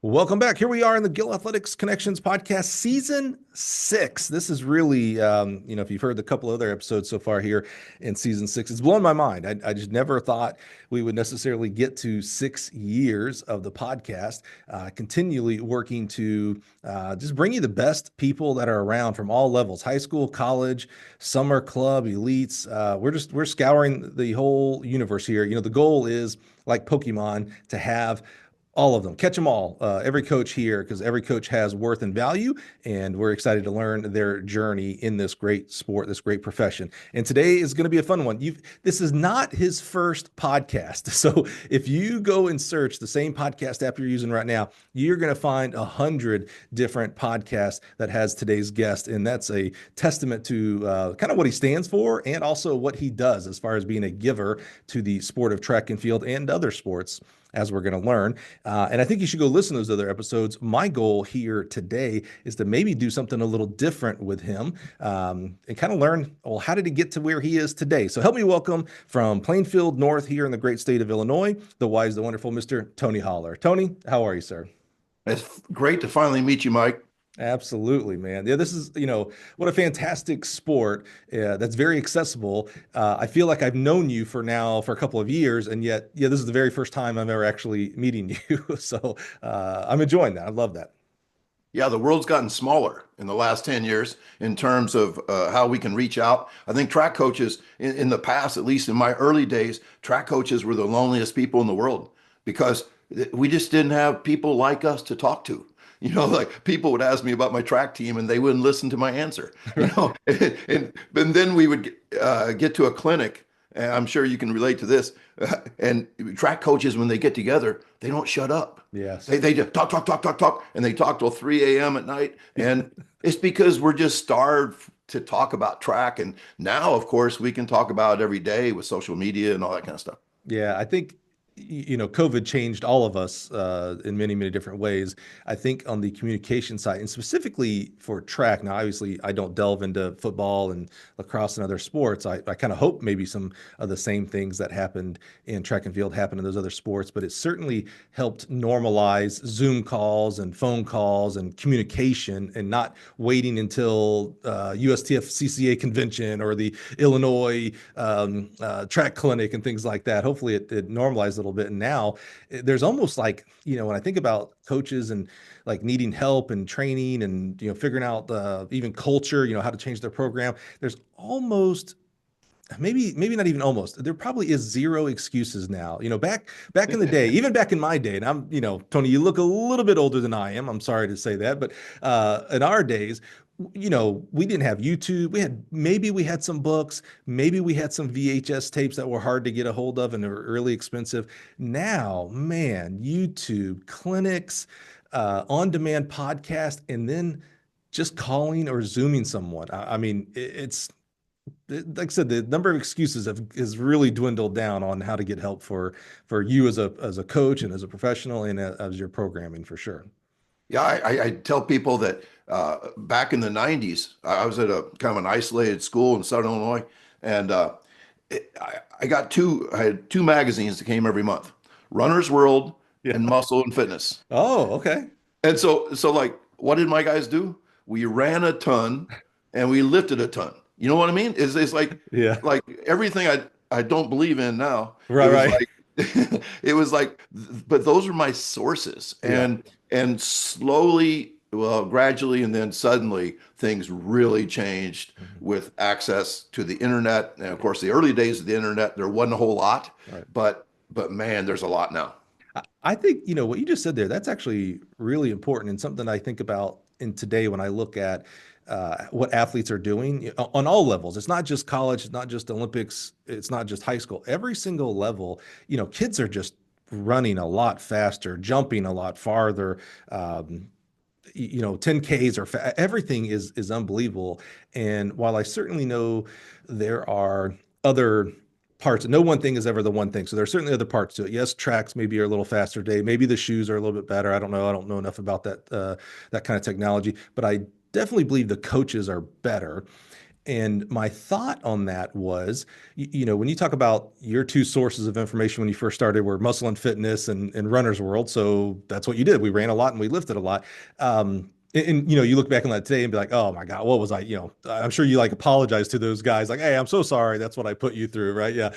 Welcome back. Here we are in the Gill Athletics Connections podcast, season 6. This is really, if you've heard the couple other episodes so far here in season 6, it's blown my mind. I just never thought we would necessarily get to 6 years of the podcast, continually working to just bring you the best people that are around from all levels, high school, college, summer club, elites. We're scouring the whole universe here. The goal is like Pokemon to have all of them, catch them all, every coach here, because every coach has worth and value, and we're excited to learn their journey in this great sport, this great profession. And today is going to be a fun one. This is not his first podcast, so if you go and search the same podcast app you're using right now, you're going to find 100 different podcasts that has today's guest, and that's a testament to kind of what he stands for and also what he does as far as being a giver to the sport of track and field and other sports, as we're going to learn. And I think you should go listen to those other episodes. My goal here today is to maybe do something a little different with him, and kind of learn, well, how did he get to where he is today? So help me welcome from Plainfield North here in the great state of Illinois, the wise, the wonderful Mr. Tony Holler. Tony, how are you, sir? It's great to finally meet you, Mike. Absolutely, man. Yeah, this is, what a fantastic sport that's very accessible. I feel like I've known you for a couple of years, and yet, yeah, this is the very first time I'm ever actually meeting you. So I'm enjoying that. I love that. Yeah, the world's gotten smaller in the last 10 years in terms of how we can reach out. I think track coaches in the past, at least in my early days, track coaches were the loneliest people in the world because we just didn't have people like us to talk to. Like people would ask me about my track team and they wouldn't listen to my answer, and then we would get to a clinic, and I'm sure you can relate to this. And track coaches, when they get together, they don't shut up. Yes. They just talk, talk, talk, talk, talk, and they talk till 3 a.m. at night. And it's because we're just starved to talk about track. And now, of course, we can talk about it every day with social media and all that kind of stuff. Yeah, I think COVID changed all of us in many, many different ways. I think on the communication side, and specifically for track. Now, obviously, I don't delve into football and lacrosse and other sports. I kind of hope maybe some of the same things that happened in track and field happen in those other sports, but it certainly helped normalize Zoom calls and phone calls and communication, and not waiting until USTF CCA convention or the Illinois track clinic and things like that. Hopefully, it normalized a little bit. And now there's almost like, when I think about coaches and like needing help and training and, figuring out even culture, how to change their program, there's almost, maybe not even almost, there probably is zero excuses now. Back in the day, even back in my day, and I'm, Tony, you look a little bit older than I am. I'm sorry to say that, but in our days, we didn't have YouTube. We had some books, maybe we had some VHS tapes that were hard to get a hold of and they were really expensive. Now, man, YouTube, clinics, on-demand podcast, and then just calling or Zooming someone. I mean, it's like I said, the number of excuses has really dwindled down on how to get help for you as a coach and as a professional and as your programming, for sure. Yeah, I tell people that back in the 90s, I was at a kind of an isolated school in Southern Illinois, and I had two magazines that came every month, Runner's World Yeah. and Muscle and Fitness. Oh, okay. And so like, what did my guys do? We ran a ton and we lifted a ton. You know what I mean? It's Yeah. like everything I don't believe in now. It Right, was right. like it was like, but those are my sources. Yeah. And slowly, well, gradually, and then suddenly things really changed Mhm. with access to the internet. And of course, the early days of the internet, there wasn't a whole lot, Right. but man, there's a lot now. I think, what you just said there, that's actually really important and something I think about in today when I look at what athletes are doing on all levels. It's not just college, it's not just Olympics, it's not just high school. Every single level, kids are just running a lot faster, jumping a lot farther. 10Ks everything is unbelievable. And while I certainly know there are other parts, no one thing is ever the one thing. So there are certainly other parts to it. Yes, tracks maybe are a little faster today. Maybe the shoes are a little bit better. I don't know. I don't know enough about that kind of technology, but I definitely believe the coaches are better. And my thought on that was, when you talk about your two sources of information when you first started were muscle and fitness and runner's world. So that's what you did. We ran a lot and we lifted a lot. You look back on that today and be like, oh my God, what was I, I'm sure you like apologize to those guys like, hey, I'm so sorry. That's what I put you through. Right. Yeah.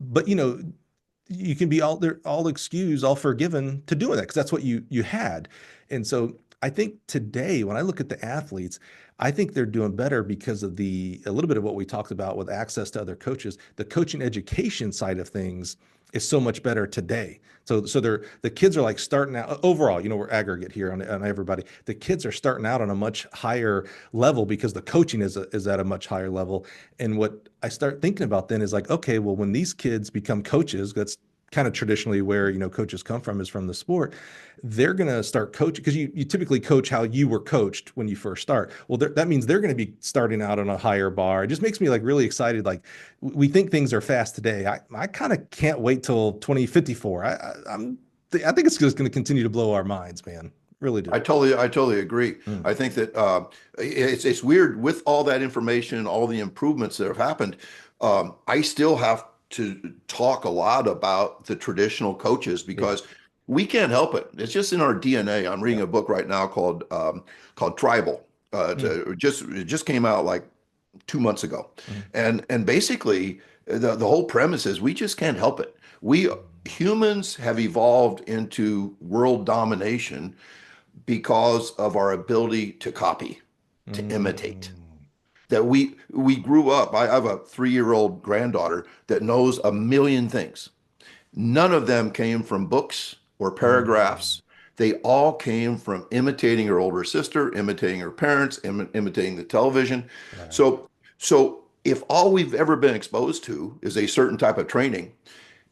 But you can be all there, all excused, all forgiven to doing that because that's what you had. And so I think today, when I look at the athletes, I think they're doing better because of a little bit of what we talked about with access to other coaches. The coaching education side of things is so much better today. So the kids are like starting out overall, we're aggregate here on everybody. The kids are starting out on a much higher level because the coaching is at a much higher level. And what I start thinking about then is like, okay, well, when these kids become coaches, that's kind of traditionally where coaches come from is from the sport. They're going to start coaching because you typically coach how you were coached when you first start. Well, that means they're going to be starting out on a higher bar. It just makes me like really excited. Like we think things are fast today. I kind of can't wait till 2054. I think it's just going to continue to blow our minds, man. Really do. I totally agree. Mm. I think that it's weird with all that information, all the improvements that have happened. I still have to talk a lot about the traditional coaches Yeah. because we can't help it. It's just in our DNA. I'm reading Yeah. a book right now called Tribal. Mm. It just came out like 2 months ago, Mm. and basically the whole premise is we just can't help it. We humans have evolved into world domination because of our ability to copy, to imitate. Mm. That we grew up. I have a 3-year-old granddaughter that knows a million things. None of them came from books or Mm. paragraphs. They all came from imitating her older sister, imitating her parents, imitating the television. Right. So if all we've ever been exposed to is a certain type of training,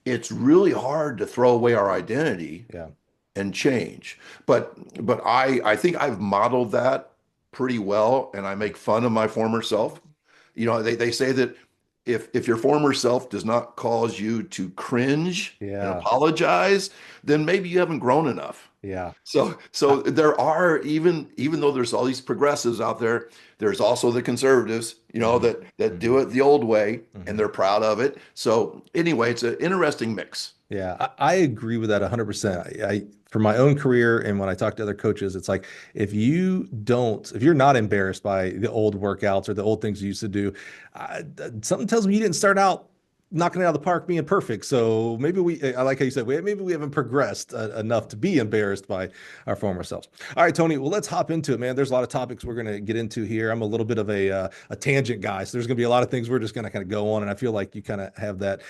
it's really hard to throw away our identity Yeah. and change. But I think I've modeled that pretty well, and I make fun of my former self. They say that if your former self does not cause you to cringe and Yeah. apologize, then maybe you haven't grown enough. Yeah. So there are even though there's all these progressives out there, there's also the conservatives, Hmm. that do Hmm. it the old way and Hmm. they're proud of it. So anyway, it's an interesting mix. Yeah, I agree with that 100%. For my own career and when I talk to other coaches, it's like if you're not embarrassed by the old workouts or the old things you used to do, something tells me you didn't start out knocking it out of the park being perfect. So maybe I like how you said, maybe we haven't progressed enough to be embarrassed by our former selves. All right, Tony, well, let's hop into it, man. There's a lot of topics we're going to get into here. I'm a little bit of a tangent guy, so there's going to be a lot of things we're just going to kind of go on, and I feel like you kind of have that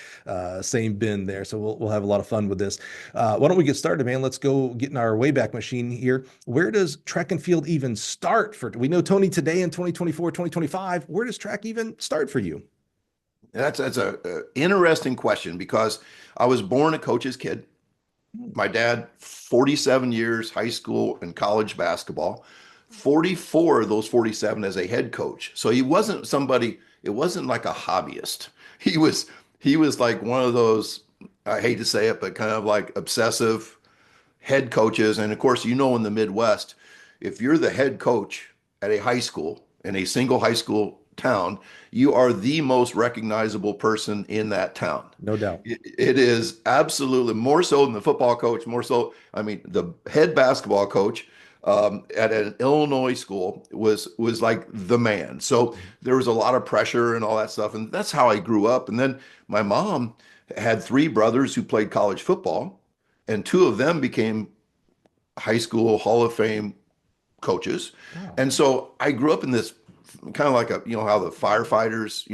same bin there. So we'll have a lot of fun with this. Why don't we get started, man? Let's go get in our Wayback Machine here. Where does track and field even start for? We know Tony today in 2024, 2025. Where does track even start for you? That's a interesting question because I was born a coach's kid. My dad, 47 years high school and college basketball, 44 of those 47 as a head coach. So he wasn't somebody, it wasn't like a hobbyist. He was he was like one of those, I hate to say it, but kind of like obsessive head coaches. And of course, in the Midwest, if you're the head coach at a high school in a single high school town, you are the most recognizable person in that town. No doubt. It is absolutely more so than the football coach, more so. I mean, the head basketball coach at an Illinois school was like the man. So there was a lot of pressure and all that stuff, and that's how I grew up. And then my mom had three brothers who played college football, and two of them became high school Hall of Fame coaches. Wow. And so I grew up in this kind of like how the firefighters,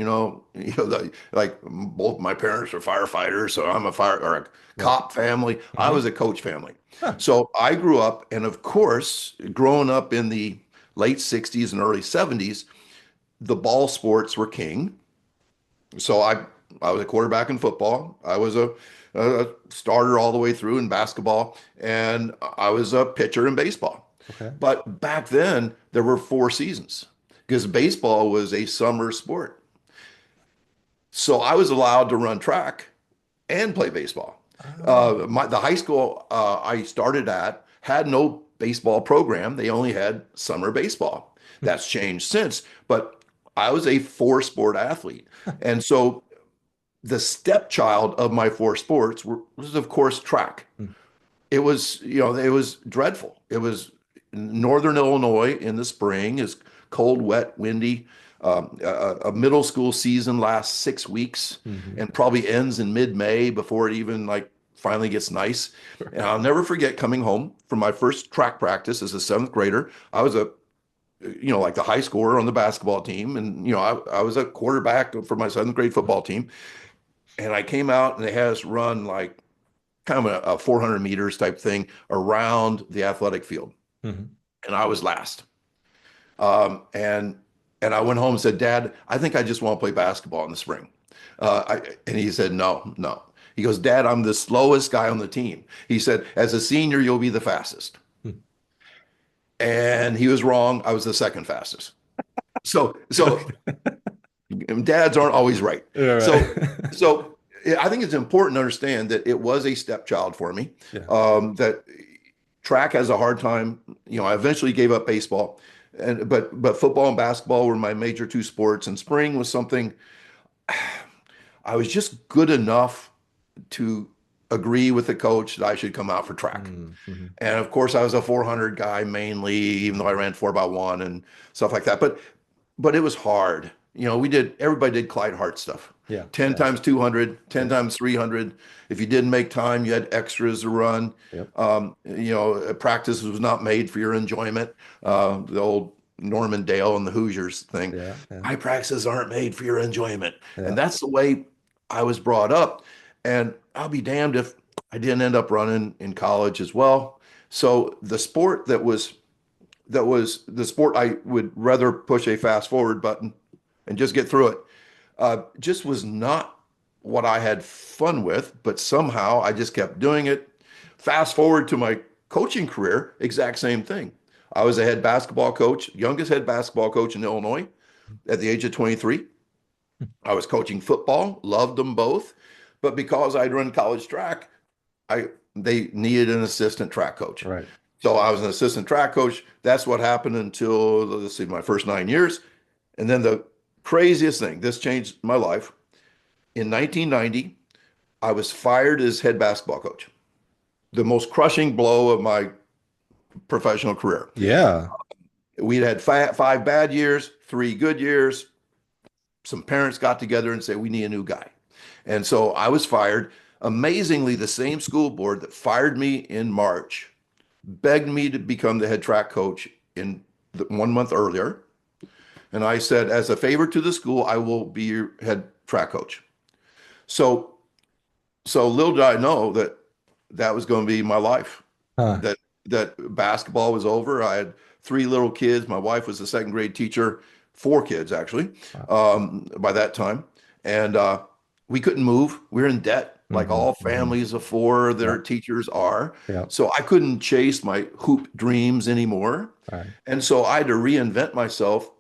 like both my parents are firefighters, so I'm a fire or a Right. cop family. I Hmm. was a coach family. Huh. So I grew up, and of course, growing up in the late 60s and early 70s, the ball sports were king. So I was a quarterback in football. I was a starter all the way through in basketball, and I was a pitcher in baseball. Okay. But back then there were 4 seasons because baseball was a summer sport. So I was allowed to run track and play baseball. Oh. The high school I started at had no baseball program. They only had summer baseball. That's changed since, but I was a four sport athlete. And so the stepchild of my four sports was, of course, track. Mm. It was, it was dreadful. It was Northern Illinois in the spring is cold, wet, windy. A middle school season lasts 6 weeks Mhm. and probably ends in mid-May before it even like finally gets nice. And I'll never forget coming home from my first track practice as a seventh grader. I was like the high scorer on the basketball team, and I was a quarterback for my seventh grade football team. And I came out and they had us run like kind of a 400 meters type thing around the athletic field, Mhm. and I was last. And I went home and said, Dad, I think I just want to play basketball in the spring. And he said, No, no. He goes, Dad, I'm the slowest guy on the team. He said, as a senior, you'll be the fastest. Mm. And he was wrong. I was the second fastest. So Okay. dads aren't always right. All So right. so I think it's important to understand that it was a stepchild for me. Yeah. That track has a hard time. I eventually gave up baseball, and but football and basketball were my major two sports. And spring was something I was just good enough to agree with the coach that I should come out for track. Mm-hmm. And of course, I was a 400 guy mainly, even though I ran 4x1 and stuff like that. But it was hard. Everybody did Clyde Hart stuff. Yeah. 10 Yeah. times 200, 10 Yep. times 300. If you didn't make time, you had extras to run. Yep. Practice was not made for your enjoyment. The old Norman Dale and the Hoosiers thing. Yeah. Yeah. My practices aren't made for your enjoyment. And Yeah. that's the way I was brought up. And I'll be damned if I didn't end up running in college as well. So the sport that was the sport I would rather push a fast forward button and just get through it. Just was not what I had fun with, but somehow I just kept doing it. Fast forward to my coaching career, exact same thing. I was a head basketball coach, youngest head basketball coach in Illinois at the age of 23. I was coaching football, loved them both, but because I'd run college track, I they needed an assistant track coach. Right. So I was an assistant track coach. That's what happened until, let's see, my first 9 years. And then the craziest thing, this changed my life. In 1990, I was fired as head basketball coach. The most crushing blow of my professional career. Yeah. We'd had five bad years, 3 good years. Some parents got together and said, we need a new guy. And so I was fired. Amazingly, the same school board that fired me in March begged me to become the head track coach in 1 month earlier. And I said, as a favor to the school, I will be your head track coach. So, so little did I know that that was going to be my life. Huh. That basketball was over. I had three little kids. My wife was a second grade teacher, four kids actually, Wow. by that time. And we couldn't move. We were in debt, like Mm-hmm. all Mm-hmm. families of four, Yeah. their teachers are. Yeah. So I couldn't chase my hoop dreams anymore. All right. And so I had to reinvent myself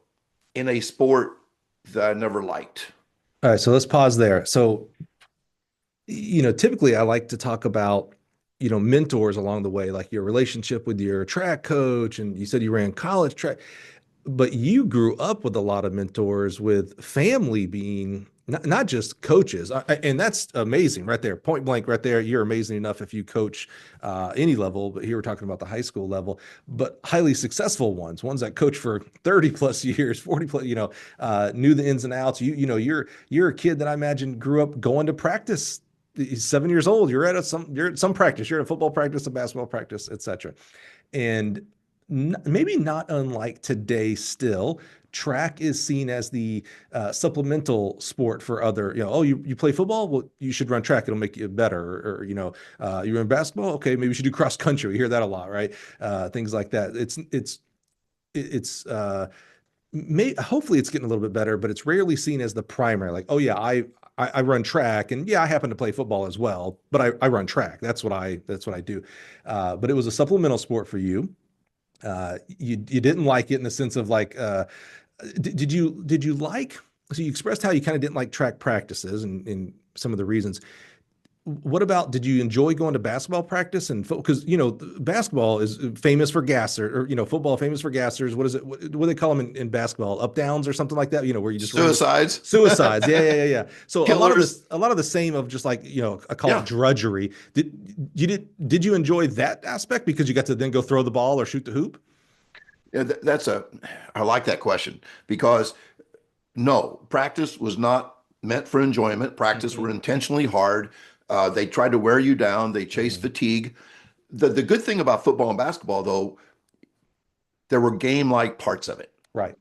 in a sport that I never liked. All right. So let's pause there. So, typically I like to talk about, mentors along the way, like your relationship with your track coach. And you said you ran college track, but you grew up with a lot of mentors, with family being not just coaches. And that's amazing right there. Point blank right there. You're amazing enough if you coach any level, but here we're talking about the high school level, but highly successful ones that coach for 30 plus years, 40 plus, knew the ins and outs. You're a kid that I imagine grew up going to practice. He's 7 years old. You're at some practice. You're at a football practice, a basketball practice, etc. And maybe not unlike today, still, track is seen as the supplemental sport for other. Oh, you play football? Well, you should run track. It'll make you better. You run basketball? Okay, maybe you should do cross country. We hear that a lot, right? Things like that. Hopefully it's getting a little bit better, but it's rarely seen as the primary. Like, oh yeah, I run track, and yeah, I happen to play football as well, but I run track. That's what I do. But it was a supplemental sport for you. You didn't like it in the sense of like, did you like? So you expressed how you kind of didn't like track practices and some of the reasons. what about, did you enjoy going to basketball practice and because basketball is famous for gassers, or football famous for gassers. What is it? What do they call them in basketball? Up downs or something like that? Where you just run the Suicides, suicides. Yeah, yeah, yeah, yeah. So a lot of killers. this, a lot of the same of just like I call it Yeah. drudgery. Did you enjoy that aspect because you got to then go throw the ball or shoot the hoop? Yeah, I like that question because no, practice was not meant for enjoyment. Practice Hmm. were intentionally hard. They tried to wear you down. They chased Hmm. fatigue. The good thing about football and basketball, though, there were game-like parts of it. Right,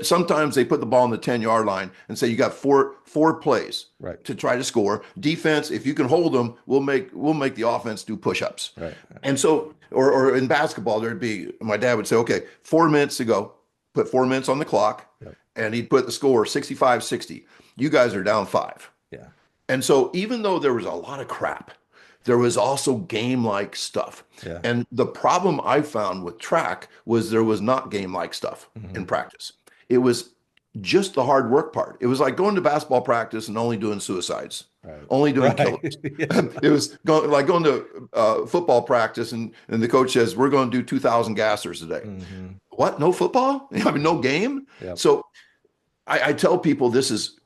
Sometimes they put the ball on the 10-yard line and say you got four plays right, to try to score. Defense, if you can hold them, we'll make the offense do push-ups. right. And so, or in basketball, there'd be my dad would say, okay, 4 minutes to go, put 4 minutes on the clock, Yep. and he'd put the score 65-60. You guys are down five. Yeah. And so, even though there was a lot of crap, there was also game-like stuff. Yeah. And the problem I found with track was there was not game-like stuff Hmm. in practice. It was just the hard work part. It was like going to basketball practice and only doing suicides, Right. only doing Right. killers. Yeah. It was like going to football practice and the coach says, we're going to do 2,000 gassers today. Hmm. What? No football? I mean, no game? Yep. So I tell people this is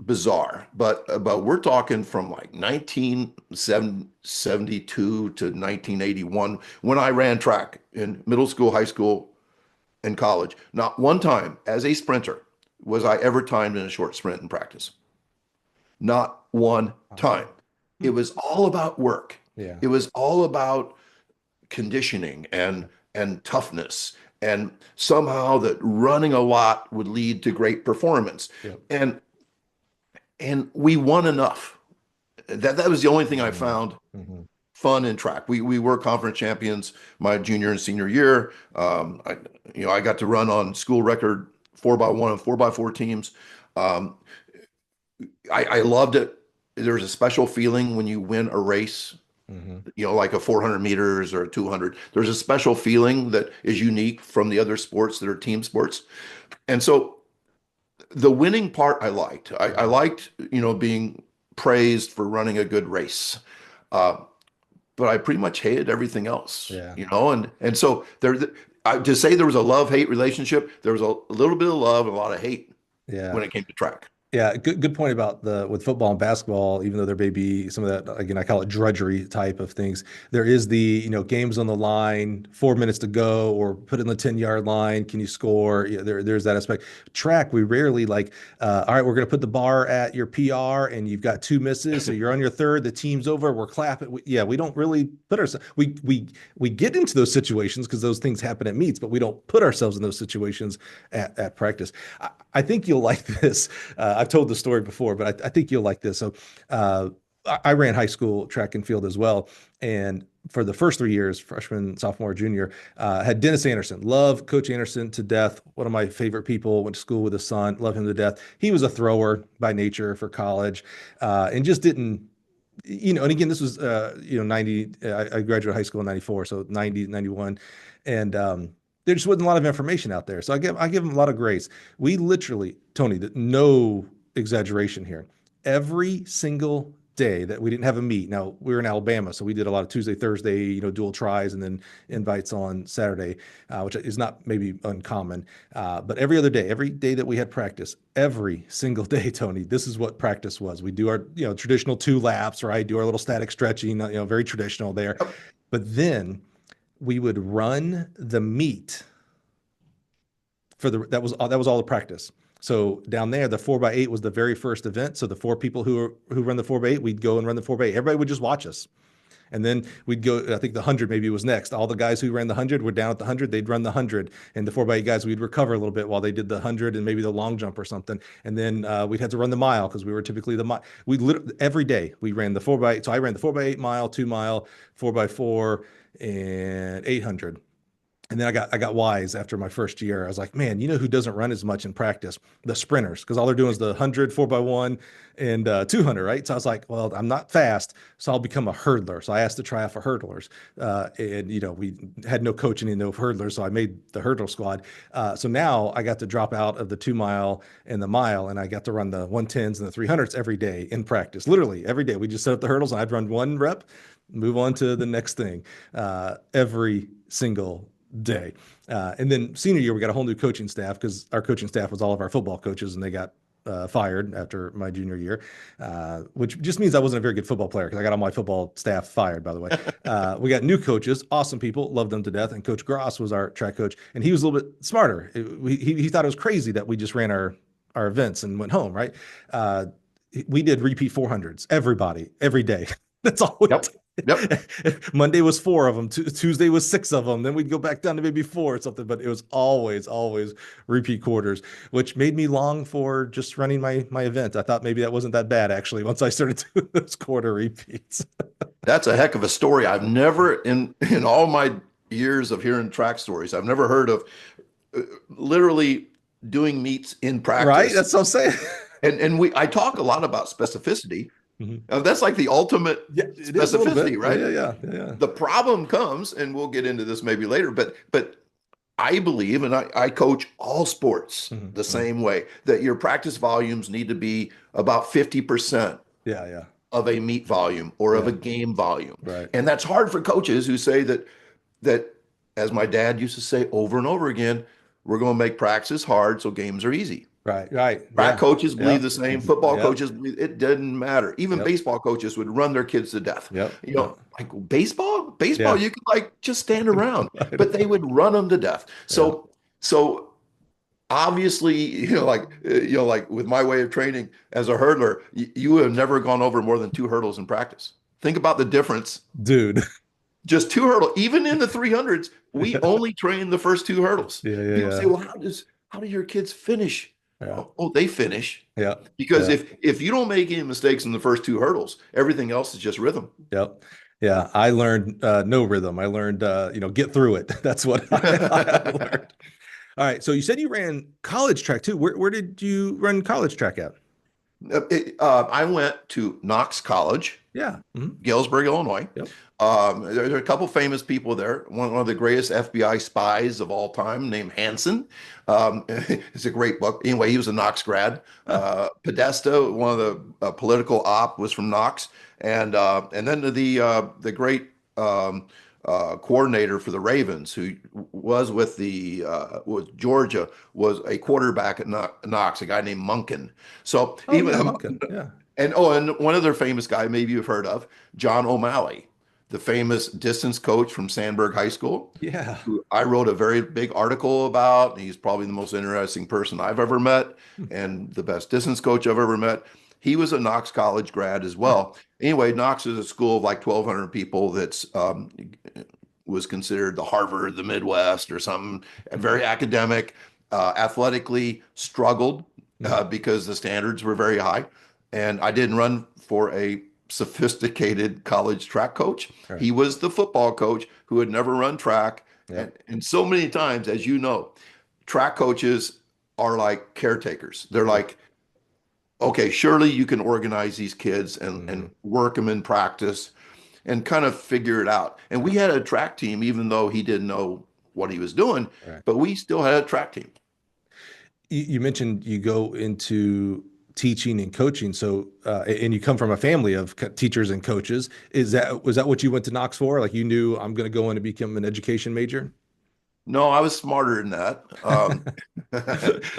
bizarre, but we're talking from like 1972 to 1981 when I ran track in middle school, high school, and college. Not one time as a sprinter was I ever timed in a short sprint in practice. Not one Wow. time. It was all about work. Yeah. It was all about conditioning and toughness and somehow that running a lot would lead to great performance. Yep. And we won enough. That was the only thing I Hmm. found Hmm. fun in track. We were conference champions my junior and senior year. I got to run on school record 4x1 and 4x4 teams. Um, I loved it. There's a special feeling when you win a race, Hmm. like a 400 meters or a 200. There's a special feeling that is unique from the other sports that are team sports. And so the winning part I liked. I Hmm. liked, being praised for running a good race. Uh, but I pretty much hated everything else, Yeah. and so to say there was a love-hate relationship, there was a little bit of love and a lot of hate Yeah. when it came to track. Yeah, good point about the with football and basketball, even though there may be some of that, again, I call it drudgery type of things. There is the, games on the line, 4 minutes to go, or put in the 10-yard line. Can you score? Yeah, there's that aspect. Track, we rarely like, all right, we're going to put the bar at your PR and you've got two misses. So you're on your third, the team's over, we're clapping. We don't really put ourselves, we get into those situations because those things happen at meets, but we don't put ourselves in those situations at practice. I think you'll like this. I've told the story before, but I think you'll like this. So, I ran high school track and field as well, and for the first 3 years, freshman, sophomore, junior, had Dennis Anderson. Love Coach Anderson to death. One of my favorite people. Went to school with his son. Love him to death. He was a thrower by nature for college, and just didn't. And again, this was 90. I graduated high school in 94, so 90, 91, and there just wasn't a lot of information out there. So I give him a lot of grace. We literally, Tony, no exaggeration here. Every single day that we didn't have a meet. Now we were in Alabama, so we did a lot of Tuesday, Thursday, dual tries, and then invites on Saturday, which is not maybe uncommon. But every day that we had practice, every single day, Tony, this is what practice was. We do our traditional 2 laps, right? Do our little static stretching, very traditional there. Yep. But then we would run the meet for that was all the practice. So down there, the 4x8 was the very first event. So the four people who run the 4x8, we'd go and run the 4x8. Everybody would just watch us. And then we'd go, I think the 100 maybe was next. All the guys who ran the 100 were down at the 100. They'd run the 100. And the 4x8 guys, we'd recover a little bit while they did the 100 and maybe the long jump or something. And then we'd have to run the mile because we were typically the mile. We literally, every day we ran the 4x8. So I ran the 4x8 mile, 2 mile, 4x4, and 800. And then I got wise after my first year. I was like, man, you know who doesn't run as much in practice? The sprinters, because all they're doing is the 100, 4x1, and 200, right? So I was like, well, I'm not fast, so I'll become a hurdler. So I asked to try out for hurdlers, and we had no coaching and no hurdlers, so I made the hurdle squad. So now I got to drop out of the 2 mile and the mile, and I got to run the 110s and the 300s every day in practice. Literally every day, we just set up the hurdles, and I'd run one rep, move on to the next thing, every single day. And then senior year, we got a whole new coaching staff because our coaching staff was all of our football coaches, and they got fired after my junior year, which just means I wasn't a very good football player because I got all my football staff fired, by the way. We got new coaches, awesome people, loved them to death. And Coach Gross was our track coach, and he was a little bit smarter. He thought it was crazy that we just ran our events and went home, right? We did repeat 400s, everybody, every day. That's all we Yep. did. Yep. Monday was 4 of them. Tuesday was 6 of them. Then we'd go back down to maybe 4 or something. But it was always repeat quarters, which made me long for just running my event. I thought maybe that wasn't that bad actually. Once I started doing those quarter repeats. That's a heck of a story. I've never, in all my years of hearing track stories, I've never heard of literally doing meets in Right? practice. That's what I'm saying. I talk a lot about specificity. Mhm. That's like the ultimate Yeah, it is a little specificity, bit. right? Yeah. The problem comes, and we'll get into this maybe later, but I believe, and I coach all sports Mhm, the mhm. same way, that your practice volumes need to be about 50% Yeah. of a meet volume or of Yeah. a game volume. Right. And that's hard for coaches who say that, as my dad used to say over and over again, we're going to make practice hard so games are easy. Right. Track Yeah. coaches believe Yep. the same. Football Yep. coaches believe it didn't matter. Even Yep. baseball coaches would run their kids to death. Yep. Like baseball, Yeah. you could like just stand around, I but they know. would run them to death. Yeah. So obviously, like with my way of training as a hurdler, you have never gone over more than 2 hurdles in practice. Think about the difference. Dude. Just 2 hurdles. Even in the 300s, we Yeah. only train the first 2 hurdles. People say, Yeah. "Well, how do your kids finish?" Yeah. Oh, they finish. Yeah. Because Yeah. if you don't make any mistakes in the first 2 hurdles, everything else is just rhythm. Yep. Yeah. I learned no rhythm. I learned get through it. That's what I learned. All right. So you said you ran college track too. Where did you run college track at? I went to Knox College, Yeah. Galesburg, Illinois. Yep. There are a couple famous people there. One of the greatest FBI spies of all time, named Hansen. It's a great book. Anyway, he was a Knox grad. Huh. Podesta, one of the political op, was from Knox, and then the great coordinator for the Ravens, who was with Georgia, was a quarterback at Knox, a guy named Munkin. So Oh even yeah, Monken. Yeah. and one other famous guy maybe you've heard of, John O'Malley, the famous distance coach from Sandburg High School, Yeah. who I wrote a very big article about. He's probably the most interesting person I've ever met and the best distance coach I've ever met. He was a Knox College grad as Huh. well. Anyway, Knox is a school of like 1,200 people that's was considered the Harvard of the Midwest or something, very academic, athletically struggled Mhm. because the standards were very high. And I didn't run for a sophisticated college track coach. All right. He was the football coach who had never run track. Yep. And so many times, as you know, track coaches are like caretakers. They're Yep. like, okay, surely you can organize these kids and Mhm. work them in practice and kind of figure it out. And we had a track team, even though he didn't know what he was doing, All right. but we still had a track team. You mentioned you go into teaching and coaching, so and you come from a family of teachers and coaches. Was that what you went to Knox for? Like you knew I'm going to go in and become an education major? No, I was smarter than that.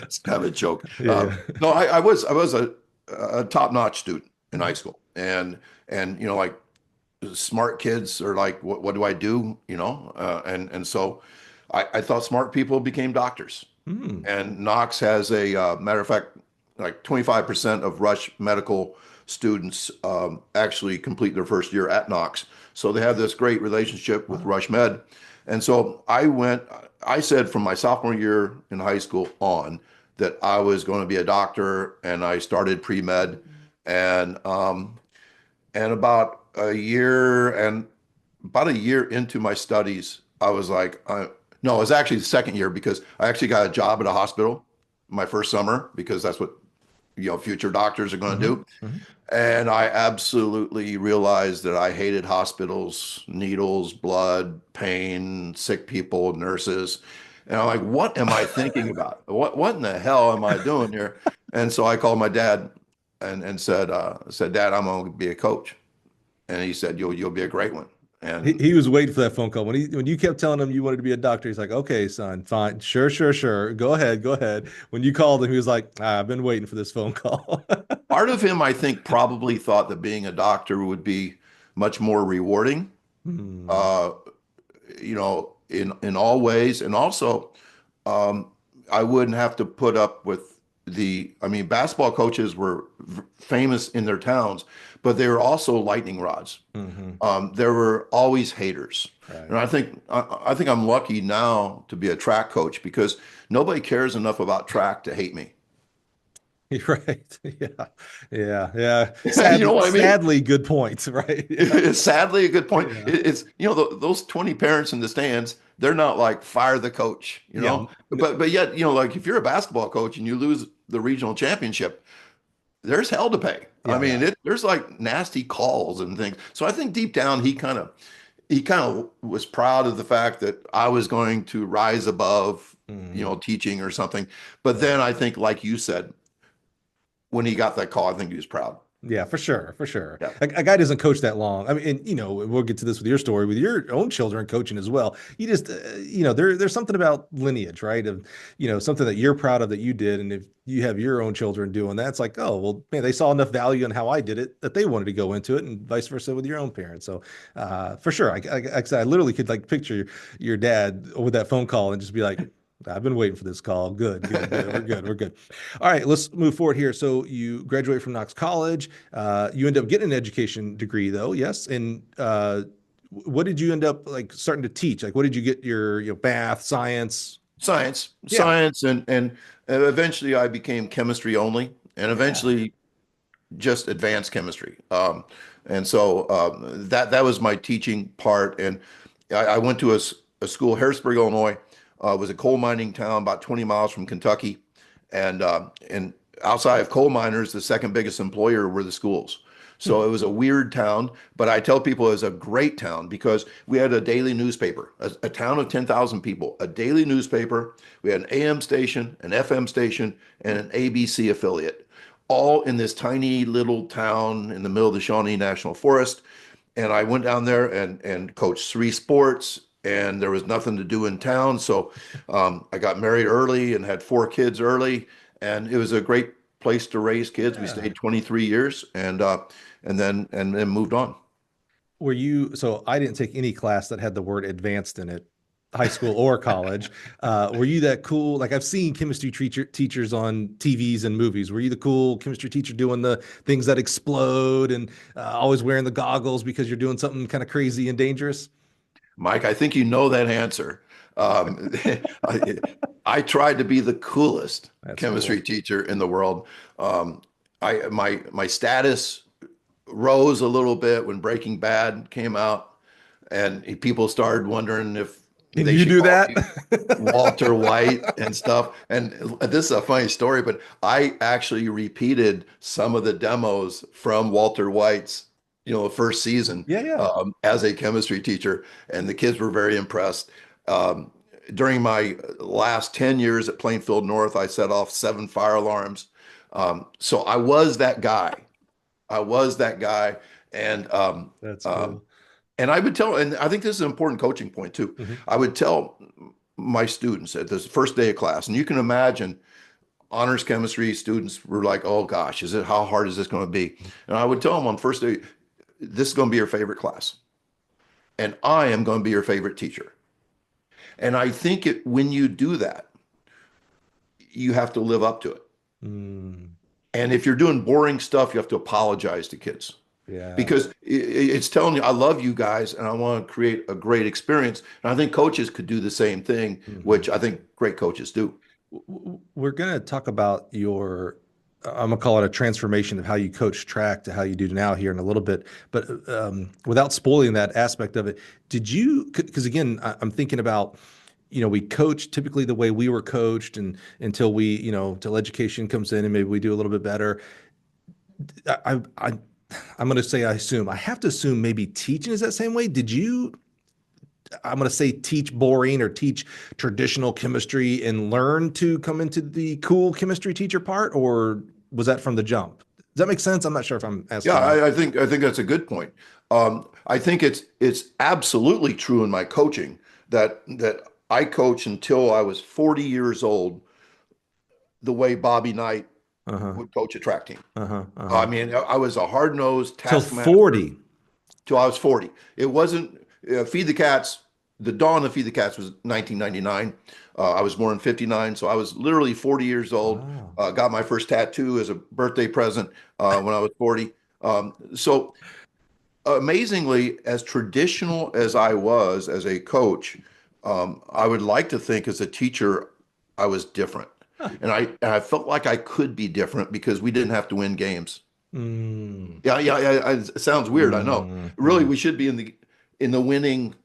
It's kind of a joke. Yeah. No, I was a top-notch student in high school, and like smart kids are like, what do I do? And so I thought smart people became doctors. Hmm. And Knox has a matter of fact, like 25% of Rush medical students actually complete their first year at Knox. So they have this great relationship with Wow. Rush Med. And so I said from my sophomore year in high school on that I was going to be a doctor, and I started pre-med. And about a year into my studies, I was like, No, it was actually the second year because I actually got a job at a hospital my first summer because that's what future doctors are going to Hmm. do. Hmm. And I absolutely realized that I hated hospitals, needles, blood, pain, sick people, nurses. And I'm like, what am I thinking about? What in the hell am I doing here? And so I called my dad and said, Dad, I'm going to be a coach. And he said, you'll be a great one. He, And he was waiting for that phone call when you kept telling him you wanted to be a doctor. He's like, okay, son, fine, sure, sure, sure, go ahead, go ahead. When you called him, he was like, I've been waiting for this phone call. part of him, I think, probably thought that being a doctor would be much more rewarding, Hmm. uh, in all ways. And also, um, I wouldn't have to put up with I mean, basketball coaches were famous in their towns, but they were also lightning rods. Hmm. There were always haters. And Right. I think I'm lucky now to be a track coach because nobody cares enough about track to hate me. You're right. Yeah. Yeah. Yeah. You know what I mean? Sadly, good points. Right. Yeah. It's sadly a good point. Yeah. It's those 20 parents in the stands, they're not like fire the coach, Yeah. but yet, like if you're a basketball coach and you lose the regional championship, there's hell to pay. I Yeah. mean, Yeah. there's like nasty calls and things. So I think deep down he kind of was proud of the fact that I was going to rise above, Hmm. teaching or something. But Yeah. then I think, like you said, when he got that call, I think he was proud. Yeah, for sure, for sure. Yeah. A guy doesn't coach that long. I mean, and we'll get to this with your story, with your own children coaching as well. You just, there's something about lineage, right? Of, something that you're proud of that you did, and if you have your own children doing that, it's like, oh, well, man, they saw enough value in how I did it that they wanted to go into it, and vice versa with your own parents. So, for sure, I literally could like picture your dad with that phone call and just be like, I've been waiting for this call. Good, good, good. We're good. We're good. All right, let's move forward here. So you graduate from Knox College. You end up getting an education degree, though, yes. And what did you end up like starting to teach? Like, what did you get your math, science? Science, Yeah, science, and eventually I became chemistry only, and yeah. eventually just advanced chemistry. And so that was my teaching part. And I went to a school, Harrisburg, Illinois. Was a coal mining town about 20 miles from Kentucky, and outside of coal miners, the second biggest employer were the schools. Hmm. So it was a weird town, but I tell people it was a great town because we had a daily newspaper, a town of 10,000 people, a daily newspaper. We had an AM station, an FM station, and an ABC affiliate, all in this tiny little town in the middle of the Shawnee National Forest. And I went down there and coached three sports, and there was nothing to do in town. So I got married early and had four kids early, and it was a great place to raise kids. We Yeah. stayed 23 years and then moved on. So I didn't take any class that had the word advanced in it, high school or college. Were you that cool? Like I've seen chemistry teachers on TVs and movies. Were you the cool chemistry teacher doing the things that explode and always wearing the goggles because you're doing something kind of crazy and dangerous? Mike, I think you know that answer. Um, I, I tried to be the coolest That's chemistry cool. teacher in the world. Um, my status rose a little bit when Breaking Bad came out, and people started wondering if Can they you should do call that? me Walter White and stuff. And this is a funny story, but I actually repeated some of the demos from Walter White's, first season Yeah, yeah. as a chemistry teacher, and the kids were very impressed. Um, During my last 10 years at Plainfield North, I set off 7 fire alarms. So I was that guy. I was that guy. And That's um, cool. and I would tell, and I think this is an important coaching point too. Hmm. I would tell my students at this first day of class, and you can imagine honors chemistry students were like, "Oh gosh, how hard is this going to be?" And I would tell them on first day, "This is going to be your favorite class, and I am going to be your favorite teacher." And I think when you do that, you have to live up to it. Mm, And if you're doing boring stuff, you have to apologize to kids, yeah. because it's telling you, I love you guys and I want to create a great experience. And I think coaches could do the same thing, Hmm. which I think great coaches do. We're going to talk about I'm going to call it a transformation of how you coach track to how you do now here in a little bit. But without spoiling that aspect of it, because again, I'm thinking about, we coach typically the way we were coached, and until till education comes in and maybe we do a little bit better. I'm going to say, I have to assume maybe teaching is that same way. Did you, I'm going to say, teach boring or teach traditional chemistry and learn to come into the cool chemistry teacher part, or was that from the jump? Does that make sense? I'm not sure if I'm Yeah, asking. I think that's a good point. I think it's absolutely true in my coaching that I coach until I was 40 years old, the way Bobby Knight Uh-huh. would coach a track team. Uh-huh. I Uh-huh. mean, I was a hard-nosed Till taskmaster 40. till I was 40. It wasn't Feed the Cats. The dawn of Feed the Cats was 1999. I was born in 59, so I was literally 40 years old. Wow. Got my first tattoo as a birthday present when I was 40. So amazingly, as traditional as I was as a coach, I would like to think as a teacher, I was different. And I felt like I could be different because we didn't have to win games. Mm, Yeah. It sounds weird, I know. Really, mm. we should be in the winning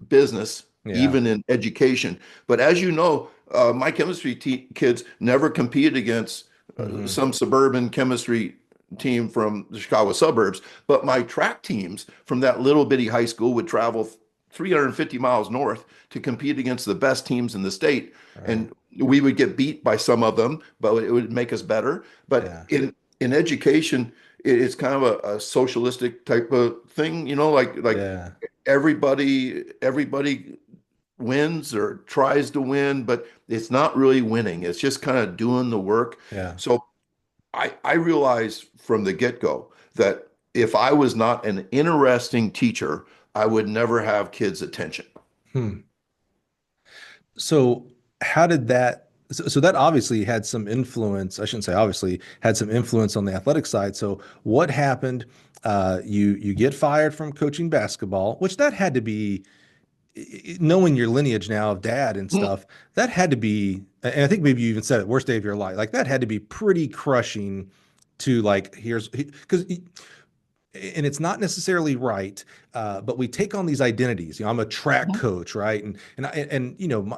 business, Yeah. even in education. But as you know, my chemistry kids never competed against Hmm. some suburban chemistry team from the Chicago suburbs. But my track teams from that little bitty high school would travel 350 miles north to compete against the best teams in the state. Right. And we would get beat by some of them, but it would make us better. But Yeah. in education, it's kind of a socialistic type of thing, like Yeah. everybody wins or tries to win, but it's not really winning. It's just kind of doing the work. Yeah. So I realized from the get-go that if I was not an interesting teacher, I would never have kids' attention. Hmm. So how did that, so that obviously had some influence. I shouldn't say obviously, had some influence on the athletic side. So what happened? You get fired from coaching basketball, which that had to be, knowing your lineage now of dad and Mm. stuff, that had to be, and I think maybe you even said it, worst day of your life. Like that had to be pretty crushing to like, because, and it's not necessarily right, but we take on these identities. I'm a track coach, right? And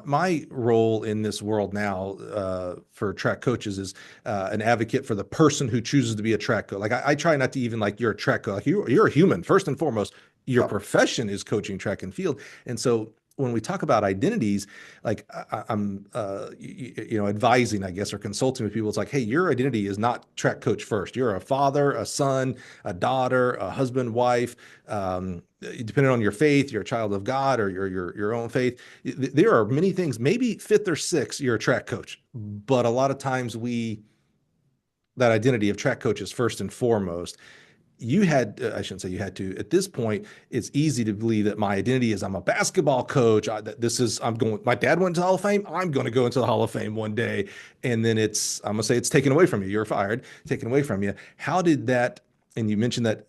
my role in this world now for track coaches is an advocate for the person who chooses to be a track coach. Like I try not to even like you're a track coach. Like you're a human first and foremost. Your Yeah. profession is coaching track and field, and so when we talk about identities, like I'm, advising, I guess, or consulting with people, it's like, hey, your identity is not track coach first. You're a father, a son, a daughter, a husband, wife. Depending on your faith, you're a child of God, or your own faith. There are many things. Maybe fifth or sixth, you're a track coach, but a lot of times that identity of track coach is first and foremost. You had, I shouldn't say you had to, at this point, it's easy to believe that my identity is I'm a basketball coach. I'm going, my dad went to the Hall of Fame. I'm going to go into the Hall of Fame one day. And then I'm going to say it's taken away from you. You're fired, taken away from you. How did that, and you mentioned that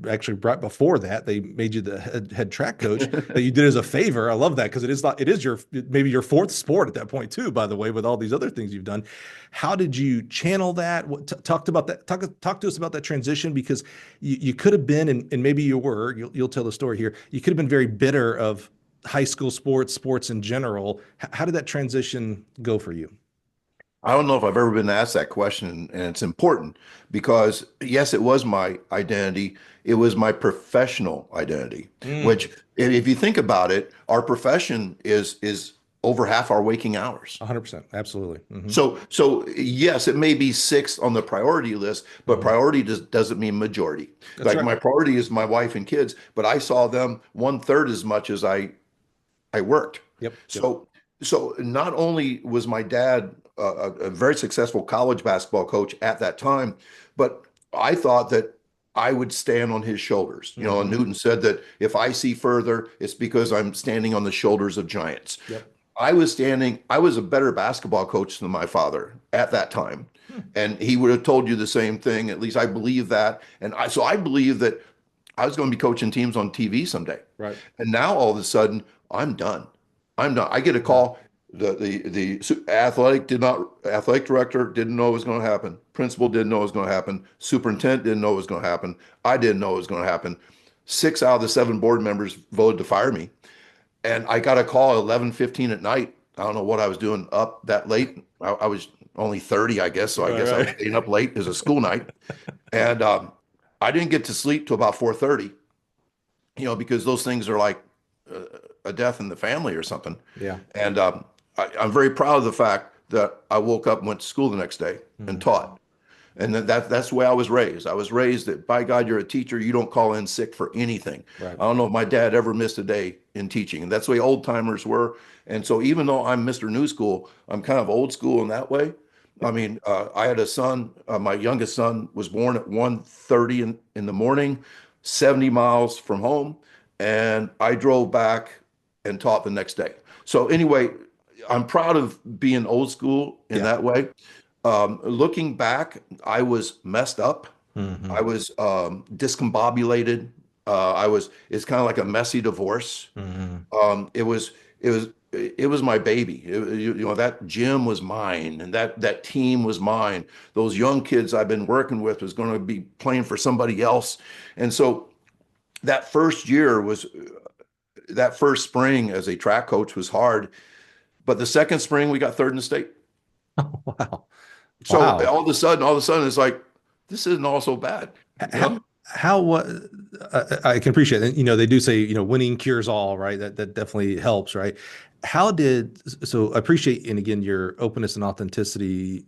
actually right before that, they made you the head track coach that you did as a favor. I love that because it is maybe your fourth sport at that point too, by the way, with all these other things you've done. How did you channel that? Talked about that. Talk to us about that transition, because you could have been, and maybe you were, you'll tell the story here. You could have been very bitter of high school sports in general. How did that transition go for you? I don't know if I've ever been asked that question, and it's important because, yes, it was my identity. It was my professional identity, which, Mm, if you think about it, our profession is over half our waking hours. 100%. Absolutely. So yes, it may be sixth on the priority list, but Hmm. priority doesn't mean majority. That's Like right. my priority is my wife and kids, but I saw them one third as much as I worked. Yep. Yep. So not only was my dad a very successful college basketball coach at that time, but I thought that I would stand on his shoulders. And Hmm. Newton said that if I see further, it's because I'm standing on the shoulders of giants. Yep. I was a better basketball coach than my father at that time. Hmm. And he would have told you the same thing. At least I believe that. So I believe that I was going to be coaching teams on TV someday. Right. And now all of a sudden, I'm done. I'm done. I get a Yeah. call. The athletic director didn't know it was going to happen. Principal didn't know it was going to happen. Superintendent didn't know it was going to happen. I didn't know it was going to happen. 6 out of the 7 board members voted to fire me. And I got a call at 11:15 at night. I don't know what I was doing up that late. I was only 30, I guess. So I Right, guess I was right. staying up late. It was a school night. And I didn't get to sleep till about 4:30, because those things are like uh, a death in the family or something. Yeah. And I'm very proud of the fact that I woke up and went to school the next day and Mhm. taught. And that's the way I was raised. I was raised that by God, you're a teacher. You don't call in sick for anything. Right. I don't know if my dad ever missed a day in teaching. And that's the way old timers were. And so even though I'm Mr. New School, I'm kind of old school in that way. I mean, I had a son, my youngest son was born at 1:30 in the morning, 70 miles from home. And I drove back and taught the next day. So anyway, I'm proud of being old school in Yeah. that way. Looking back, I was messed up. I Hmm. was discombobulated. It's kind of like a messy divorce. Hmm. It was my baby. That gym was mine, and that team was mine. Those young kids I've been working with was going to be playing for somebody else. And so that first year was that first spring as a track coach was hard. But the second spring, we got third in the state. Wow. So Wow. all of a sudden, it's like this isn't all so bad, you How know. how what I can appreciate it. They do say, winning cures all, right? That definitely helps, right? How did so I appreciate, and again, your openness and authenticity,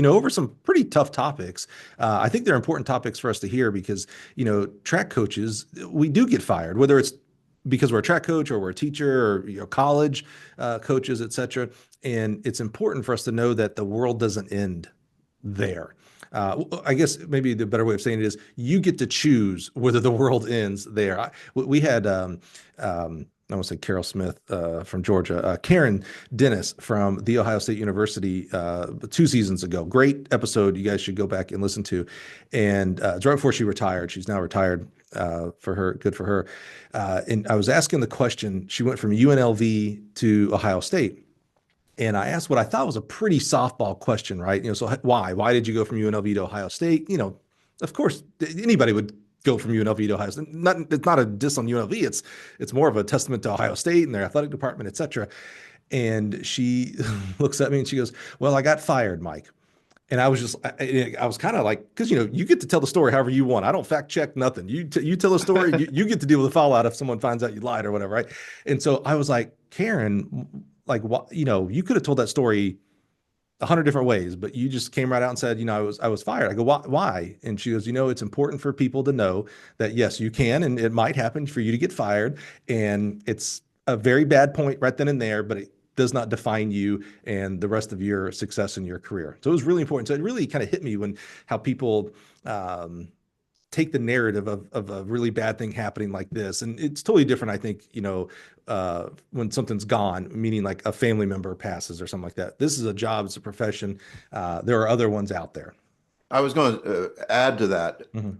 over some pretty tough topics. I think they're important topics for us to hear because, track coaches, we do get fired, whether it's because we're a track coach or we're a teacher or college coaches, et cetera. And it's important for us to know that the world doesn't end there. I guess maybe the better way of saying it is you get to choose whether the world ends there. We had, I want to say Carol Smith from Georgia, Karen Dennis from The Ohio State University 2 seasons ago. Great episode. You guys should go back and listen to. And it's right before she retired. She's now retired for her. Good for her. And I was asking the question. She went from UNLV to Ohio State. And I asked what I thought was a pretty softball question, right? So why? Why did you go from UNLV to Ohio State? Of course, anybody would go from UNLV to Ohio State. It's not a diss on UNLV. It's more of a testament to Ohio State and their athletic department, et cetera. And she looks at me and she goes, "Well, I got fired, Mike." And I was just, I was kind of like, because you get to tell the story however you want. I don't fact check nothing. You tell a story, you get to deal with the fallout if someone finds out you lied or whatever, right? And so I was like, Karen, like, what, you could have told that story 100 different ways, but you just came right out and said, I was fired. I go, why? And she goes, it's important for people to know that yes, you can, and it might happen for you to get fired, and it's a very bad point right then and there, but it does not define you and the rest of your success in your career. So it was really important. So it really kind of hit me when how people um, take the narrative of a really bad thing happening like this. And it's totally different, I think, when something's gone, meaning like a family member passes or something like that. This is a job, it's a profession. There are other ones out there. I was going to add to that. Hmm.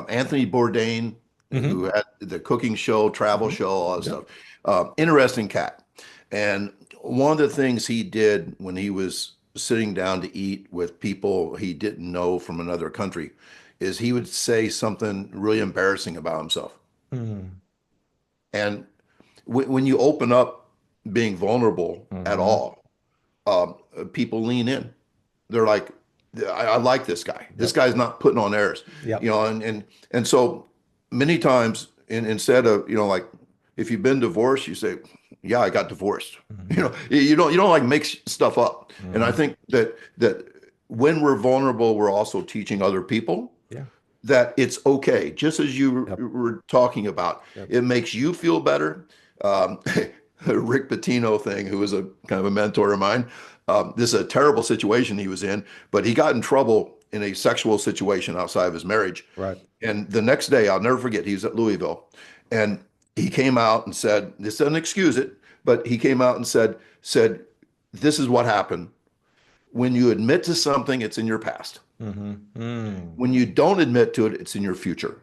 Anthony Bourdain, who Hmm. had the cooking show, travel Hmm. show, all that Yep. stuff. Interesting cat. And one of the things he did when he was sitting down to eat with people he didn't know from another country is he would say something really embarrassing about himself. Hmm. And when you open up being vulnerable at Hmm. all, people lean in. They're like, I like this guy. This Yep. guy's not putting on airs, Yep. and so many times, instead of like if you've been divorced, you say, yeah, I got divorced. Hmm. You don't like make stuff up. And I Hmm. think that when we're vulnerable, we're also teaching other people Yeah. that it's okay, just as you Yep. were talking about. Yep. It makes you feel better. Um, Rick Pitino thing, who was a kind of a mentor of mine. This is a terrible situation he was in, but he got in trouble in a sexual situation outside of his marriage. Right. And the next day, I'll never forget, he was at Louisville, and he came out and said, "This doesn't excuse it," but he came out and said, "This is what happened. When you admit to something, it's in your past. Hmm. Mm. When you don't admit to it, it's in your future."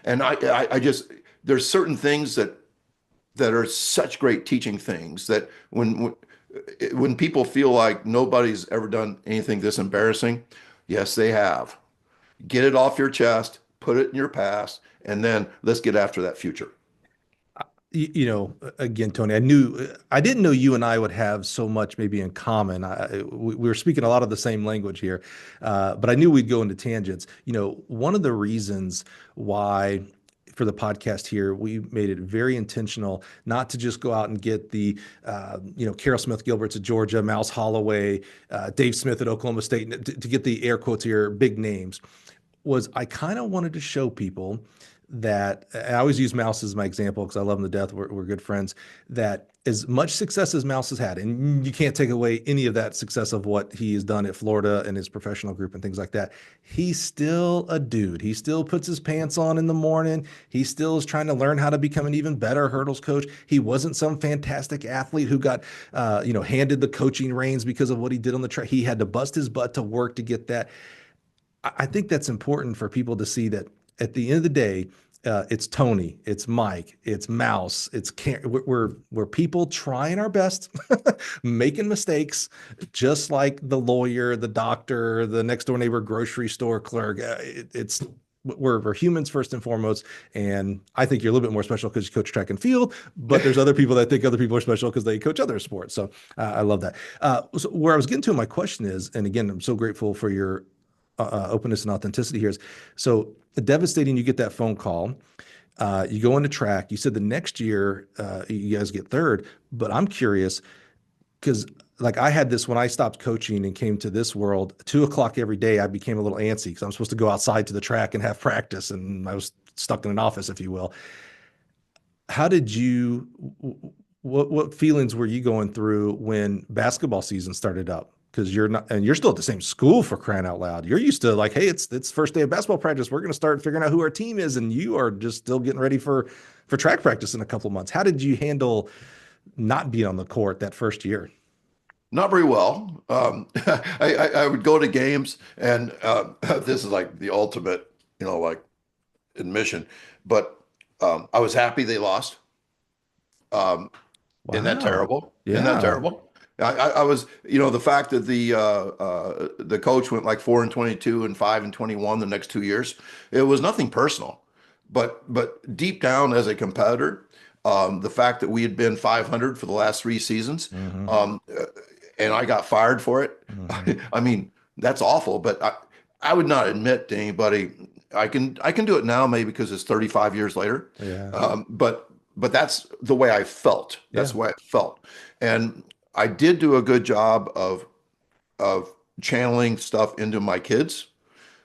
And I just there's certain things that are such great teaching things that when people feel like nobody's ever done anything this embarrassing, yes, they have. Get it off your chest, put it in your past, and then let's get after that future. Again, Tony, I didn't know you and I would have so much maybe in common. We were speaking a lot of the same language here, but I knew we'd go into tangents. One of the reasons why for the podcast here, we made it very intentional not to just go out and get the, Carol Smith Gilberts at Georgia, Mouse Holloway, Dave Smith at Oklahoma State, to get the air quotes here, big names. Was I kind of wanted to show people that I always use Mouse as my example because I love him to death. We're good friends. That as much success as Mouse has had, and you can't take away any of that success of what he has done at Florida and his professional group and things like that. He's still a dude. He still puts his pants on in the morning. He still is trying to learn how to become an even better hurdles coach. He wasn't some fantastic athlete who got, handed the coaching reins because of what he did on the track. He had to bust his butt to work to get that. I think that's important for people to see that at the end of the day, it's Tony, it's Mike, it's Mouse, we're people trying our best, making mistakes, just like the lawyer, the doctor, the next door neighbor, grocery store clerk. We're humans first and foremost, and I think you're a little bit more special because you coach track and field. But there's other people that think other people are special because they coach other sports. So I love that. So where I was getting to, my question is, and again, I'm so grateful for your openness and authenticity here. So devastating, you get that phone call, you go into track. You said the next year you guys get third, but I'm curious because like I had this when I stopped coaching and came to this world, 2 o'clock every day, I became a little antsy because I'm supposed to go outside to the track and have practice. And I was stuck in an office, if you will. How did you, what feelings were you going through when basketball season started up? Because you're not, and you're still at the same school, for crying out loud. You're used to like, hey, it's first day of basketball practice. We're going to start figuring out who our team is, and you are just still getting ready for track practice in a couple of months. How did you handle not being on the court that first year? Not very well. I would go to games, and this is like the ultimate, like admission. But I was happy they lost. Um, isn't that Wow. terrible? Isn't that Yeah. terrible? I was, the fact that the coach went like 4-22 and 5-21 the next 2 years, it was nothing personal, but deep down as a competitor, the fact that we had been 500 for the last 3 seasons, Mm-hmm. and I got fired for it. Mm-hmm. I mean, that's awful, but I would not admit to anybody. I can do it now, maybe because it's 35 years later. Yeah. But that's the way I felt. That's Yeah. the way I felt. And I did do a good job of channeling stuff into my kids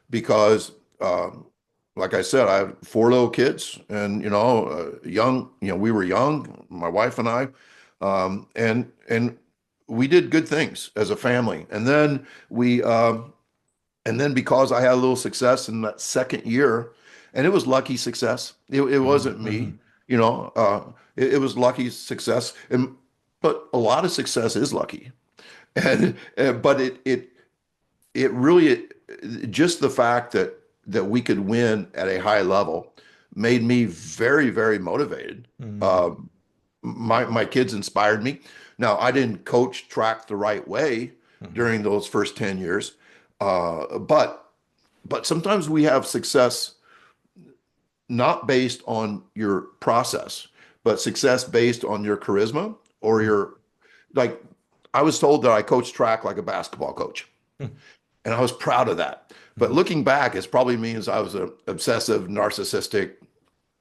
because like I said, I have 4 little kids and young, we were young, my wife and I, and we did good things as a family. And then because I had a little success in that second year, and it was lucky success. It wasn't Mm-hmm. me, it was lucky success. But a lot of success is lucky. But it really, just the fact that we could win at a high level made me very, very motivated. Mm-hmm. My kids inspired me. Now, I didn't coach track the right way Mm-hmm. during those first 10 years. But sometimes we have success not based on your process, but success based on your charisma or your, like, I was told that I coached track like a basketball coach, and I was proud of that. But Mm-hmm. looking back, it probably means I was an obsessive, narcissistic,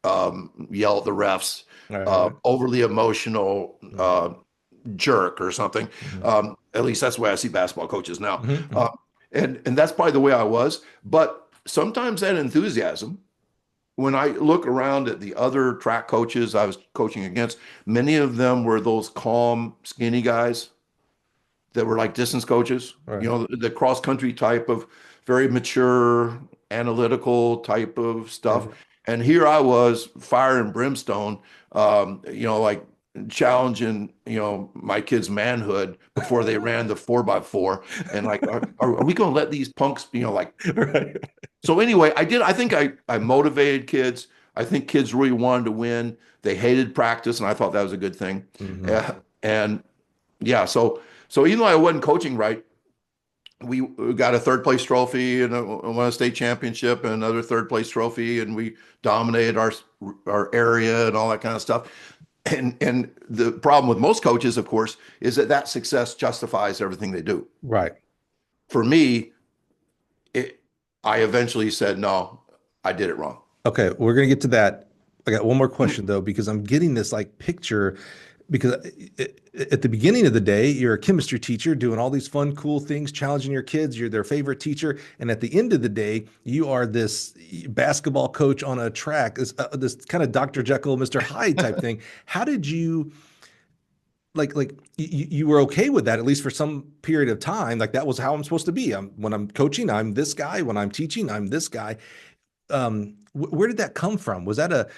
yell at the refs, All right. overly emotional, jerk or something. Mm-hmm. At least that's the way I see basketball coaches now. Mm-hmm. And that's probably the way I was. But sometimes that enthusiasm, when I look around at the other track coaches I was coaching against, many of them were those calm, skinny guys that were like distance coaches, Right. the cross country type of very mature, analytical type of stuff. Yeah. And here I was, fire and brimstone, like challenging, my kids' manhood before they ran the 4x4. And like, are we going to let these punks, like, Right. so anyway, I think I motivated kids. I think kids really wanted to win. They hated practice, and I thought that was a good thing. Mm-hmm. And yeah, so even though I wasn't coaching right, we got a third place trophy and won a state championship and another third place trophy, and we dominated our area and all that kind of stuff. And the problem with most coaches, of course, is that that success justifies everything they do. Right. For me, it, I eventually said, no, I did it wrong. Okay, we're gonna get to that. I got one more question though, because I'm getting this like picture because at the beginning of the day, you're a chemistry teacher doing all these fun, cool things, challenging your kids. You're their favorite teacher, and at the end of the day, you are this basketball coach on a track, this kind of Dr. Jekyll, Mr. Hyde type thing. How did you like you were okay with that at least for some period of time? Like that was how I'm supposed to be. When I'm coaching, I'm this guy. When I'm teaching, I'm this guy. Where did that come from? Was that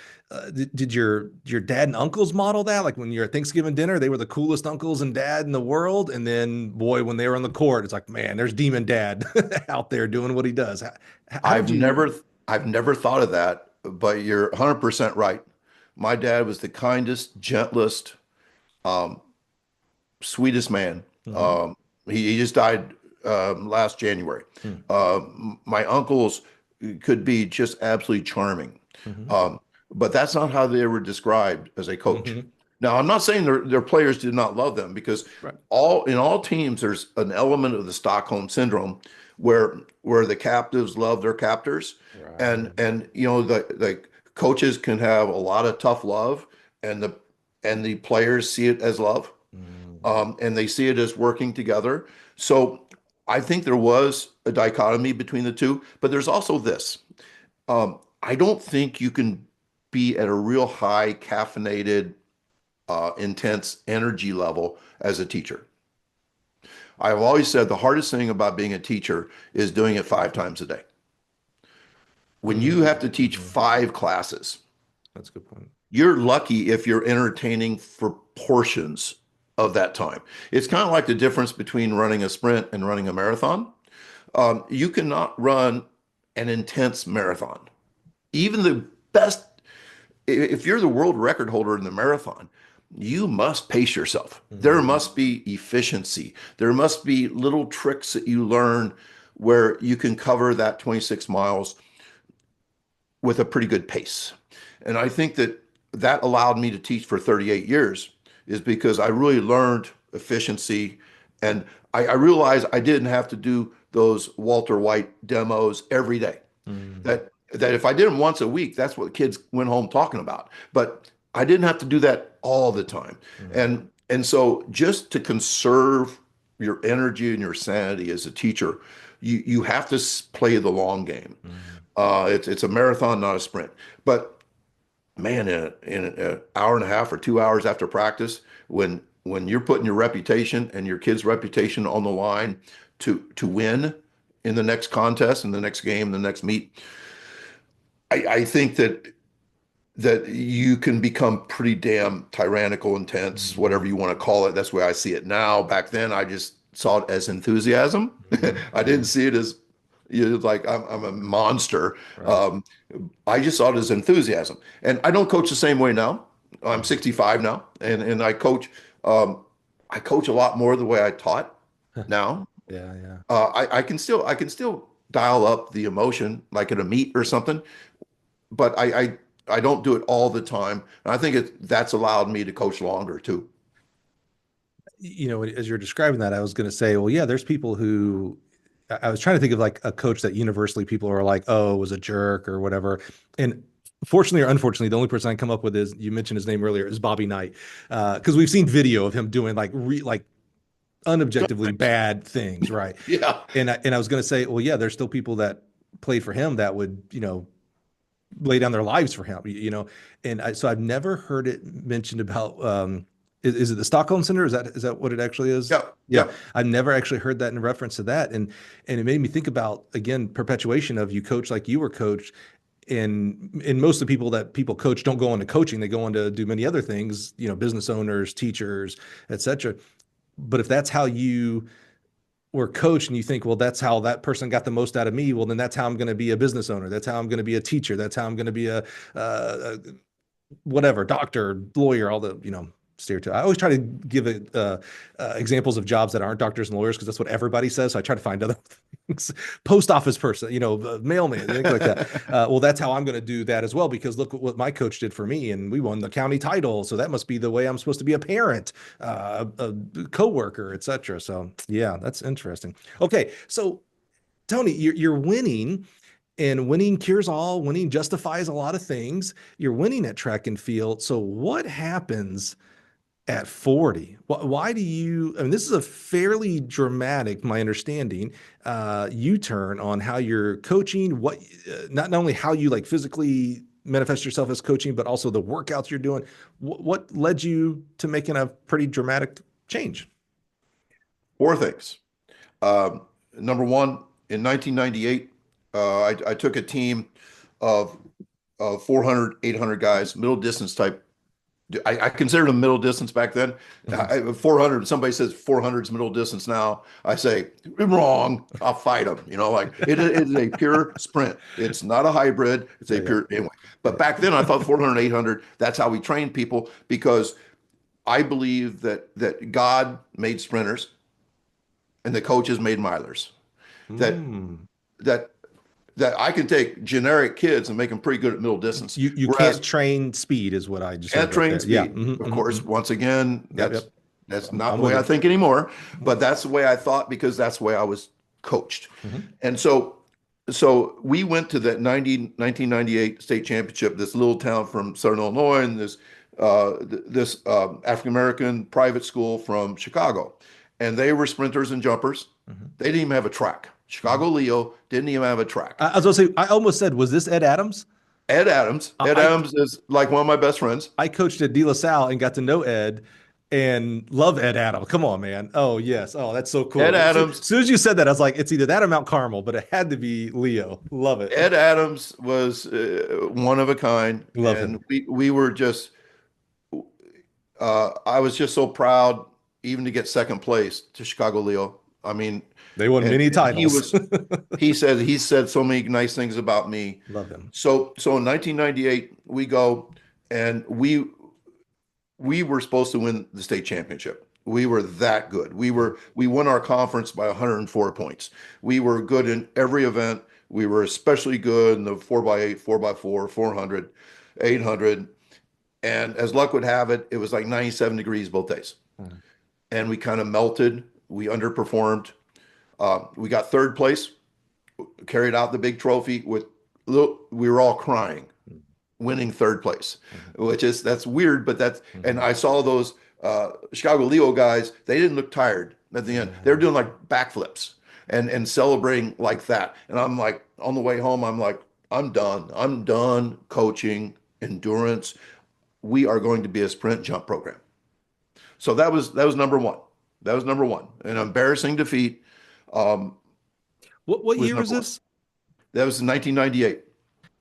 did your dad and uncles model that? Like when you're at Thanksgiving dinner, they were the coolest uncles and dad in the world, and then boy, when they were on the court, it's like, man, there's demon dad out there doing what he does. How did I've you? never I've never thought of that, but you're 100% right. My dad was the kindest, gentlest, um, sweetest man. Mhm. He just died last January. Mhm. My uncles could be just absolutely charming, Mhm. um, but that's not how they were described as a coach. Mhm. Now, I'm not saying their players did not love them because Right. all teams there's an element of the Stockholm syndrome where the captives love their captors, Right. and the coaches can have a lot of tough love, and the players see it as love, Mm. and they see it as working together. So I think there was a dichotomy between the two, but there's also this. I don't think you can be at a real high caffeinated, intense energy level as a teacher. I've always said the hardest thing about being a teacher is doing it 5 times a day. When you have to teach Mhm. 5 classes, That's a good point. you're lucky if you're entertaining for portions of that time. It's kind of like the difference between running a sprint and running a marathon. You cannot run an intense marathon. Even the best, if you're the world record holder in the marathon, you must pace yourself. There Mhm. must be efficiency. There must be little tricks that you learn where you can cover that 26 miles with a pretty good pace. And I think that that allowed me to teach for 38 years is because I really learned efficiency, and I realized I didn't have to do those Walter White demos every day. Mhm. That if I did them once a week, that's what kids went home talking about. But I didn't have to do that all the time. Mhm. And so just to conserve your energy and your sanity as a teacher, you have to play the long game. Mhm. It's a marathon, not a sprint. But man, in an hour and a half or 2 hours after practice, when you're putting your reputation and your kid's reputation on the line to win in the next contest, in the next game, the next meet, I think that you can become pretty damn tyrannical, intense, whatever Mhm. you want to call it. That's the way I see it now. Back then, I just saw it as enthusiasm. I didn't Mhm. see it as like I'm a monster. Right. Um, I just saw it as enthusiasm. And I don't coach the same way now. I'm Mhm. 65 now, and um, I coach a lot more the way I taught now. Yeah, yeah. I can still dial up the emotion like at a meet or something, but I don't do it all the time. And I think that's allowed me to coach longer too. As you're describing that, I was going to say, well, yeah, there's people who I was trying to think of like a coach that universally people are like, oh, was a jerk or whatever. And fortunately or unfortunately, the only person I come up with is you mentioned his name earlier is Bobby Knight, because we've seen video of him doing like unobjectively bad things, right? Yeah. And I was going to say, well, yeah, there's still people that played for him that would lay down their lives for him. So I've never heard it mentioned about is it the Stockholm Center? Is that what it actually is? Yeah. Yeah, Yeah. I've never actually heard that in reference to that, and it made me think about again perpetuation of you coach like you were coached, and most of the people that people coach don't go into coaching; they go on to do many other things, business owners, teachers, etc. But if that's how you were coached and you think, well, that's how that person got the most out of me. Well, then that's how I'm going to be a business owner. That's how I'm going to be a teacher. That's how I'm going to be a whatever doctor, lawyer, all the stereotype. I always try to give it examples of jobs that aren't doctors and lawyers because that's what everybody says. So I try to find other things. Post office person, mailman, things like that. Well, that's how I'm going to do that as well because look what my coach did for me, and we won the county title. So that must be the way I'm supposed to be a parent, a coworker, etc. So yeah, that's interesting. Okay, so Tony, you're winning. And winning cures all, winning justifies a lot of things. You're winning at track and field. So, what happens at 40? Why do you? I mean, this is a fairly dramatic, my understanding, U-turn on how you're coaching. What, not only how you like physically manifest yourself as coaching, but also the workouts you're doing. What led you to making a pretty dramatic change? Four things. Number one, in 1998, I took a team of 400, 800 guys, middle distance type. I considered them middle distance back then. 400, somebody says 400 is middle distance now. I say, wrong. I'll fight them. Like it is a pure sprint. It's not a hybrid. It's a pure, anyway. But back then I thought 400, 800, that's how we train people because I believe that God made sprinters and the coaches made milers. That that that I can take generic kids and make them pretty good at middle distance. You Whereas can't train speed is what I just can't heard right train there. speed. Yeah. Of course, once again, that's not I'm the way with I it. think anymore, but that's the way I thought because that's the way I was coached. And so we went to that 1998 state championship, this little town from Southern Illinois, and this African American private school from Chicago, and they were sprinters and jumpers. They didn't even have a track. Chicago Leo didn't even have a track. I was going to say, I almost said, was this Ed Adams? Ed Adams. Ed I Adams is like one of my best friends. I coached at De La Salle and got to know Ed and love Ed Adams. Come on, man. Oh, yes. Oh, that's so Ed cool. As Adams. soon as you said that, I was like, it's either that or Mount Carmel, but it had to be Leo. Love it. Ed Adams was one of a kind, Love and him. we were just. I was just so proud, even to get second place to Chicago Leo. I mean, They won and, many and he titles. was. He said so many nice things about me. Love him. So in 1998 we go and we were supposed to win the state championship. We were that good. We won our conference by 104 points. We were good in every event. We were especially good in the 4x8, 4x4, 400, 800. And as luck would have it, it was like 97 degrees both days. And we kind of melted. We underperformed. We got third place, carried out the big trophy with we were all crying, winning third place, that's weird, but and I saw those Chicago Leo guys, they didn't look tired at the end. They were doing like backflips and celebrating like that. And I'm like, on the way home, I'm like, I'm done. I'm done coaching endurance. We are going to be a sprint jump program. So that was number one. That was number one. An embarrassing defeat. What Was year was number one. this? That was in 1998.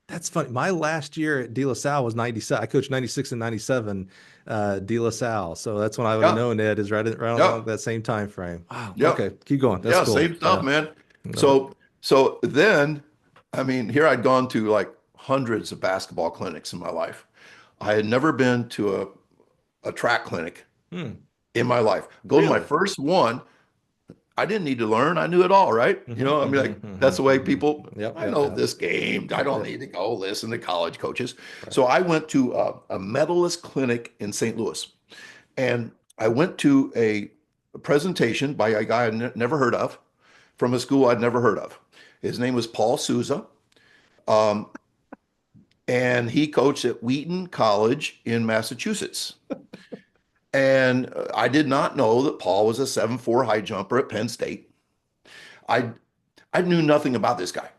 That's funny. My last year at De La Salle was 97. I coached 96 and 97 De La Salle. So that's when I would have Yeah. known Ed is right Yeah. around that same time frame. Wow. Yeah. Okay. Keep going. That's Yeah. cool. Same stuff, Yeah. man. Love it. So then, I mean, here I'd gone to like hundreds of basketball clinics in my life. I had never been to a track clinic Hmm. in my life. Go to my Really? first one. I didn't need to learn. I knew it all, right? I mean, like that's the way people. Yep. I Yep. know Yep. this game. I don't Yep. need to go listen to college coaches. Right. So I went to a medalist clinic in St. Louis, and I went to a presentation by a guy I'd never heard of, from a school I'd never heard of. His name was Paul Souza, um, and he coached at Wheaton College in Massachusetts. And I did not know that Paul was a 7'4" high jumper at Penn State. I I knew nothing about this guy.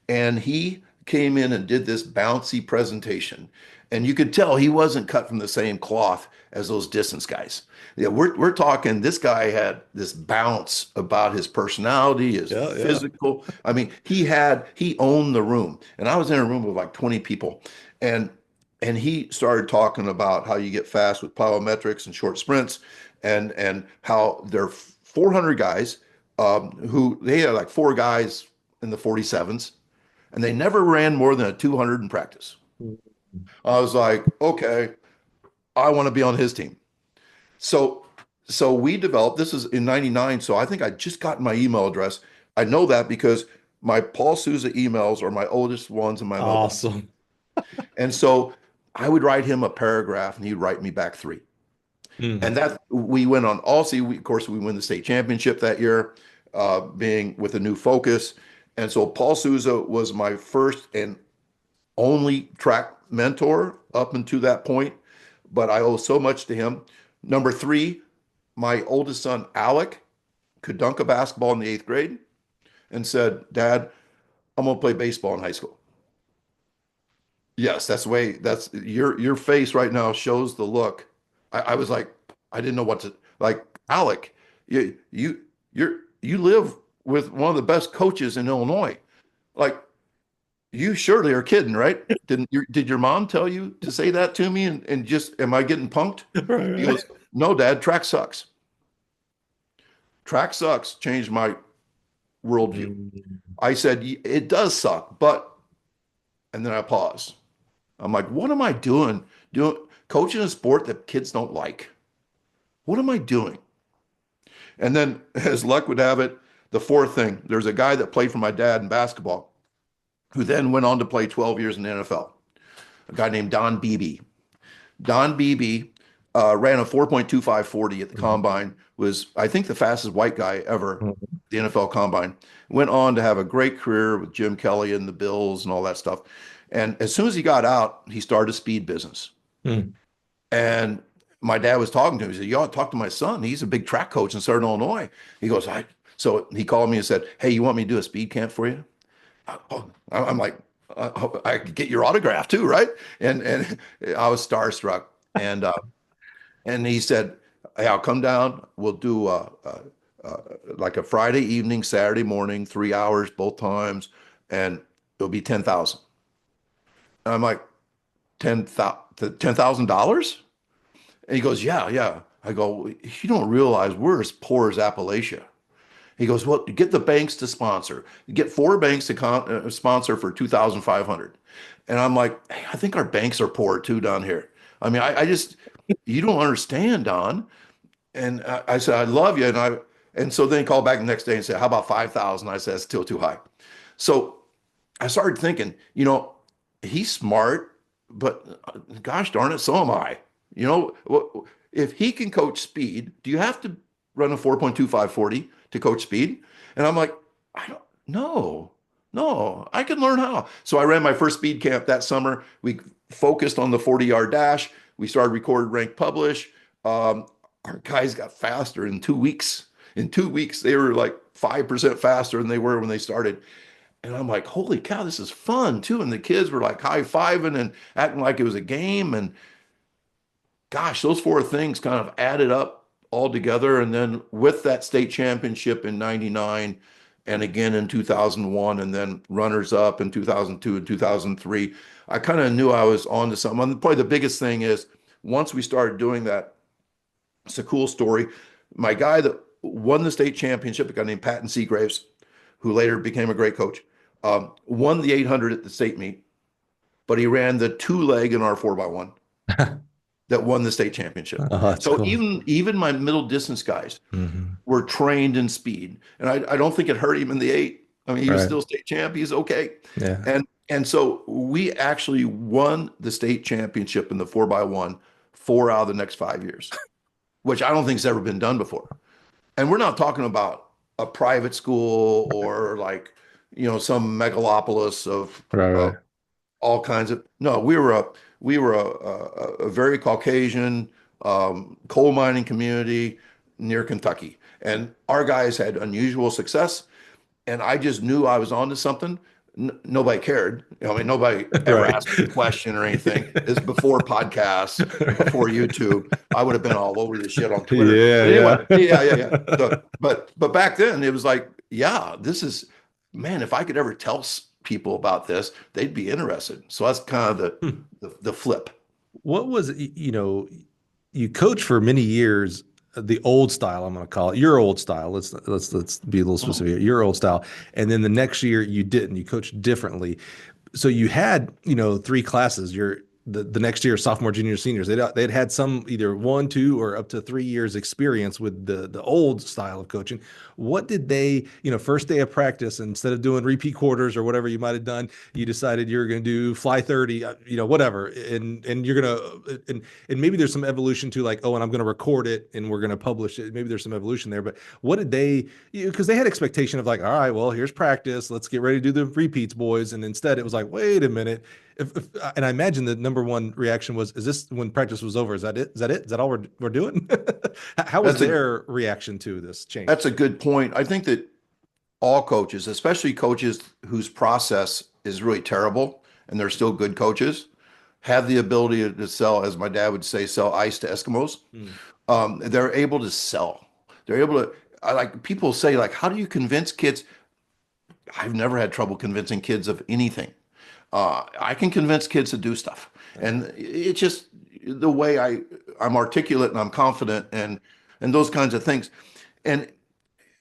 And he came in and did this bouncy presentation. And you could tell he wasn't cut from the same cloth as those distance guys. Yeah, we're talking, this guy had this bounce about his personality, his physical. I mean, he owned the room. And I was in a room with like 20 people. And he started talking about how you get fast with plyometrics and short sprints, and how there are 400 guys who they had like four guys in the 47s, and they never ran more than a 200 in practice. I was like, okay, I want to be on his team. So so we developed, this is in 99, so I think I just got my email address. I know that because my Paul Souza emails are my oldest ones in my mobile. Awesome. And so I would write him a paragraph and he'd write me back three. Mm. And that we went on also, of course, we win the state championship that year, being with a new focus. And so Paul Souza was my first and only track mentor up until that point, but I owe so much to him. Number three, my oldest son, Alec, could dunk a basketball in the eighth grade and said, Dad, I'm going to play baseball in high school. Yes, that's the way, that's your face right now shows the look. I was like, I didn't know what to like, Alec, you live with one of the best coaches in Illinois. Like, you surely are kidding, right? Did your mom tell you to say that to me and just am I getting punked? Right, He right. goes, no, Dad, track sucks. Track sucks changed my worldview. Mm. I said, it does suck, but, and then I paused. I'm like, what am I doing? Coaching a sport that kids don't like. What am I doing? And then, as luck would have it, the fourth thing, there's a guy that played for my dad in basketball who then went on to play 12 years in the NFL, a guy named Don Beebe. Don Beebe ran a 4.2540 at the Mhm. combine, was, I think, the fastest white guy ever, Mhm. the NFL combine. Went on to have a great career with Jim Kelly and the Bills and all that stuff. And as soon as he got out, he started a speed business. Mm. And my dad was talking to him. He said, you ought to talk to my son. He's a big track coach in Southern Illinois. He goes, so he called me and said, hey, you want me to do a speed camp for you? I'm like, I could get your autograph too, right? And I was starstruck. And he said, hey, I'll come down. We'll do like a Friday evening, Saturday morning, 3 hours both times, and it'll be 10,000. And I'm like, $10,000? And he goes, yeah, yeah. I go, you don't realize we're as poor as Appalachia. He goes, well, get the banks to sponsor. Get four banks to sponsor for 2,500. And I'm like, hey, I think our banks are poor too down here. I mean, I just, you don't understand, Don. And I said, I love you. And so then he called back the next day and said, how about 5,000? I said, it's still too high. So I started thinking, he's smart, but gosh darn it, so am I. If he can coach speed, do you have to run a 4.2540 to coach speed? And I'm like, I don't know. No, I can learn how. So I ran my first speed camp that summer. We focused on the 40-yard dash. We started recorded, rank, publish. Our guys got faster in 2 weeks. In 2 weeks, they were like 5% faster than they were when they started. And I'm like, holy cow, this is fun too. And the kids were like high-fiving and acting like it was a game. And gosh, those four things kind of added up all together. And then with that state championship in 99 and again in 2001, and then runners up in 2002 and 2003, I kind of knew I was on to something. And probably the biggest thing is once we started doing that, it's a cool story. My guy that won the state championship, a guy named Patton Seagraves, who later became a great coach, won the 800 at the state meet, but he ran the two leg in our 4x1 that won the state championship. Oh, that's So cool. even my middle distance guys Hmm. were trained in speed, and I don't think it hurt him in the eight. I mean, he was Right. still state champ. He's okay, Yeah. and so we actually won the state championship in the 4x1 4 out of the next 5 years, which I don't think has ever been done before. And we're not talking about a private school or like some megalopolis Right. of Right. all kinds of. No, we were a very Caucasian coal mining community near Kentucky, and our guys had unusual success. And I just knew I was onto something. Nobody cared. I mean, nobody ever Right. asked me a question or anything. This is before podcasts and before YouTube. I would have been all over the shit on Twitter. But anyway, Yeah. yeah, yeah, yeah. Yeah. So, but back then it was like, yeah, this is, man. If I could ever tell people about this, they'd be interested. So that's kind of the flip. What was, you coached for many years, the old style, I'm going to call it your old style. Let's be a little Mhm. specific, your old style. And then the next year you didn't, you coached differently. So you had, three classes, your the next year, sophomore, junior, seniors. They'd had some either 1, 2, or up to 3 years experience with the old style of coaching. What did they, first day of practice, instead of doing repeat quarters or whatever you might have done, you decided you're going to do fly 30, whatever, and you're going to, and maybe there's some evolution to like, oh, and I'm going to record it and we're going to publish it. Maybe there's some evolution there, but what did they, because they had expectation of like, all right, well, here's practice. Let's get ready to do the repeats, boys. And instead it was like, wait a minute. And I imagine the number one reaction was, is this when practice was over? Is that it? Is that it? Is that all we're doing? How was That's a their reaction to this change? that's a good point. I think that all coaches, especially coaches whose process is really terrible and they're still good coaches, have the ability to sell, as my dad would say, sell ice to Eskimos. Mm, They're able to sell. They're able to, I like people say, like, how do you convince kids? I've never had trouble convincing kids of anything. I can convince kids to do stuff. And it's just the way I'm articulate and I'm confident and those kinds of things. And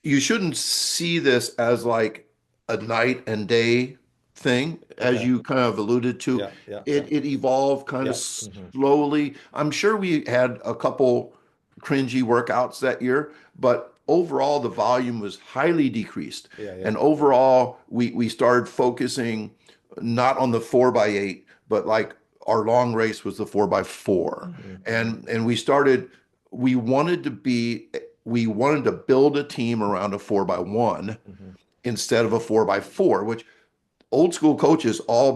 you shouldn't see this as like a night and day thing, as okay. you kind of alluded to. Yeah. Yeah. Yeah. It evolved kind of Yeah. Hmm. slowly. I'm sure we had a couple cringy workouts that year, but overall the volume was highly decreased. Yeah. Yeah. And overall we started focusing not on the 4x8, but like our long race was the 4x4. Hmm. And we wanted to be we wanted to build a team around a 4x1 Hmm. instead of a 4x4, which old school coaches all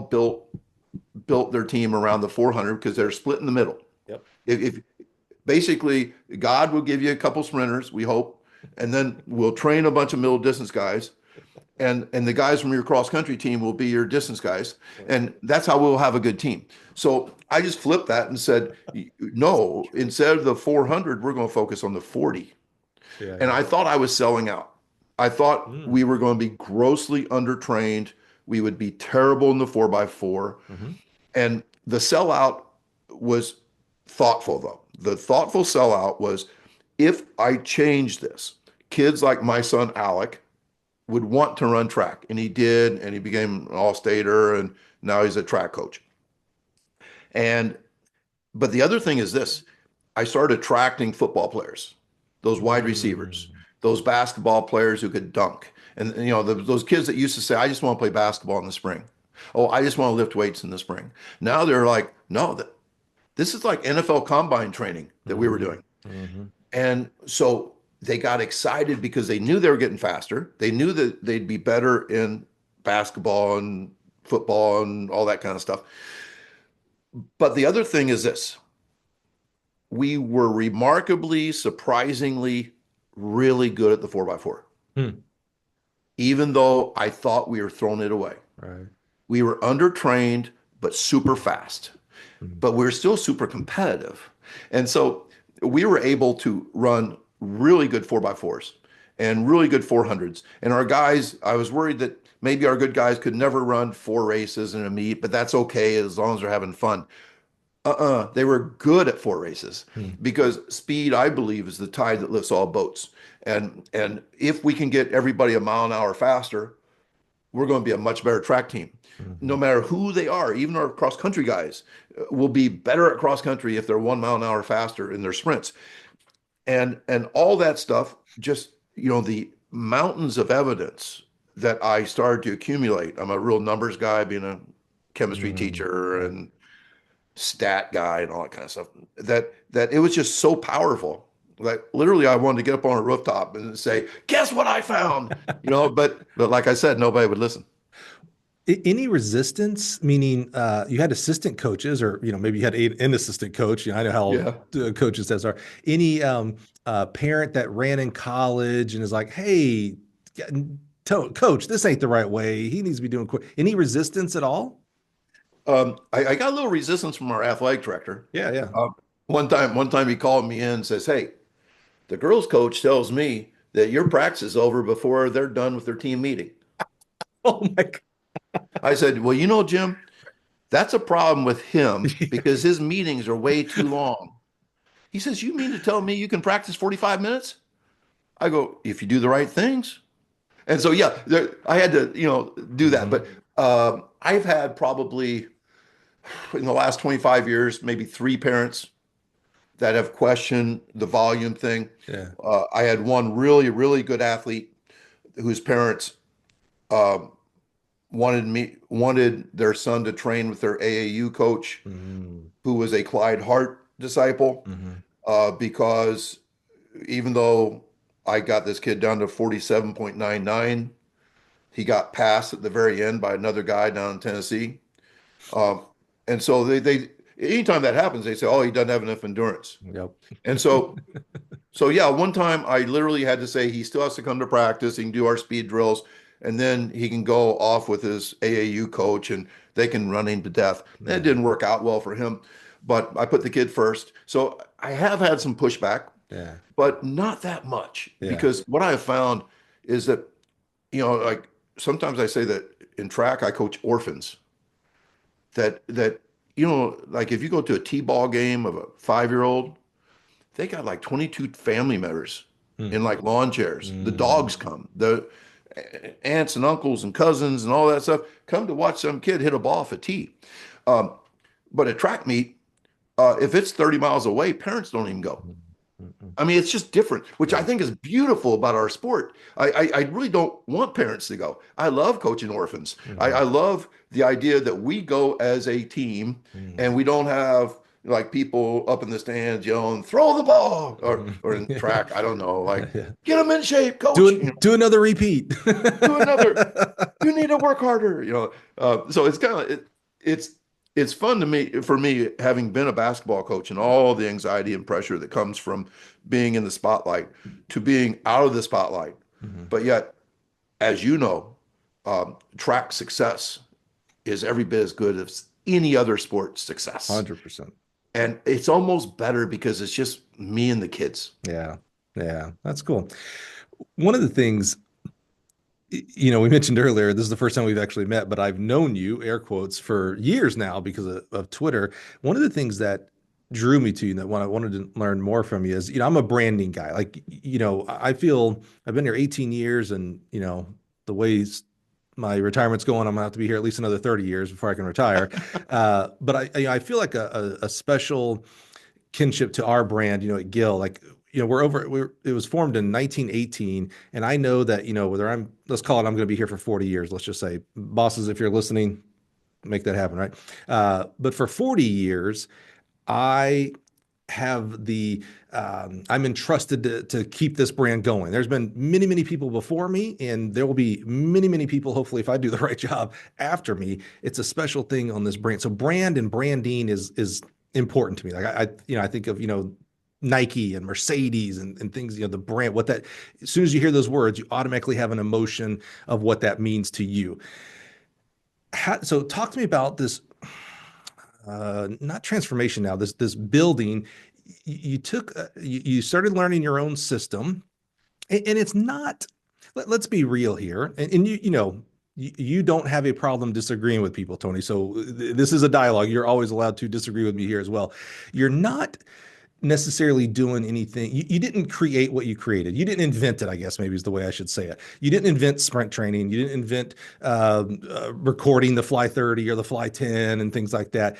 built their team around the 400 because they're split in the middle. Yep. If basically God will give you a couple sprinters, we hope, and then we'll train a bunch of middle distance guys, and the guys from your cross country team will be your distance guys, Right. and that's how we'll have a good team. So I just flipped that and said, no, instead of the 400, we're going to focus on the 40. Yeah. And Yeah. I thought I was selling out. I thought Mm. we were going to be grossly undertrained. We would be terrible in the 4x4. Hmm. And the sellout was thoughtful, though. The thoughtful sellout was, if I change this, kids like my son Alec would want to run track. And he did. And he became an all-stater. And now he's a track coach. And but the other thing is this, I started attracting football players, those wide receivers, Mm. those basketball players who could dunk. And those kids that used to say, I just want to play basketball in the spring. Oh, I just want to lift weights in the spring. Now they're like, no, this is like NFL combine training that we were Hmm. doing. Hmm. And so they got excited because they knew they were getting faster. They knew that they'd be better in basketball and football and all that kind of stuff. But the other thing is this, we were remarkably, surprisingly, really good at the 4x4, Hmm. even though I thought we were throwing it away. Right. We were undertrained, but super fast, Hmm. but we were still super competitive. And so we were able to run really good 4x4s and really good 400s. And our guys, I was worried that maybe our good guys could never run 4 races in a meet, but that's okay as long as they're having fun. They were good at 4 races Hmm. because speed, I believe, is the tide that lifts all boats. And if we can get everybody a mile an hour faster, we're going to be a much better track team. Hmm. No matter who they are, even our cross country guys will be better at cross country if they're 1 mile an hour faster in their sprints. And all that stuff, just the mountains of evidence that I started to accumulate. I'm a real numbers guy, being a chemistry Hmm. teacher and stat guy and all that kind of stuff. That it was just so powerful. Like literally, I wanted to get up on a rooftop and say, "Guess what I found?" But like I said, nobody would listen. Any resistance, meaning you had assistant coaches, or maybe you had an assistant coach. I know how Yeah. coaches says are. Any parent that ran in college and is like, "Hey, coach, this ain't the right way. He needs to be doing quick." Any resistance at all? I got a little resistance from our athletic director. Yeah, yeah. Um, one time he called me in and says, "Hey, the girls coach tells me that your practice is over before they're done with their team meeting." Oh my I said, "Well, Jim, that's a problem with him God. because his meetings are way too long." He says, "You mean to tell me you can practice 45 minutes?" I go, "If you do the right things." And so, yeah, I had to, do that. But Mhm. I've had probably in the last 25 years, maybe three parents that have questioned the volume thing. Yeah. I had one really, really good athlete whose parents uh, wanted their son to train with their AAU coach, Mm-hmm. who was a Clyde Hart disciple, Mm-hmm. because even though I got this kid down to 47.99, he got passed at the very end by another guy down in Tennessee. Um, and so anytime that happens, they say, "Oh, he doesn't have enough endurance." Yep. And so yeah, one time I literally had to say he still has to come to practice. He can do our speed drills, and then he can go off with his AAU coach, and they can run him to death. And it Yeah. didn't work out well for him, but I put the kid first. So I have had some pushback, Yeah. but not that much, Yeah. because what I have found is that, like sometimes I say that in track I coach orphans. That like if you go to a T-ball game of a 5-year-old, they got like 22 family members in like lawn chairs. The Mm-hmm. dogs come, the aunts and uncles and cousins and all that stuff come to watch some kid hit a ball off a tee. Um, but a track meet, if it's 30 miles away, parents don't even go. Mm-hmm. I mean, it's just different, which I Yeah. think is beautiful about our sport. I really don't want parents to go. I love coaching orphans. I Mm-hmm. love the idea that we go as a team, and we don't have like people up in the stands yelling, "Throw the ball," or in Mm-hmm. track, I don't know, like, Yeah. "Get them in shape, coach. Do another repeat. Do another. You need to work harder." So it's kind of it's it's fun to me for me, having been a basketball coach, and all the anxiety and pressure that comes from being in the spotlight to being out of the spotlight. Mhm. But yet, as you know, track success is every bit as good as any other sport success, 100%. and it's almost better because it's just me and the kids. Yeah. Yeah. That's cool. One of the things, we mentioned earlier, this is the first time we've actually met, but I've known you, air quotes, for years now because of Twitter. One of the things that drew me to you, that when I wanted to learn more from you is, I'm a branding guy. Like, I feel I've been here 18 years, and, the ways my retirement's going, I'm gonna have to be here at least another 30 years before I can retire. But I feel like a special kinship to our brand, at Gill. Like, it was formed in 1918. And I know that, let's call it, I'm going to be here for 40 years. Let's just say, bosses, if you're listening, make that happen, right? But for 40 years, I have I'm entrusted to keep this brand going. There's been many, many people before me, and there will be many, many people, hopefully, if I do the right job, after me. It's a special thing on this brand. So brand and branding is important to me. Like I think of, Nike and Mercedes and things, the brand, as soon as you hear those words, you automatically have an emotion of what that means to you. So talk to me about this, not transformation now, this building. You took, you started learning your own system, and it's not, let's be real here. And you don't have a problem disagreeing with people, Tony. So this is a dialogue. You're always allowed to disagree with me here as well. You're not necessarily doing anything. You didn't create what you created. You didn't invent it, I guess maybe is the way I should say it. You didn't invent sprint training. You didn't invent recording the Fly 30 or the Fly 10 and things like that.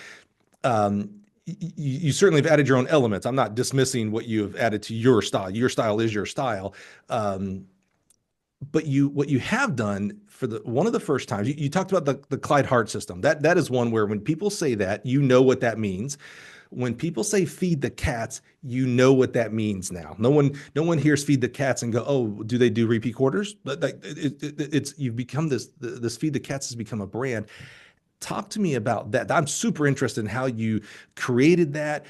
You certainly have added your own elements. I'm not dismissing what you have added to your style. Your style is your style. But what you have done for one of the first times, you talked about the Clyde Hart system. That is one where when people say that, you know what that means. When people say feed the cats, you know what that means now. No one hears feed the cats and go, oh, do they do repeat quarters? But like it's you've become this feed the cats has become a brand. Talk to me about that. I'm super interested in how you created that.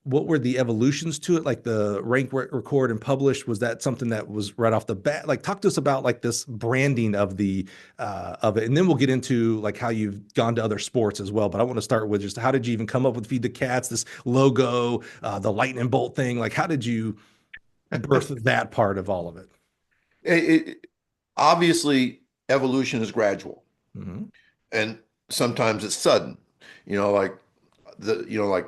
What were the evolutions to it? Like the rank, record, and publish. Was that something that was right off the bat? Like, talk to us about like this branding of it, and then we'll get into like how you've gone to other sports as well. But I want to start with just how did you even come up with Feed the Cats, this logo, the lightning bolt thing? Like, how did you birth that part of all of it? It obviously, evolution is gradual, Mm-hmm. and sometimes it's sudden. Like like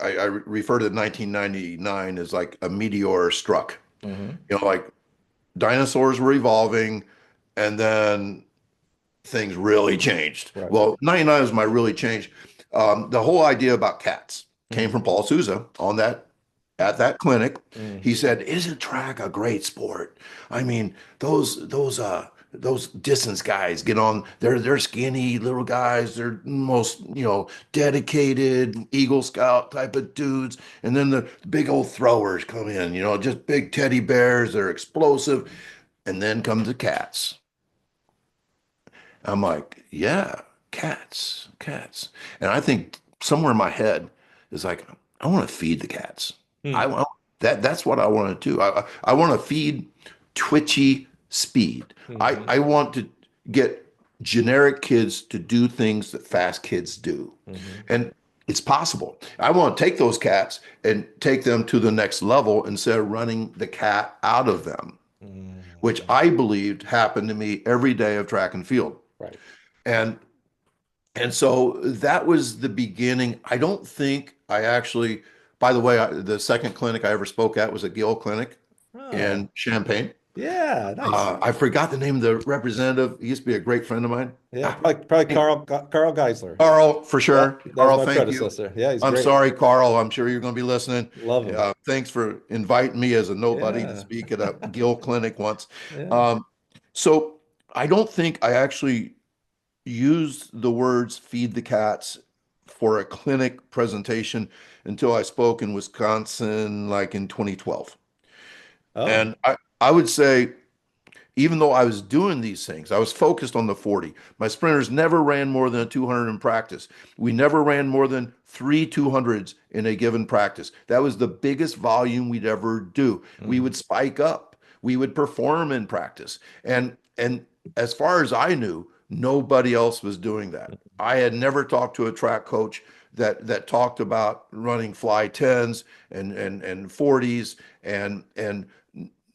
I refer to 1999 as like a meteor struck. Mm-hmm. Like dinosaurs were evolving, and then things really changed. Right. Well, 99 was my really change. The whole idea about cats came Mhm. from Paul Souza on that at that clinic. He Mhm. said, "Isn't track a great sport? I mean, those distance guys get on. They're skinny little guys. They're most dedicated Eagle Scout type of dudes, and then the big old throwers come in. Just big teddy bears. They're explosive, and then come the cats." I'm like, yeah, cats, cats. And I think somewhere in my head is like, I want to feed the cats. I Mhm. want that's what I want to do. I want to feed twitchy speed. I Mhm. want to get generic kids to do things that fast kids do. Mhm. And it's possible. I want to take those cats and take them to the next level instead of running the cat out of them, which Mhm. I believed happened to me every day of track and field. Right. And so that was the beginning. I don't think I actually, by the way, the second clinic I ever spoke at was a Gill clinic Oh, in Champaign. yeah, nice. I forgot the name of the representative. He used to be a great friend of mine. Yeah, Ah, probably Carl Geisler. Carl, for Yeah, sure. that was Carl, my thank you. predecessor. Yeah, he's I'm great. sorry, Carl. I'm sure you're going to be listening. Love him. Thanks for inviting me as a nobody to Yeah, speak at a Gill clinic once. yeah. Um, so I don't think I actually used the words feed the cats for a clinic presentation until I spoke in Wisconsin, like in 2012. Oh, And I would say, even though I was doing these things, I was focused on the 40. My sprinters never ran more than a 200 in practice. We never ran more than three 200s in a given practice. That was the biggest volume we'd ever do. We mhm. would spike up. We would perform in practice. And as far as I knew, nobody else was doing that. I had never talked to a track coach that talked about running fly 10s and 40s and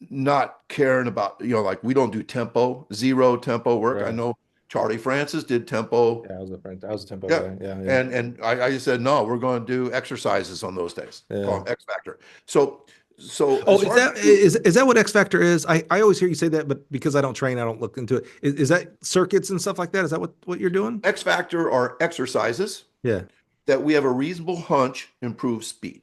not caring about, like we don't do tempo, zero tempo work. I Right. know Charlie Francis did tempo. Yeah, I was a tempo Yeah. guy. Yeah, yeah, And I just said, no, we're going to do exercises on those days. Call yeah. them X Factor. So Oh, as is far as that is that what X Factor is? I always hear you say that, but because I don't train, I don't look into it. Is that circuits and stuff like that? Is that what you're doing? X Factor are exercises Yeah. that we have a reasonable hunch improve speed.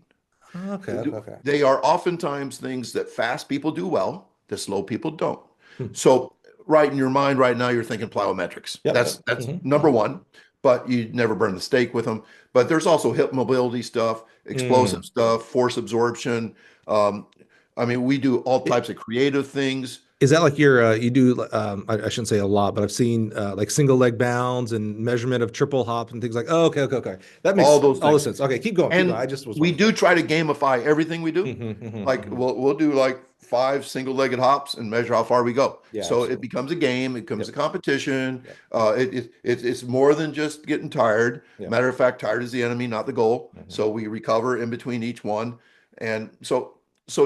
Oh, okay, okay, okay. They are oftentimes things that fast people do well, that slow people don't. Hmm. So, right in your mind right now, you're thinking plyometrics. Yep, That's yep. that's Hmm. number one, but you never burn the steak with them. But there's also hip mobility stuff, explosive Mm. stuff, force absorption. Um, I mean, we do all It, types of creative things, is that like your you do I shouldn't say a lot, but I've seen like single leg bounds and measurement of triple hop and things like oh okay, okay, okay. That all makes those all the things. sense. Okay, keep going, keep going. And I just was we wondering. do try to gamify everything we do. Hmm, hmm, Like hmm. we'll do like five single-legged hops and measure how far we go. Yeah, So it absolutely. becomes a game, it becomes a Yep, competition. yep, It's more than just getting tired. yep. Matter of fact, tired is the enemy, not the goal. Hmm. So we recover in between each one. And so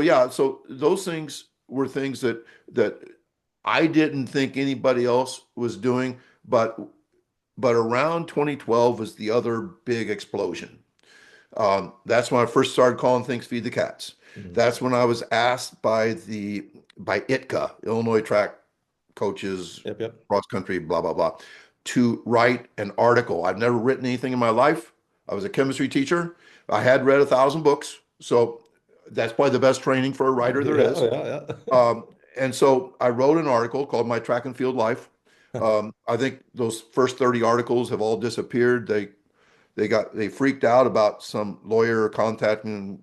yeah, so those things were things that I didn't think anybody else was doing, but around 2012 was the other big explosion. That's when I first started calling things Feed the Cats. Hmm. That's when I was asked by ITCA, Illinois Track Coaches, Yep, yep. cross country, blah blah blah, to write an article. I've never written anything in my life. I was a chemistry teacher. I had read 1,000 books, so that's probably the best training for a writer there Yeah, is. yeah, Um, and so I wrote an article called My Track and Field Life. yeah. I think those first 30 articles have all disappeared. They freaked out about some lawyer contacting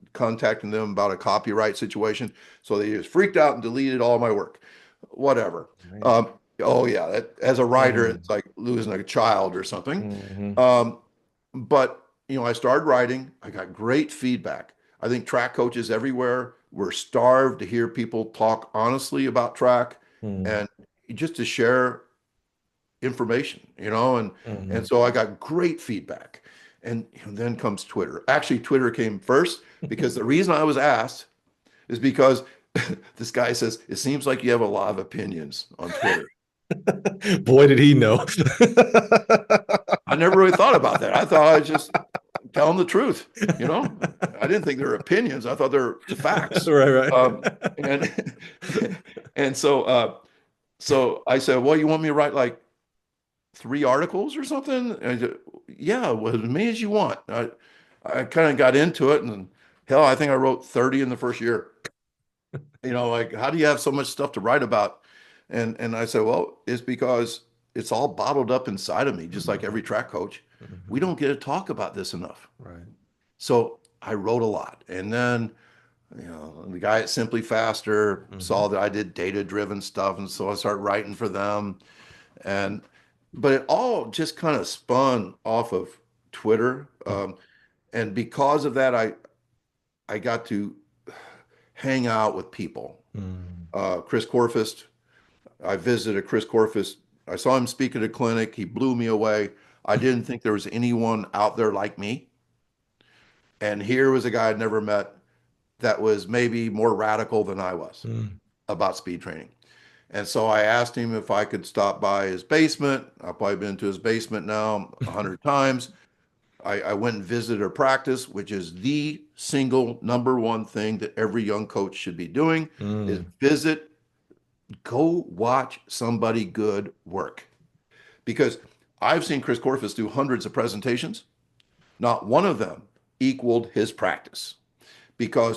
them about a copyright situation. So they just freaked out and deleted all my work. Whatever. Man. Um, oh yeah, as a writer, Hmm. it's like losing a child or something. Hmm. Um, but I started writing. I got great feedback. I think track coaches everywhere were starved to hear people talk honestly about track Hmm. and just to share information, and Hmm. so I got great feedback. And then comes Twitter. Actually, Twitter came first because the reason I was asked is because this guy says, it seems like you have a lot of opinions on Twitter. Boy, did he know. I never really thought about that. I thought I was just telling the truth, you know? I didn't think they were opinions. I thought they were facts. Right, And right. and so I said, well, you want me to write like three articles or something. And I said, yeah, well, as many as you want. I kind of got into it, and hell, I think I wrote 30 in the first year. Like, how do you have so much stuff to write about? And I said, well, it's because it's all bottled up inside of me, just like every track coach. We Mhm. don't get to talk about this enough. Right. So I wrote a lot. And then, the guy at Simply Faster Hmm. saw that I did data-driven stuff, and so I started writing for them. And but it all just kind of spun off of Twitter. And because of that, I got to hang out with people. Mm. Chris Corfist, I visited Chris Corfist. I saw him speak at a clinic. He blew me away. I didn't think there was anyone out there like me. And here was a guy I'd never met that was maybe more radical than I was Mm. about speed training. And so I asked him if I could stop by his basement. I've probably been to his basement now 100 times. I went and visited her practice, which is the single number one thing that every young coach should be doing is Mm. visit, go watch somebody good work. Because I've seen Chris Corfus do hundreds of presentations. Not one of them equaled his practice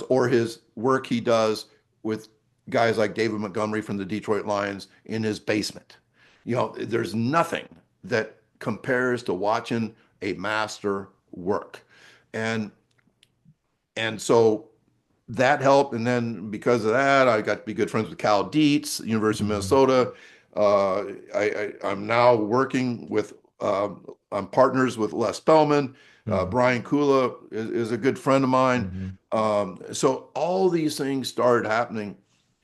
or his work he does with guys like David Montgomery from the Detroit Lions in his basement. There's nothing that compares to watching a master work. And and so that helped. And then because of that, I got to be good friends with Cal Dietz, University of Mhm. Minnesota. I'm now working with, I'm partners with Les Spellman. Mhm. Brian Kula is a good friend of mine. Mhm. So all these things started happening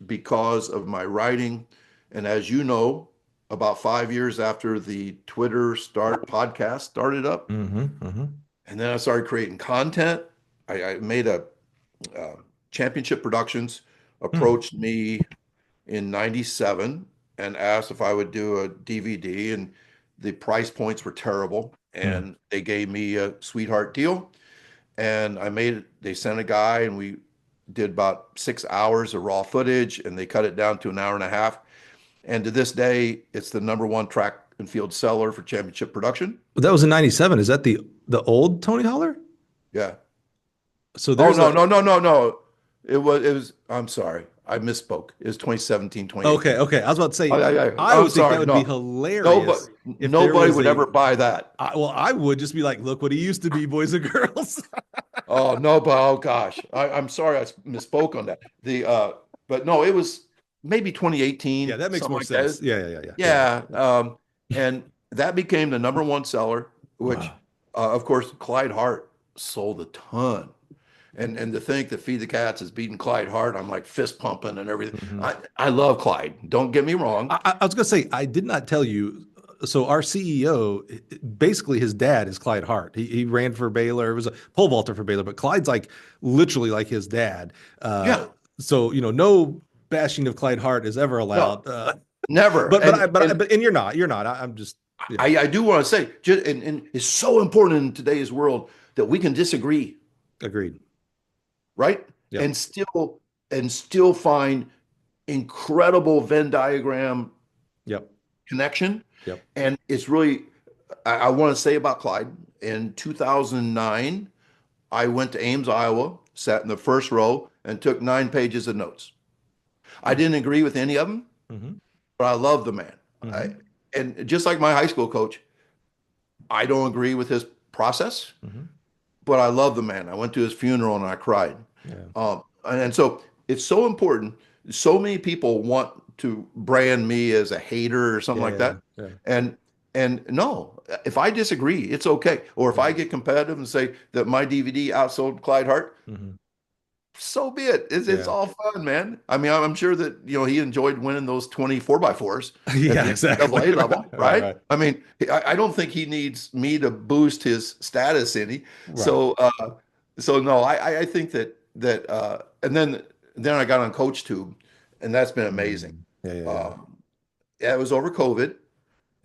because of my writing. And as you know, about 5 years after the Twitter start podcast started up, Mhm. Mhm. and then I started creating content. I made uh, Championship Productions Mm. approached me in '97 and asked if I would do a DVD, and the price points were terrible. Mm. And they gave me a sweetheart deal. And I made it, they sent a guy, and we did about 6 hours of raw footage, and they cut it down to an hour and a half. And to this day, it's the number one track and field seller for Championship Production. That was in 97. Is that the old Tony Holler? Yeah. So Oh, there's no, a no, no, no, no. I'm sorry. I misspoke. It was 2017, Okay, 2018. okay. I was about to say I I'm would think that sorry. would be No, nobody, hilarious if there nobody was would ever a buy that. well, I would just be like, look what he used to be, boys and girls. Oh, no, but oh gosh. I'm sorry I misspoke on that. But no, it was maybe Yeah, 2018, that makes something more like that. sense. Yeah, yeah, yeah, yeah, yeah, Yeah. And that became the number one seller, yeah. which, Wow. of course, Clyde Hart sold a ton. And to think that Feed the Cats is beating Clyde Hart, I'm like fist pumping and everything. Mhm. I love Clyde. Don't get me wrong. I was gonna say I did not tell you. So our CEO, basically his dad is Clyde Hart. He ran for Baylor. It was a pole vaulter for Baylor, but Clyde's like literally like his dad. Uh, Yeah, so no bashing of Clyde Hart is ever no, allowed. never. And you're not. I'm just yeah, I do want to say, and it's so important in today's world that we can disagree, agreed. right? Yep. And still find incredible Venn diagram Yep. connection. Yep. And it's really, I want to say about Clyde. In 2009, I went to Ames, Iowa, sat in the first row, and took 9 pages of notes. I didn't agree with any of them, Mm-hmm. but I love the man. I, Mm-hmm. and just like my high school coach, I don't agree with his process, Mm-hmm. but I love the man. I went to his funeral and I cried. Yeah. And so it's so important. So many people want to brand me as a hater or something Yeah. like Yeah. that. Yeah. And no, if I disagree, it's okay. Or if Yeah. I get competitive and say that my DVD outsold Clyde Hart, Mm-hmm. so be it. It's Yeah. all fun, man. I mean, I'm sure that he enjoyed winning those 24x4s at Yeah. the Exactly. NCAA level, Right. right? Right. I mean, I don't think he needs me to boost his status any. Right. So no, I think and then I got on CoachTube, and that's been amazing. Mm. Yeah. Yeah. Yeah. Um, yeah, it was over COVID,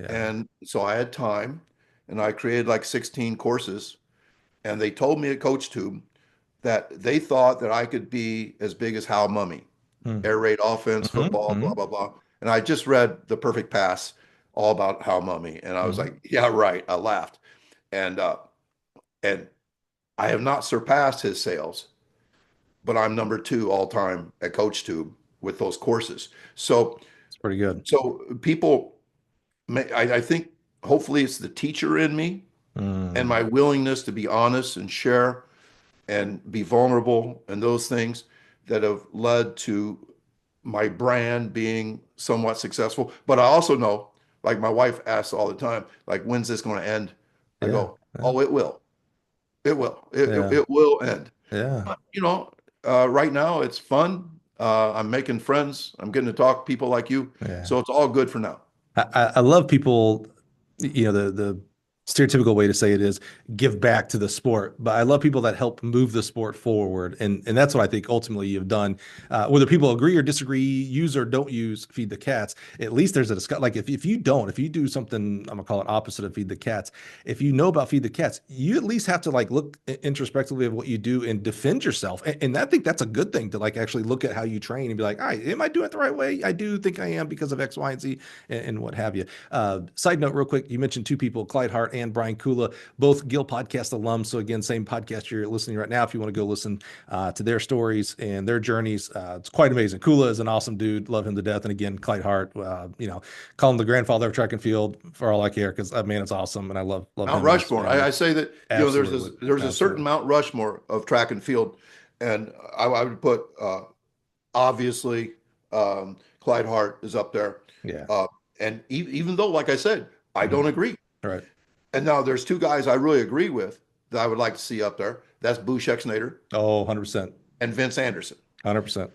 Yeah. and so I had time, and I created like 16 courses, and they told me at CoachTube that they thought that I could be as big as Hal Mummy, Mm. air raid offense, Mm-hmm. football, Mm-hmm. blah blah blah. And I just read The Perfect Pass. all about how mummy. And I was Mhm. like, yeah, right. I laughed. And and I have not surpassed his sales, but I'm number two all time at CoachTube with those courses. So It's pretty good. people I think hopefully it's the teacher in me and Mm, my willingness to be honest and share and be vulnerable and those things that have led to my brand being somewhat successful. But I also know, like my wife asks all the time, like, when's this going to end? I yeah, go, yeah, oh, it will. It will. yeah, It will end. yeah, But, right now it's fun. I'm making friends. I'm getting to talk to people like you. yeah. So it's all good for now. I love people, the stereotypical way to say it is give back to the sport, but I love people that help move the sport forward, and that's what I think ultimately you've done. Whether people agree or disagree, use or don't use Feed the Cats, at least there's a discussion. Like if you do something, I'm gonna call it opposite of Feed the Cats. If you know about Feed the Cats, you at least have to like look introspectively of what you do and defend yourself, and I think that's a good thing to like actually look at how you train and be like, all right, am I doing it the right way? I do think I am because of X, Y, and Z and what have you. Side note, real quick, you mentioned two people, Clyde Hart and Brian Kula, both Gill Podcast alums. So again, same podcast you're listening right now. If you want to go listen to their stories and their journeys, it's quite amazing. Kula is an awesome dude, love him to death. And again, Clyde Hart, call him the grandfather of track and field for all I care, because man, it's awesome, and I love Mount him and his Rushmore. I family. say that, Absolutely, there's a certain absolutely, Mount Rushmore of track and field, and I would put obviously Clyde Hart is up there, yeah, uh, and even though, like I said, I mhm. don't agree, Right. and now there's two guys I really agree with that I would like to see up there. That's Boo Schexnayder Oh, 100%, and Vince Anderson. 100%.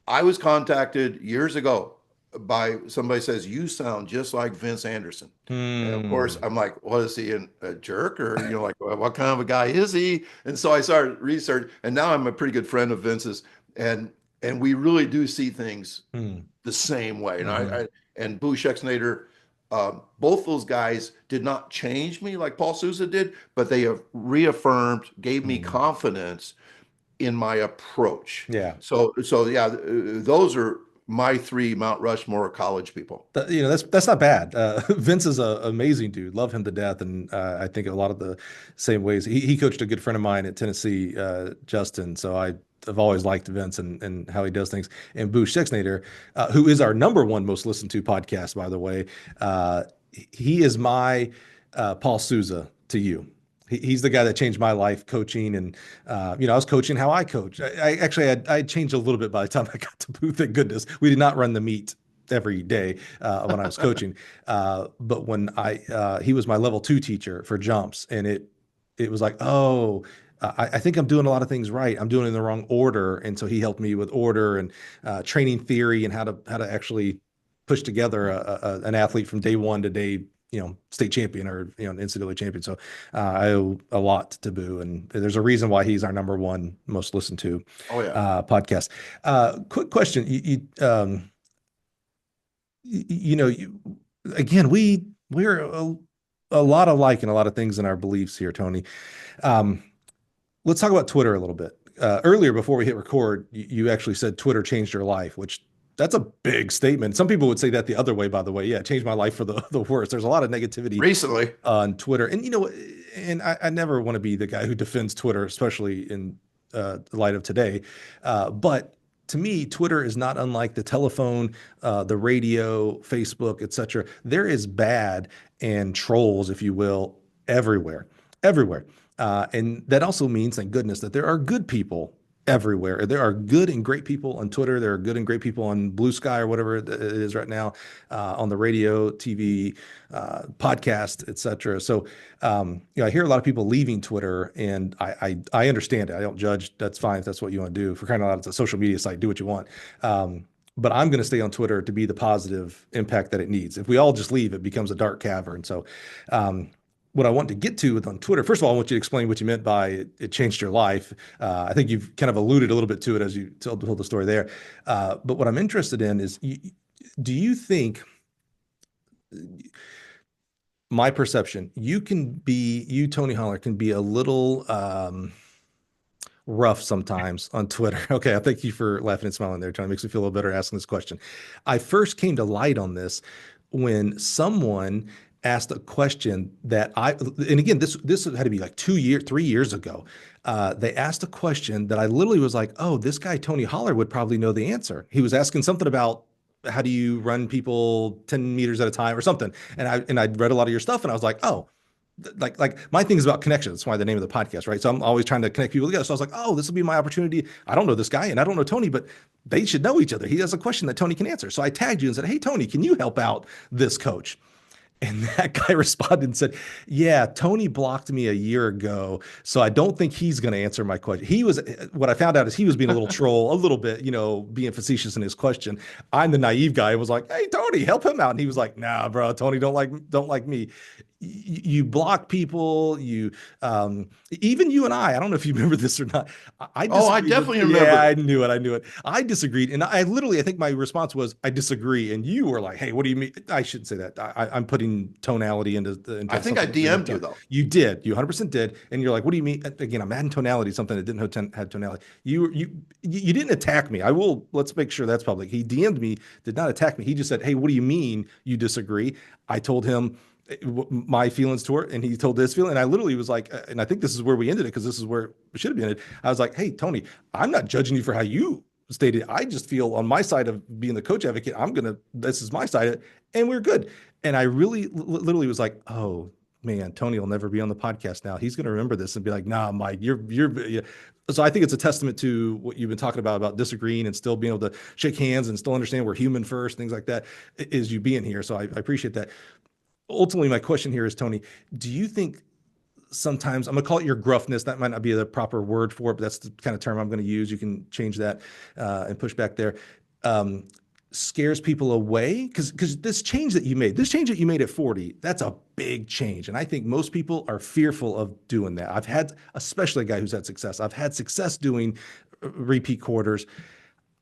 I was contacted years ago by somebody says you sound just like Vince Anderson. And of course, Hmm. I'm like, what is he, a jerk? Or, like, well, what kind of a guy is he? And so I started research, and now I'm a pretty good friend of Vince's. And we really do see things Hmm. the same way. And Hmm. and Boo Schexnayder, both those guys did not change me like Paul Souza did, but they have reaffirmed, gave me Hmm. confidence in my approach. Yeah. So yeah, those are my three Mount Rushmore college people. That's not bad. Vince is a amazing dude. Love him to death, and I think a lot of the same ways. He coached a good friend of mine at Tennessee, Justin. So I've always liked Vince and how he does things. And Boo Schexnayder, who is our number one most listened to podcast, by the way, uh, he is my Paul Souza to you. He's the guy that changed my life coaching, and I was coaching how I coach. I actually I changed a little bit by the time I got to Boo. Thank goodness we did not run the meet every day when I was coaching. But when he was my level two teacher for jumps, and it was like, oh, I think I'm doing a lot of things right. I'm doing it in the wrong order, and so he helped me with order and training theory and how to actually push together an athlete from day one to day, state champion or an NCAA champion. So I owe a lot to Boo, and there's a reason why he's our number one most listened to Oh yeah. podcast. Quick question: you know, you, again, we're a lot alike in a lot of things in our beliefs here, Tony. Um, let's talk about Twitter a little bit. Earlier, before we hit record, you actually said Twitter changed your life, which that's a big statement. Some people would say that the other way, by the way. Yeah, it changed my life for the worse. There's a lot of negativity Recently, on Twitter, and and I never want to be the guy who defends Twitter, especially in the light of today. But to me, Twitter is not unlike the telephone, the radio, Facebook, etc. There is bad and trolls, if you will, everywhere, everywhere. And that also means, thank goodness, that there are good people everywhere. There are good and great people on Twitter. There are good and great people on Blue Sky or whatever it is right now, on the radio, TV, podcast, etc. So, I hear a lot of people leaving Twitter, and I understand it. I don't judge. That's fine if that's what you want to do. For crying out loud, it's a social media site. Do what you want. But I'm going to stay on Twitter to be the positive impact that it needs. If we all just leave, it becomes a dark cavern. So, what I want to get to with on Twitter, first of all, I want you to explain what you meant by it changed your life. I think you've kind of alluded a little bit to it as you told the story there. But what I'm interested in is, do you think, my perception, you, Tony Holler, can be a little rough sometimes on Twitter? Okay, I thank you for laughing and smiling there, Tony. It makes me feel a little better asking this question. I first came to light on this when someone asked a question that and again, this had to be like 2 years, 3 years ago. They asked a question that I literally was like, oh, this guy, Tony Holler, would probably know the answer. He was asking something about how do you run people 10 meters at a time or something. And I'd read a lot of your stuff and I was like, oh, like my thing is about connection. That's why the name of the podcast, right? So I'm always trying to connect people together. So I was like, oh, this will be my opportunity. I don't know this guy and I don't know Tony, but they should know each other. He has a question that Tony can answer. So I tagged you and said, hey, Tony, can you help out this coach? And that guy responded and said, yeah, Tony blocked me a year ago. So I don't think he's going to answer my question. What I found out is he was being a little troll, a little bit, being facetious in his question. I'm the naive guy. I was like, hey, Tony, help him out. And he was like, nah, bro, Tony don't like me. You block people. Even you and I don't know if you remember this or not. I Oh, I disagreed definitely yeah, remember I it. knew it. I knew it. I disagreed. And I think my response was, I disagree. And you were like, hey, what do you mean? I shouldn't say that. I'm putting tonality I into think I something that didn't have DM'd you tone. though. You did. You 100% did. And you're like, what do you mean? Again, I'm adding tonality, something that didn't have tonality. You didn't attack me. Let's make sure that's public. He DM'd me, did not attack me. He just said, hey, what do you mean you disagree? I told him my feelings toward, and he told his feeling. And I literally was like, and I think this is where we ended it because this is where it should have been ended. I was like, hey, Tony, I'm not judging you for how you stated. I just feel on my side of being the coach advocate, this is my side, and we're good. And I really literally was like, oh man, Tony will never be on the podcast now. He's going to remember this and be like, nah, Mike, you're. Yeah. So I think it's a testament to what you've been talking about disagreeing and still being able to shake hands and still understand we're human first, things like that, is you being here. So I appreciate that. Ultimately, my question here is, Tony, do you think sometimes, I'm going to call it your gruffness, that might not be the proper word for it, but that's the kind of term I'm going to use. You can change that and push back there. Um, Scares people away because this change that you made at 40, that's a big change. And I think most people are fearful of doing that. I've had, especially a guy who's had success, I've had success doing repeat quarters.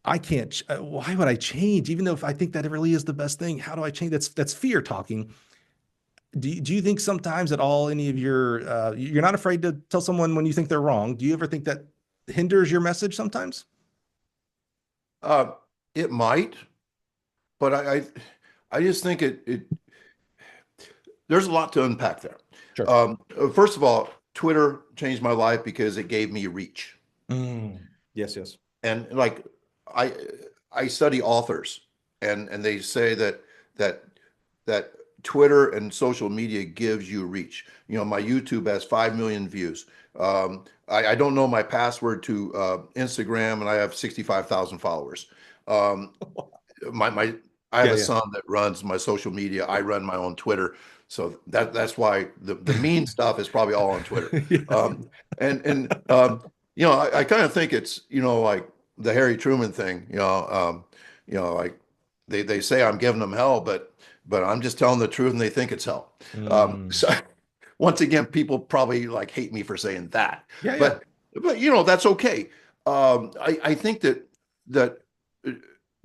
I can't, why would I change? Even though if I think that it really is the best thing, how do I change? That's fear talking. Do you think sometimes at all any of you're not afraid to tell someone when you think they're wrong? Do you ever think that hinders your message sometimes? Uh, it might, but I just think there's a lot to unpack there. Sure. First of all, Twitter changed my life because it gave me reach. Yes, yes. And like I I study authors, and they say that that Twitter and social media gives you reach. You know, my YouTube has 5 million views. I don't know my password to Instagram, and I have 65,000 followers. Um, my I have Yeah, a yeah. son that runs my social media. I run my own Twitter, so that's why the mean stuff is probably all on Twitter. Yes. Um, I kind of think it's like the Harry Truman thing. Like they say I'm giving them hell, but I'm just telling the truth, and they think it's hell. Mm. So once again, people probably like hate me for saying that, Yeah, yeah. but that's okay. I think that uh,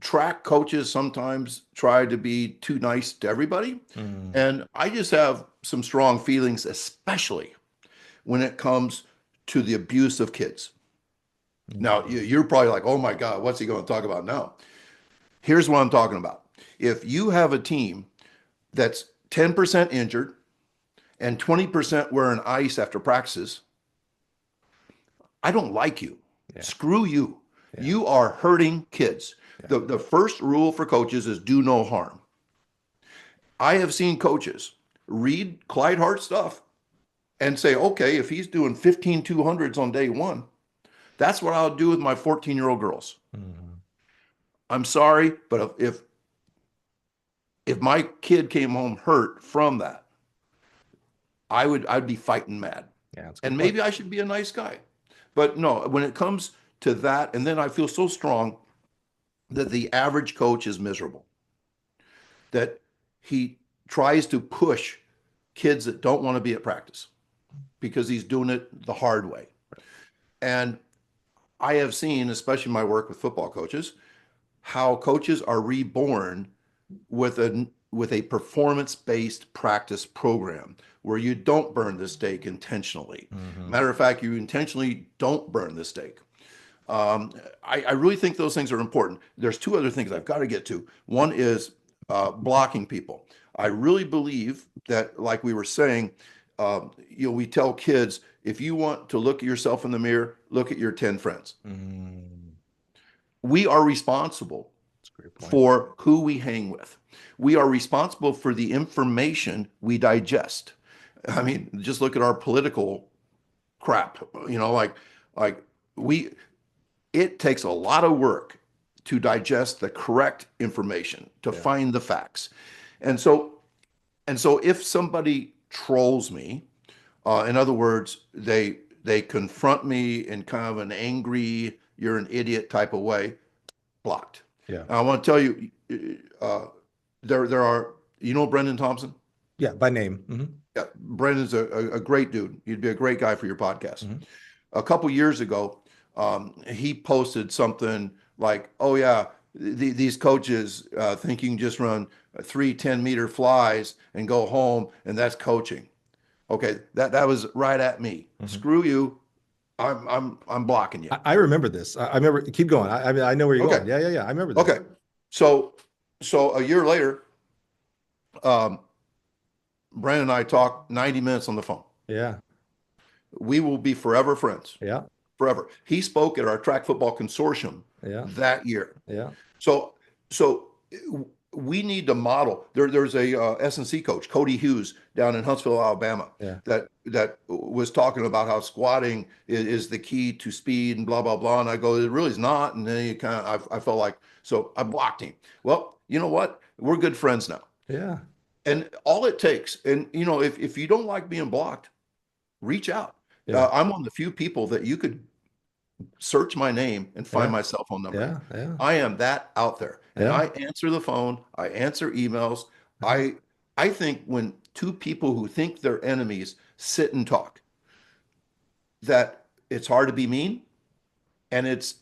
track coaches sometimes try to be too nice to everybody, Mm. and I just have some strong feelings, especially when it comes to the abuse of kids. Now, Mm. you're probably like, oh my God, what's he going to talk about now? Here's what I'm talking about. If you have a team that's 10% injured and 20% wearing ice after practices, I don't like you. Yeah, Screw you. yeah, You are hurting kids. yeah. The first rule for coaches is do no harm. I have seen coaches read Clyde Hart stuff and say, okay, if he's doing 15 200s on day one, that's what I'll do with my 14-year-old girls. Mm. I'm sorry, but if my kid came home hurt from that, I'd be fighting mad. Yeah, that's a good And point. maybe I should be a nice guy. But no, when it comes to that, and then I feel so strong that the average coach is miserable, that he tries to push kids that don't want to be at practice because he's doing it the hard way. And I have seen, especially my work with football coaches, how coaches are reborn with a performance-based practice program where you don't burn the steak intentionally. Hmm. Matter of fact, you intentionally don't burn the steak. I really think those things are important. There's two other things I've got to get to. One is blocking people. I really believe that, like we were saying, we tell kids, if you want to look at yourself in the mirror, look at your 10 friends. Mm, We are responsible that's a great point. for who we hang with. We are responsible for the information we digest. I mean, just look at our political crap, like we, it takes a lot of work to digest the correct information, to find the facts. And so, if somebody trolls me, in other words, they confront me in kind of an angry, you're an idiot type of way, blocked. Yeah. And I want to tell you, there are, Brendan Thompson? Yeah. By name. Mm-hmm. Yeah, Brendan's a great dude. You'd be a great guy for your podcast. Mm-hmm. A couple years ago, he posted something like, "Oh yeah, these coaches think you can just run 3 10-meter flies and go home, and that's coaching." Okay, that was right at me. Mm-hmm. Screw you. I'm blocking you. I remember this. I remember. Keep going. I mean, I know where you're going. Yeah. I remember this. Okay, so a year later, Brandon and I talked 90 minutes on the phone. Yeah. We will be forever friends. Yeah. Forever. He spoke at our track football consortium that year. Yeah. So we need to model. There's a S&C coach, Cody Hughes, down in Huntsville, Alabama, that was talking about how squatting is the key to speed and blah blah blah. And I go, it really is not. And then I felt like, so I blocked him. Well, you know what? We're good friends now. Yeah. And all it takes, and if you don't like being blocked, reach out. Yeah. I'm one of the few people that you could search my name and find my cell phone number. Yeah. I am that out there. And I answer the phone, I answer emails. I think when two people who think they're enemies sit and talk, that it's hard to be mean, and it's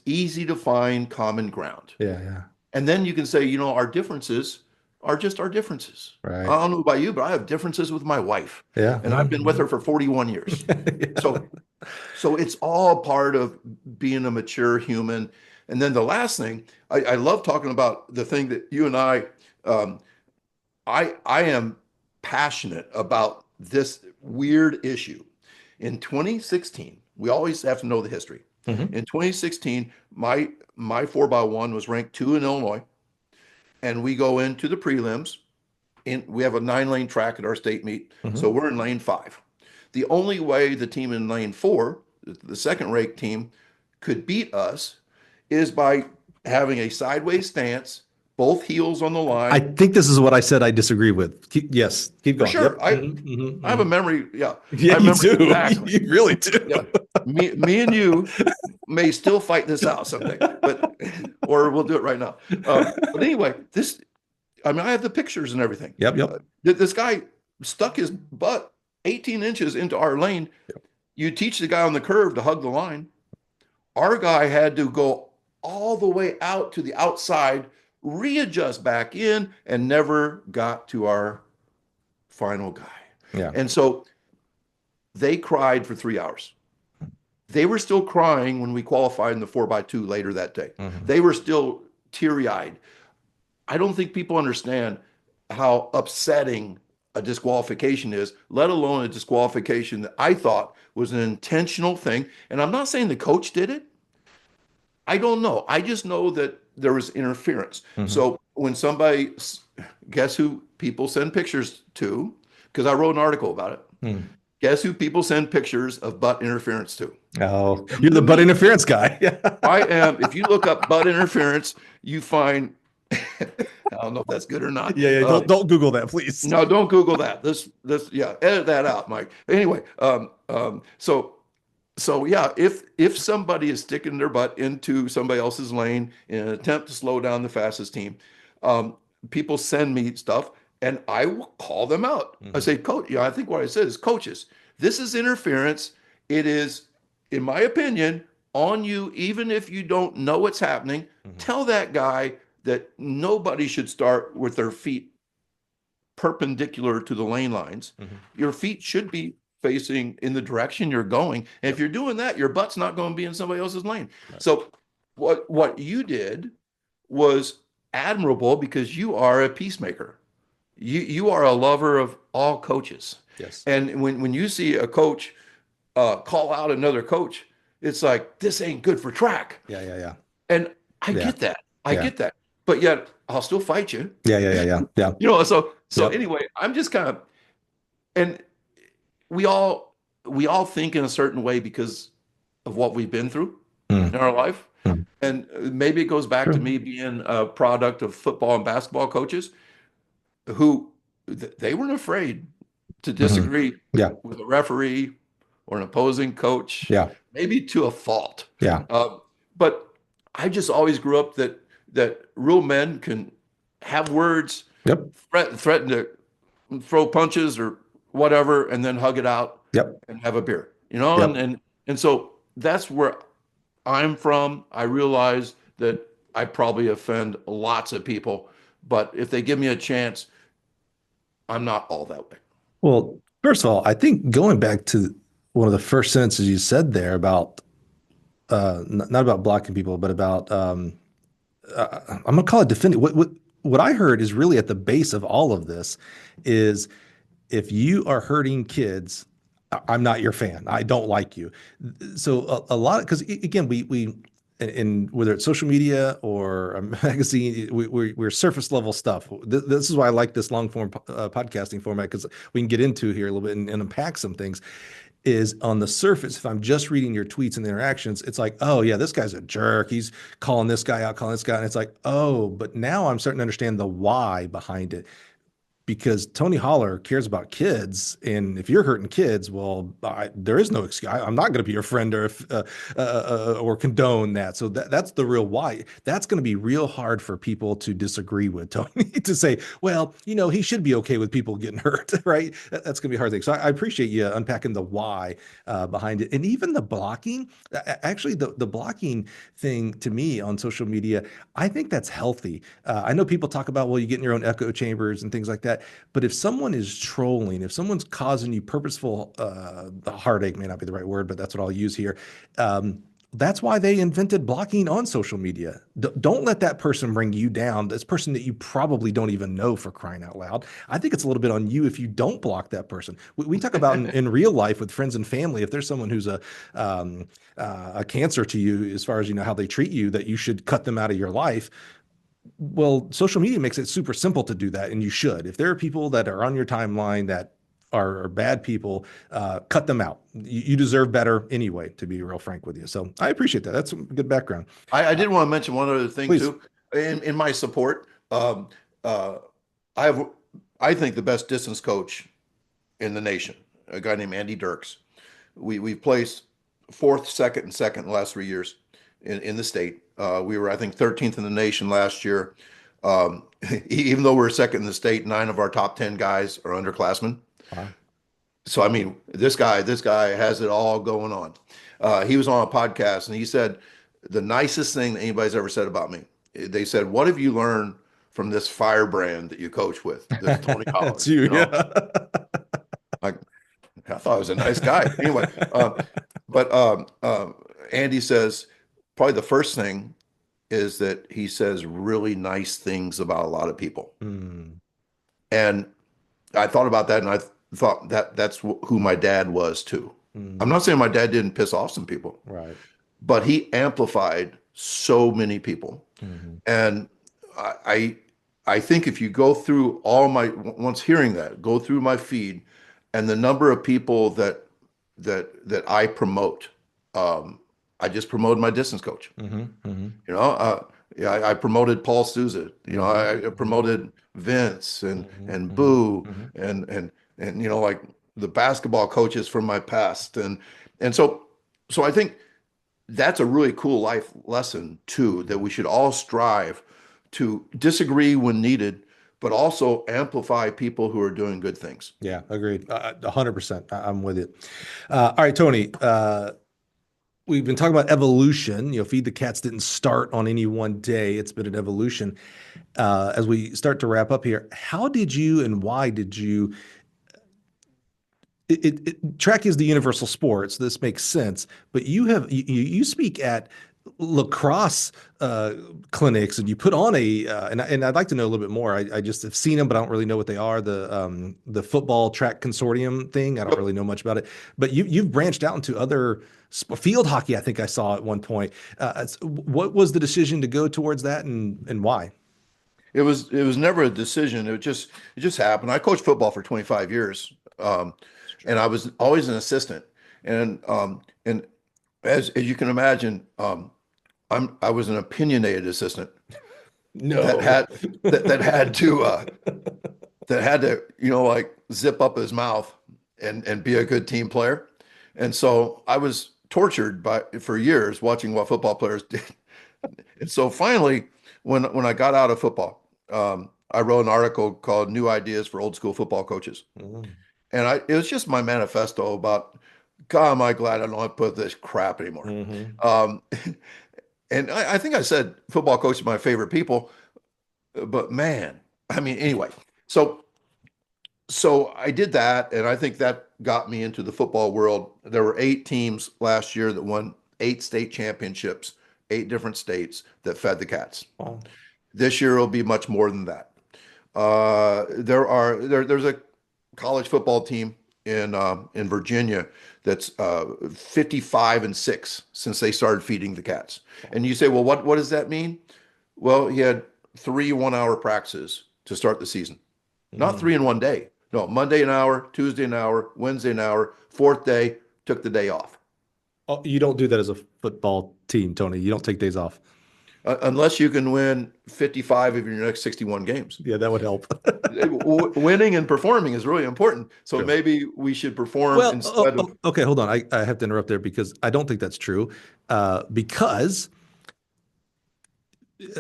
easy to find common ground. Yeah. And then you can say, our differences are just our differences. Right. I don't know about you, but I have differences with my wife. Yeah. And I've been with her for 41 years. So it's all part of being a mature human. And then the last thing, I love talking about the thing that you and I am passionate about this weird issue. In 2016, we always have to know the history. Mm-hmm. In 2016, my 4x1 was ranked 2 in Illinois. And we go into the prelims. We have a 9-lane track at our state meet. Mm-hmm. So we're in lane 5. The only way the team in lane 4, the second ranked team, could beat us is by having a sideways stance, both heels on the line. I think this is what I said I disagree with. Keep going. For sure. Yep. I have a memory. Yeah. Yeah, you do. Exactly. You really do. Yeah. Me and you may still fight this out someday, or we'll do it right now. But anyway, I have the pictures and everything. Yep. This guy stuck his butt 18 inches into our lane. Yep. You teach the guy on the curve to hug the line. Our guy had to go all the way out to the outside, readjust back in, and never got to our final guy. Yeah. And so they cried for 3 hours. They were still crying when we qualified in the 4x2 later that day. Mm-hmm. They were still teary-eyed. I don't think people understand how upsetting a disqualification is, let alone a disqualification that I thought was an intentional thing. And I'm not saying the coach did it. I don't know. I just know that there was interference. Mm-hmm. So when somebody, guess who people send pictures to? Because I wrote an article about it. Mm. Guess who people send pictures of butt interference to? Oh, you're the butt interference guy. I am. If you look up butt interference, you find, I don't know if that's good or not. Yeah. Don't Google that, please. No, don't Google that. Edit that out, Mike. Anyway, so yeah, if somebody is sticking their butt into somebody else's lane in an attempt to slow down the fastest team, people send me stuff and I will call them out. Mm-hmm. I say, coach, I think what I said is, coaches, this is interference. It is, in my opinion, on you, even if you don't know what's happening. Mm-hmm. Tell that guy that nobody should start with their feet perpendicular to the lane lines. Mm-hmm. Your feet should be facing in the direction you're going. And if you're doing that, your butt's not going to be in somebody else's lane. Right. So what you did was admirable because you are a peacemaker. You are a lover of all coaches. Yes. And when you see a coach call out another coach, it's like this ain't good for track. Yeah. Yeah. Yeah. And I Yeah. get that. I Yeah. get that. But yet I'll still fight you. Yeah. Yeah. Yeah. Yeah. Yeah. So Yep. anyway, I'm just kind of, and we all think in a certain way because of what we've been through in Mm. our life. Mm. And maybe it goes back to True. me being a product of football and basketball coaches who they weren't afraid to Hmm. disagree Yeah. with a referee or an opposing coach, Yeah. maybe to a fault. Yeah. But I just always grew up that real men can have words, Yep. threaten to throw punches or whatever, and then hug it out Yep. and have a beer, you know? And Yep. and and so that's where I'm from. I realize that I probably offend lots of people, but if they give me a chance, I'm not all that way. Well, first of all, I think going back to one of the first sentences you said there about not about blocking people, but about I'm gonna call it defending. What I heard is really at the base of all of this is if you are hurting kids, I'm not your fan. I don't like you. So a lot because again, we and whether it's social media or a magazine, we're surface level stuff. This is why I like this long form podcasting format because we can get into here a little bit and unpack some things. Is on the surface, if I'm just reading your tweets and the interactions, it's like, oh yeah, this guy's a jerk. He's calling this guy out, calling this guy, and it's like, oh, but now I'm starting to understand the why behind it because Tony Holler cares about kids, and if you're hurting kids, well, there is no excuse. I'm not going to be your friend or condone that. So that's the real why. That's going to be real hard for people to disagree with Tony to say, well, he should be okay with people getting hurt, right? That's going to be a hard thing. So I appreciate you unpacking the why behind it, and even the blocking. Actually, the blocking thing to me on social media, I think that's healthy. I know people talk about, well, you get in your own echo chambers and things like that. But if someone is trolling, if someone's causing you purposeful, the heartache may not be the right word, but that's what I'll use here. That's why they invented blocking on social media. Don't let that person bring you down. This person that you probably don't even know, for crying out loud. I think it's a little bit on you if you don't block that person. We talk about in real life with friends and family, if there's someone who's a cancer to you, as far as how they treat you, that you should cut them out of your life. Well, social media makes it super simple to do that, and you should. If there are people that are on your timeline that are bad people, cut them out. You deserve better anyway, to be real frank with you. So I appreciate that. That's a good background. I did want to mention one other thing Please. too. In my support, uh, I have, I think, the best distance coach in the nation, a guy named Andy Dirks. We've placed fourth, second, and second in the last 3 years in the state. We were, I think, 13th in the nation last year. Um, even though we're second in the state, 9 of our top 10 guys are underclassmen. Wow. So I mean, this guy has it all going on. He was on a podcast and he said the nicest thing that anybody's ever said about me. They said, "What have you learned from this firebrand that you coach with, this Tony That's Holler?" you. You know, Yeah. like I thought he was a nice guy. Anyway, but Andy says probably the first thing is that he says really nice things about a lot of people, Mm, and I thought about that, and I thought that that's who my dad was too. I'm mm, not saying my dad didn't piss off some people, right. but he amplified so many people. Hmm. And I, I I think if you go through all my once hearing that, go through my feed, and the number of people that I promote, um, I just promoted my distance coach. Hmm. Hmm. You know, yeah, I promoted Paul Souza. You know, Hmm. I promoted Vince Hmm. and Hmm. Boo Hmm. and like the basketball coaches from my past and so I think that's a really cool life lesson too, that we should all strive to disagree when needed, but also amplify people who are doing good things. Yeah, agreed. 100%. I'm with it. All right, Tony. We've been talking about evolution. Feed the Cats didn't start on any one day. It's been an evolution. As we start to wrap up here, how did you and why did you? Track is the universal sport, so this makes sense. But you speak at lacrosse clinics, and you put on and I'd like to know a little bit more. I just have seen them, but I don't really know what they are. The football track consortium thing. I don't Yep. really know much about it. But you've branched out into other field hockey. I think I saw at one point. What was the decision to go towards that, and why? It was never a decision. It just happened. I coached football for 25 years. And I was always an assistant. And as you can imagine, I was an opinionated assistant that No. had that had to like zip up his mouth and be a good team player. And so I was tortured by for years watching what football players did. And so finally, when I got out of football, I wrote an article called "New Ideas for Old School Football Coaches," Mm, and it was just my manifesto about, God, am I glad I don't have to put this crap anymore. mhm. Um, and I think I said football coach is my favorite people, but man, I mean, anyway. So so I did that, and I think that got me into the football world. There were 8 teams last year that won 8 state championships, 8 different states that fed the cats. Wow. This year will be much more than that. There's a college football team in Virginia that's 55-6 since they started feeding the cats. And you say, well, what does that mean? Well, he had 3 1-hour practices to start the season, not Mm. 3 in one day. No, Monday an hour, Tuesday an hour, Wednesday an hour, fourth day took the day off. Oh, you don't do that as a football team, Tony. You don't take days off. Unless you can win 55 of your next 61 games. Yeah, that would help. Winning and performing is really important. So Sure. maybe we should perform Well, instead of. okay, hold on. I have to interrupt there because I don't think that's true. Because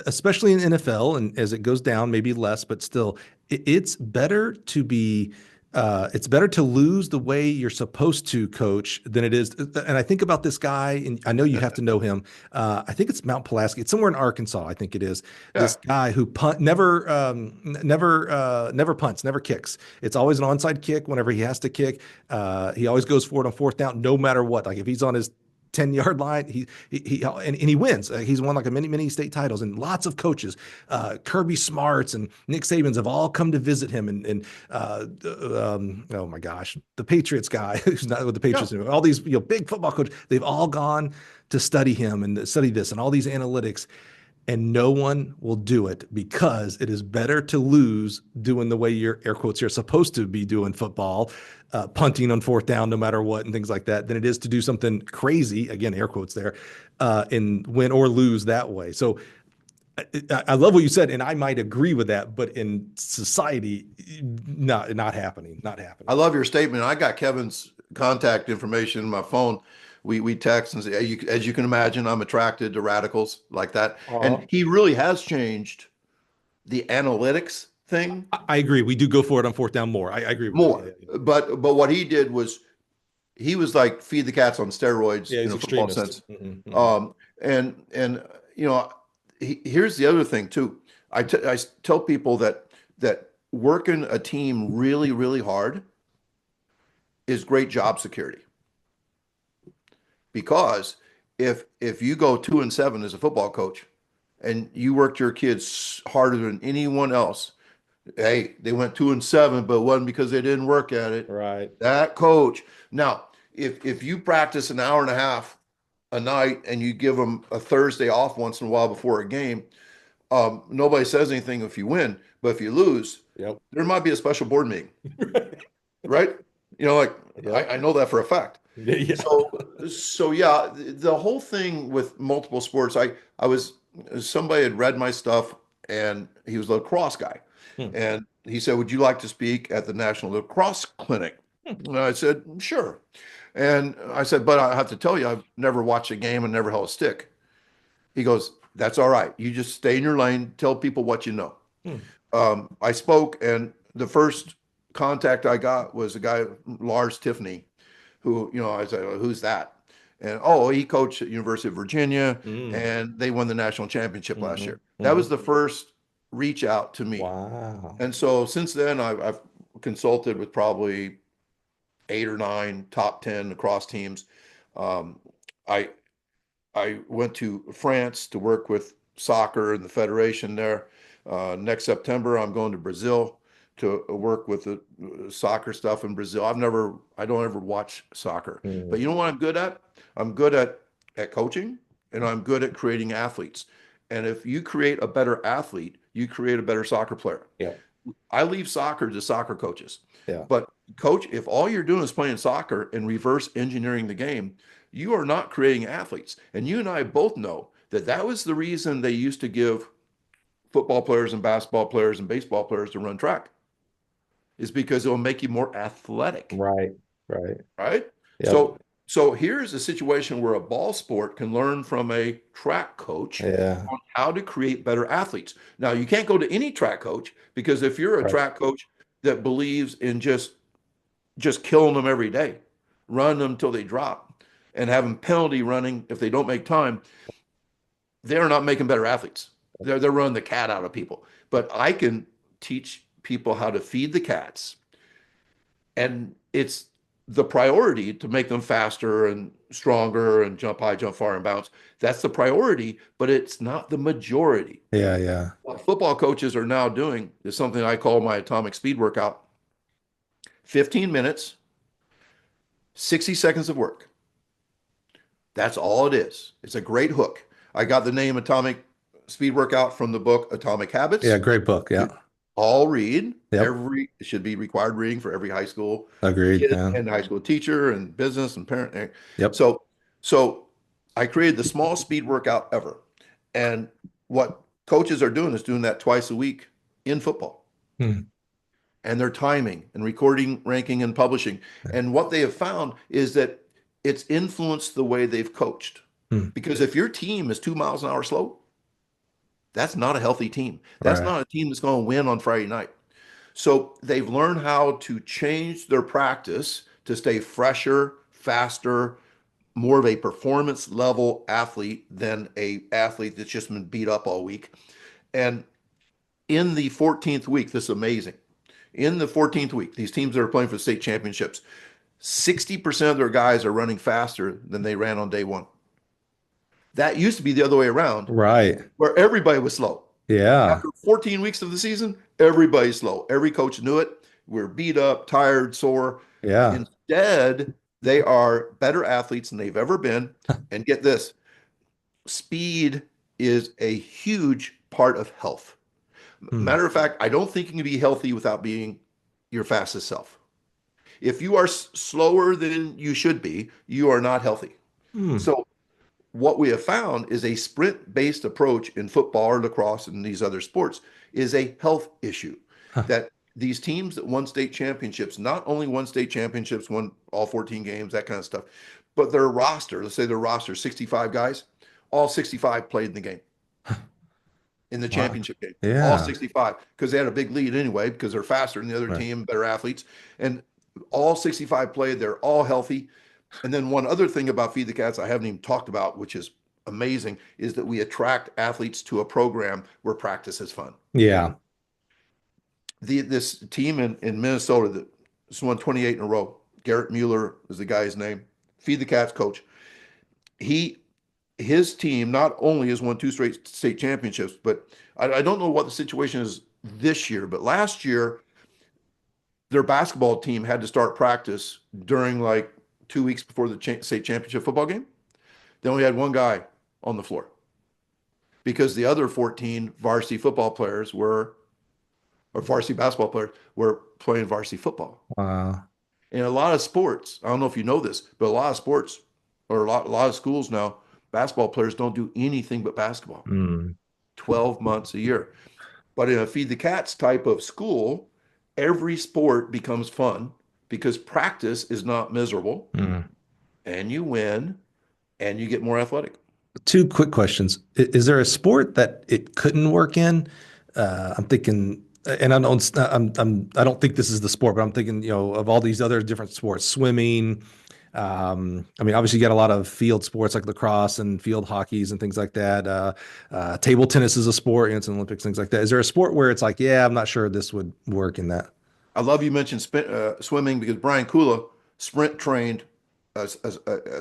especially in NFL and as it goes down, maybe less, but still, it's better to be. It's better to lose the way you're supposed to coach than it is. And I think about this guy, and I know you have to know him. I think it's Mount Pulaski. It's somewhere in Arkansas. I think it is. This Yeah, guy who never punts, never kicks. It's always an onside kick whenever he has to kick. He always goes for it on fourth down, no matter what. Like if he's on his 10-yard line. And he wins. He's won like a many state titles, and lots of coaches, Kirby Smarts and Nick Sabans have all come to visit him. Oh my gosh, the Patriots guy who's not with the yeah. Patriots anymore. All these big football coaches, they've all gone to study him and study this and all these analytics. And no one will do it because it is better to lose doing the way you're air quotes you're supposed to be doing football, punting on fourth down no matter what and things like that than it is to do something crazy again air quotes there, and win or lose that way. So I love what you said, and I might agree with that, but in society, not happening, not I happening. love your statement. I got Kevin's contact information in my phone. We text and say, as you can imagine, I'm attracted to radicals like that. And Uh-huh. he really has changed the analytics thing I agree. We do go for it on fourth down more. I agree with that. more. But what he did was he was like feed the cats on steroids Yeah, in he's a football extremist. sense. Mm-mm, mm-mm. And you know, here's the other thing too. I tell people that working a team really hard is great job security because if you go 2-7 as a football coach and you worked your kids harder than anyone else, hey, they went 2-7, but it wasn't because they didn't work at it. Right. That coach. Now, if you practice an hour and a half a night and you give them a Thursday off once in a while before a game, nobody says anything if you win, but if you lose, Yep. there might be a special board meeting, right? Like I Yep. know that for a fact. Yeah. So yeah, the whole thing with multiple sports, I was somebody had read my stuff and he was a lacrosse guy. Hmm. And he said, "Would you like to speak at the National Lacrosse Clinic?" And I said, "Sure." And I said, "But I have to tell you, I've never watched a game and never held a stick." He goes, "That's all right. You just stay in your lane, tell people what you know." Hmm. I spoke, and the first contact I got was a guy, Lars Tiffany, who, I said, "Well, who's that?" And oh, he coached at University of Virginia, Mm. and they won the national championship last Hmm. year. That was Hmm. the first reach out to me. Wow. And so since then, I've consulted with probably 8 or 9 top 10 across teams. Um, I I went to France to work with soccer and the federation there. Next September, I'm going to Brazil to work with the soccer stuff in Brazil. I don't ever watch soccer, but Mm. you know what I'm good at? I'm good at coaching, and I'm good at creating athletes. And if you create a better athlete, you create a better soccer player. Yeah. I leave soccer to soccer coaches. Yeah. But coach, if all you're doing is playing soccer and reverse engineering the game, you are not creating athletes. And you and I both know that that was the reason they used to give football players and basketball players and baseball players to run track, is because it will make you more athletic, Right. Right. right? Yep. So here's a situation where a ball sport can learn from a track coach Yeah. on how to create better athletes. Now, you can't go to any track coach, because if you're a Right. track coach that believes in just killing them every day, run them until they drop, and having penalty running if they don't make time, they're not making better athletes. They're running the cat out of people. But I can teach people how to feed the cats, and it's the priority to make them faster and stronger and jump high, jump far, and bounce. That's the priority, but it's not the majority. Yeah. Yeah. What football coaches are now doing is something I call my atomic speed workout. 15 minutes, 60 seconds of work. That's all it is. It's a great hook. I got the name Atomic Speed Workout from the book Atomic Yeah. Habits. Great book. Yeah. All read. Yep. It should be required reading for every high school Agreed. kid Yeah. and high school teacher and business and parent. Yep. So I created the small speed workout ever. And what coaches are doing is doing that twice a week in football. Hmm. And they're timing and recording, ranking, and publishing. And what they have found is that it's influenced the way they've coached. Hmm. Because if your team is 2 miles an hour slow, that's not a healthy team. That's Right. not a team that's going to win on Friday night. So they've learned how to change their practice to stay fresher, faster, more of a performance level athlete than a athlete that's just been beat up all week. And in the 14th week, this is amazing. In the 14th week, these teams that are playing for the state championships, 60% of their guys are running faster than they ran on day one. That used to be the other way around, Right. where everybody was slow. Yeah. After 14 weeks of the season, everybody's slow. Every coach knew it. We're beat up, tired, sore. Yeah. Instead, they are better athletes than they've ever been. And get this, speed is a huge part of health. Hmm. Matter of fact, I don't think you can be healthy without being your fastest self. If you are slower than you should be, you are not healthy. Hmm. So what we have found is a sprint-based approach in football or lacrosse and these other sports is a health issue. Huh. That these teams that won state championships, not only won state championships, won all 14 games, that kind of stuff, but their roster, let's say their roster, 65 guys, all 65 played in the game, in the Wow. championship game. All Yeah. 65, because they had a big lead anyway, because they're faster than the other Right. team, better athletes. And all 65 played, they're all healthy. And then one other thing about Feed the Cats I haven't even talked about, which is amazing, is that we attract athletes to a program where practice is fun. Yeah. This team in Minnesota that has won 28 in a row, Garrett Mueller is the guy's name, Feed the Cats coach. He his team not only has won two straight state championships, but I don't know what the situation is this year, but last year their basketball team had to start practice during like 2 weeks before the state championship football game. They only had one guy on the floor because the other 14 varsity football players were, or varsity basketball players were playing varsity football. Wow. In a lot of sports, I don't know if you know this, but a lot of sports or a lot of schools now, basketball players don't do anything but basketball Hmm. 12 months a year. But in a Feed the Cats type of school, every sport becomes fun because practice is not miserable Hmm. and you win and you get more athletic. Two quick questions. Is there a sport that it couldn't work in? I'm thinking, and I don't think this is the sport, but I'm thinking, of all these other different sports, swimming. I mean, obviously you got a lot of field sports like lacrosse and field hockeys and things like that. Table tennis is a sport, it's an Olympics, things like that. Is there a sport where it's like, yeah, I'm not sure this would work in that? I love you mentioned swimming because Brian Kula sprint trained a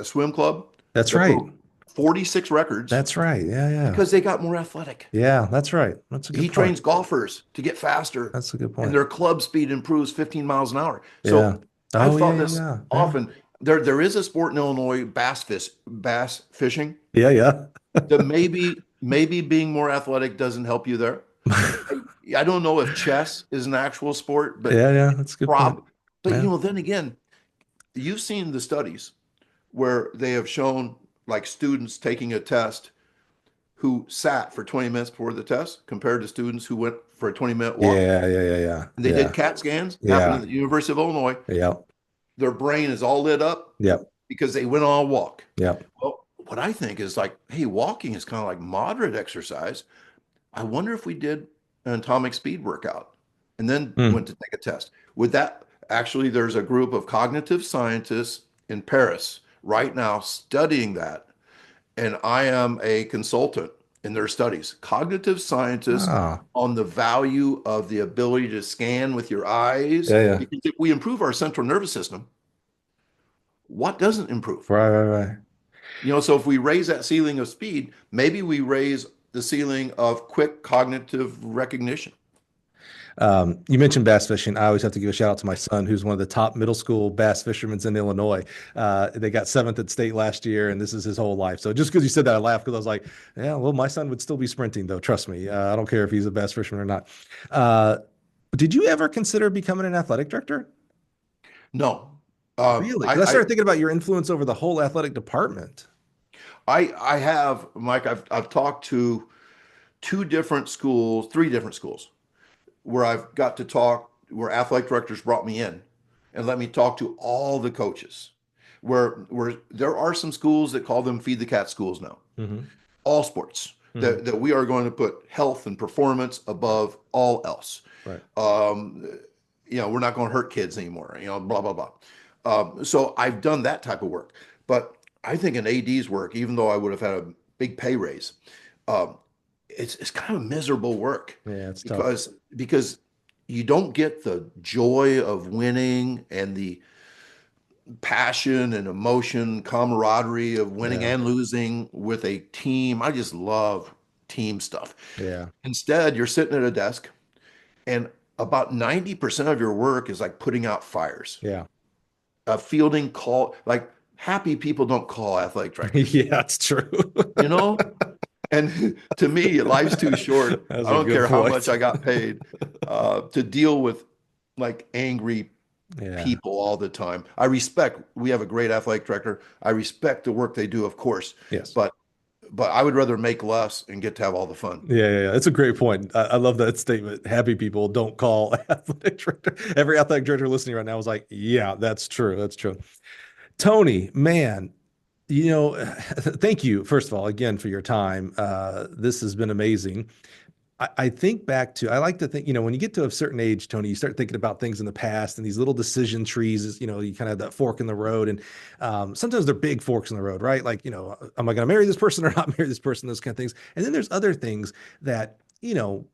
swim club That's that put right. 46 records That's right. Yeah, yeah. because they got more athletic. Yeah, that's right. That's a He good point. trains golfers to get faster, That's a good and point. their club speed improves 15 miles an hour. Yeah. So I've Oh, yeah, thought yeah, this yeah. Yeah. often. There is a sport in Illinois, bass fishing, Yeah, yeah. that maybe being more athletic doesn't help you there. I don't know if chess is an actual sport, but Yeah, yeah. That's a good point. prob. But Yeah. then again, you've seen the studies where they have shown like students taking a test who sat for 20 minutes before the test compared to students who went for a 20-minute walk. Yeah, yeah, yeah, yeah. And they did Yeah. CAT scans, happened at Yeah. the University of Illinois. Yeah. Their brain is all lit up Yep. because they went on a walk. Yep. Well, what I think is like, hey, walking is kind of like moderate exercise. I wonder if we did an atomic speed workout and then Hmm. went to take a test. Would that actually, there's a group of cognitive scientists in Paris right now studying that. And I am a consultant in their studies. Cognitive scientists Ah. on the value of the ability to scan with your eyes. Yeah, yeah. Because if we improve our central nervous system, what doesn't improve? Right, right, right. So if we raise that ceiling of speed, maybe we raise the ceiling of quick cognitive recognition. You mentioned bass fishing. I always have to give a shout out to my son, who's one of the top middle school bass fishermen in Illinois. They got seventh at state last year, and this is his whole life. So just because you said that, I laughed because I was like, yeah, well, my son would still be sprinting, though. Trust me. I don't care if he's a bass fisherman or not. Uh, did you ever consider becoming an athletic director? No, Really? Because I started thinking about your influence over the whole athletic department. I have, Mike. I've talked to two different schools, three different schools where I've got to talk, where athletic directors brought me in and let me talk to all the coaches. Where there are some schools that call them feed the cat schools now, Hmm. all sports, Hmm. that we are going to put health and performance above all else. Right. Um, we're not going to hurt kids anymore, blah, blah, blah. So I've done that type of work. But I think an AD's work, even though I would have had a big pay raise, um, it's kind of miserable work Yeah, it's tough. because you don't get the joy of winning and the passion and emotion, camaraderie of winning Yeah. and losing with a team. I just love team stuff. Yeah. Instead, you're sitting at a desk and about 90% of your work is like putting out fires. Yeah. A fielding call, like happy people don't call athletic directors, Yeah, it's true. you know? And to me, life's too short. That's I a don't good care how much point. I got paid to deal with like angry Yeah. people all the time. We have a great athletic director. I respect the work they do, of course, Yes. but I would rather make less and get to have all the fun. Yeah, yeah, yeah. It's a great point. I love that statement. Happy people don't call athletic director. Every athletic director listening right now is like, yeah, that's true. That's true. Tony, man, thank you, first of all, again, for your time. This has been amazing. I think back to, I like to think, when you get to a certain age, Tony, you start thinking about things in the past and these little decision trees, you kind of have that fork in the road. And sometimes they're big forks in the road, right? Like, am I going to marry this person or not marry this person? Those kind of things. And then there's other things that,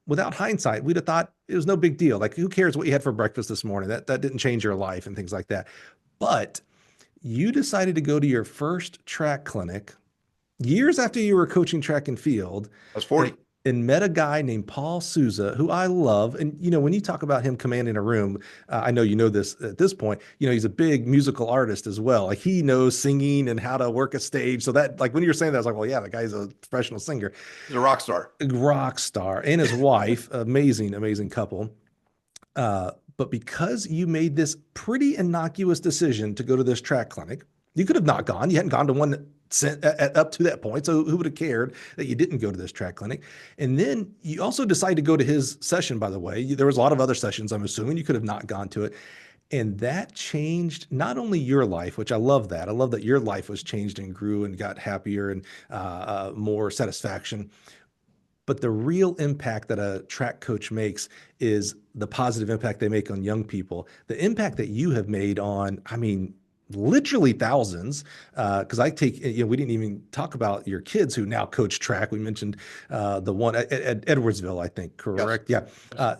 without hindsight, we'd have thought it was no big deal. Like, who cares what you had for breakfast this morning? That didn't change your life and things like that. But you decided to go to your first track clinic years after you were coaching track and field I was and, 40. and met a guy named Paul Souza, who I love. And, when you talk about him commanding a room, I know you know this at this point, he's a big musical artist as well. Like he knows singing and how to work a stage. So that, like when you were saying that, I was like, well, yeah, the guy's a professional singer, He's a rock star. a rock star, and his wife, amazing, amazing couple. But because you made this pretty innocuous decision to go to this track clinic, you could have not gone. You hadn't gone to one up to that point. So who would have cared that you didn't go to this track clinic? And then you also decided to go to his session, by the way. There was a lot of other sessions, I'm assuming. You could have not gone to it. And that changed not only your life, which I love that. I love that your life was changed and grew and got happier and more satisfaction. But the real impact that a track coach makes is the positive impact they make on young people. The impact that you have made on, I mean, literally thousands. Because I take, we didn't even talk about your kids who now coach track. We mentioned the one at Edwardsville, I think, Yes. correct? Yeah.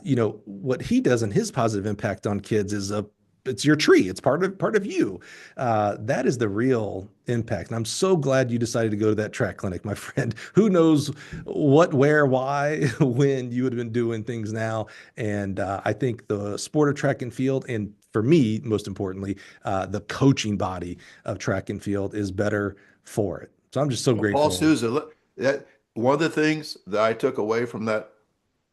Yes. What he does and his positive impact on kids is a it's your tree. It's part of you. That is the real impact. And I'm so glad you decided to go to that track clinic, my friend. Who knows what, where, why, when you would have been doing things now. And I think the sport of track and field, and for me, most importantly, the coaching body of track and field is better for it. So I'm just so Well, Paul grateful. Souza, that one of the things that I took away from that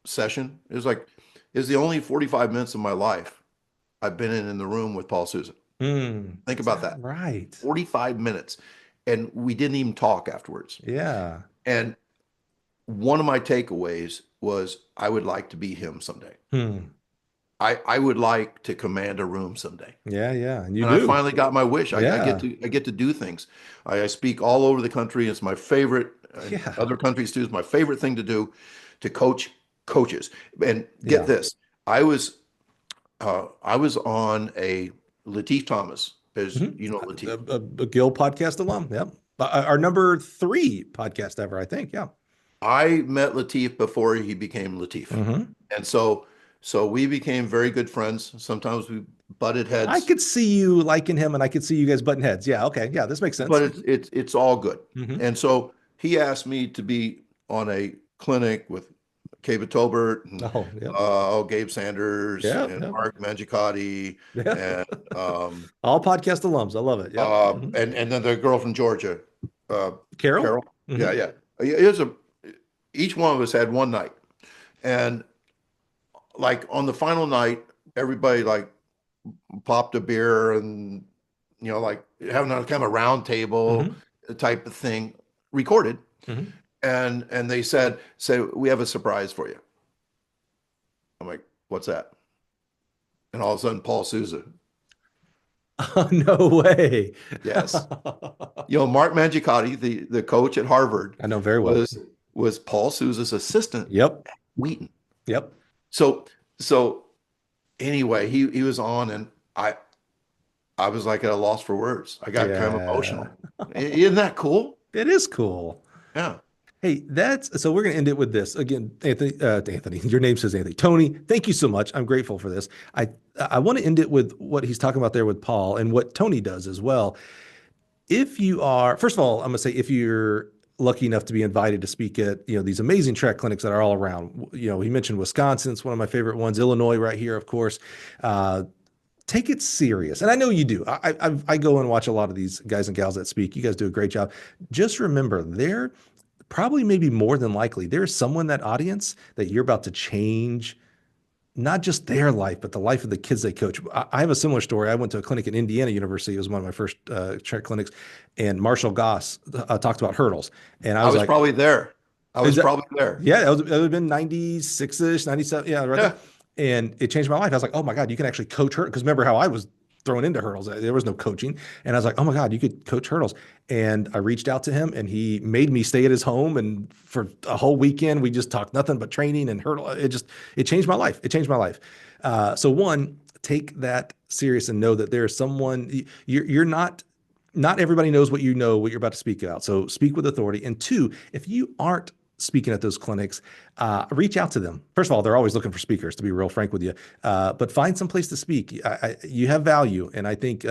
session is like, is the only 45 minutes of my life I've been in the room with Paul Souza. Think Is about that that. right? 45 minutes. And we didn't even talk afterwards. Yeah. And one of my takeaways was I would like to be him someday. Hmm. I would like to command a room someday. Yeah, yeah. And you And I do. finally got my wish. Yeah. I get to do things. I speak all over the country. It's my favorite, and Yeah. other countries too. It's my favorite thing to do, to coach coaches. And get Yeah. this, I was on a Lateef Thomas, as Mhm. you know, Lateef. A Gill podcast alum. Yep. Our number 3 podcast ever, I think. Yeah. I met Lateef before he became Lateef, Hmm. and so we became very good friends. Sometimes we butted I heads, could see you liking him and I could see you guys butting heads. Yeah. Okay. Yeah. This makes but sense. it's all good. Hmm. And so he asked me to be on a clinic with Cave Tolbert and Oh, yep. Gabe Sanders Yep. and Yep. Mark Mangicotti Yeah. and All podcast alums. I love it. Yep. Hmm. and then the girl from Georgia, uh, Carol. Carol. Hmm. Yeah, yeah. It was a Each one of us had one night, and like on the final night, everybody like popped a beer and like having a kind of a round table Hmm. type of thing recorded, Hmm. and they said we have a surprise for you. I'm like, what's that? And all of a sudden, Paul Souza. Oh, no way. Yes. Mark Mangicotti, the coach at Harvard, I know very well. was was Paul Souza's assistant Yep. at Wheaton. Yep. So so anyway, he was on, and I was like at a loss for words. I got kind of Yeah. emotional. Isn't that cool? It is cool. Yeah. Hey, that's so we're going to end it with this again. Anthony, your name says Anthony. Tony, thank you so much. I'm grateful for this. I want to end it with what he's talking about there with Paul and what Tony does as well. If you are, first of all, I'm going to say if you're lucky enough to be invited to speak at, these amazing track clinics that are all around. He mentioned Wisconsin, it's one of my favorite ones. Illinois, right here, of course. Take it serious, and I know you do. I go and watch a lot of these guys and gals that speak. You guys do a great job. Just remember, they're probably maybe more than likely there's someone in that audience that you're about to change not just their life, but the life of the kids they coach. I have a similar story. I went to a clinic at Indiana University. It was one of my first track clinics, and Marshall Goss talked about hurdles, and I I was was like, probably there. I "Is was that?" probably there. Yeah, it would have been 96-ish, 97, yeah, right there. Yeah. And it changed my life. I was like, "Oh my God, you can actually coach hurdles." Because remember how I was thrown into hurdles? There was no coaching, and I was like, "Oh my God, you could coach hurdles." And I reached out to him, and he made me stay at his home, and for a whole weekend, we just talked nothing but training and hurdle. It changed my life. It changed my life. So one, take that serious and know that there's someone you're not everybody knows what what you're about to speak about. So speak with authority. And two, if you aren't speaking at those clinics, reach out to them. First of all, they're always looking for speakers, to be real frank with you. But find some place to speak. You have value, and I think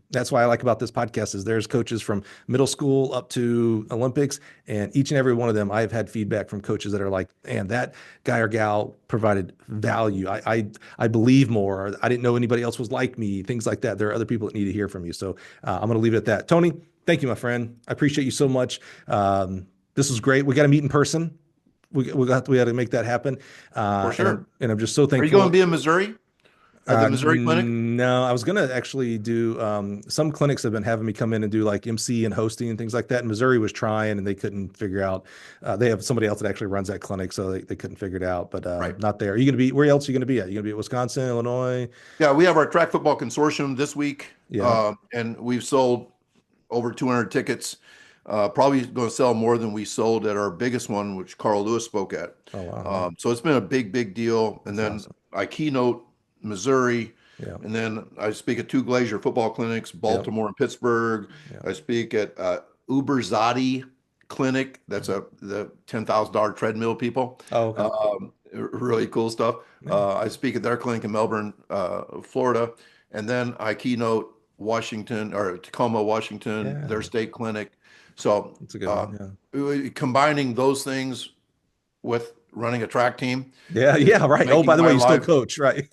that's why I like about this podcast is there's coaches from middle school up to Olympics, and each and every one of them, I've had feedback from coaches that are like, "Man, that guy or gal provided value. I believe more. Or I didn't know anybody else was like me. Things like that. There are other people that need to hear from you." So I'm going to leave it at that. Tony, thank you, my friend. I appreciate you so much. This was great. We got to meet in person. We got to make that happen. For sure. And I'm just so Are you going to thankful. be in Missouri at the Missouri clinic? No, I was gonna actually do some clinics have been having me come in and do like MC and hosting and things like that. And Missouri was trying and they couldn't figure out. They have somebody else that actually runs that clinic, so they couldn't figure it out. But Right. not there. Are you gonna be? Where else are you gonna be at? You gonna be at Wisconsin, Illinois? Yeah, we have our track football consortium this week, Yeah. and we've sold over 200 tickets. Probably going to sell more than we sold at our biggest one, which Carl Lewis spoke at. Oh wow. So it's been a big deal. And That's then awesome. I keynote Missouri, Yeah. and then I speak at two Glacier football clinics, Yep. Baltimore and Pittsburgh. Yeah. I speak at Uberzadi Clinic. That's the $10,000 treadmill people. Oh, okay. Really cool stuff. Yeah. I speak at their clinic in Melbourne, Florida, and then I keynote Washington or Tacoma, Washington, their Yeah, state clinic. So that's a good one. Yeah. combining those things with running a track team Yeah, is yeah, right. Oh, making by the my way, you still life. coach, right?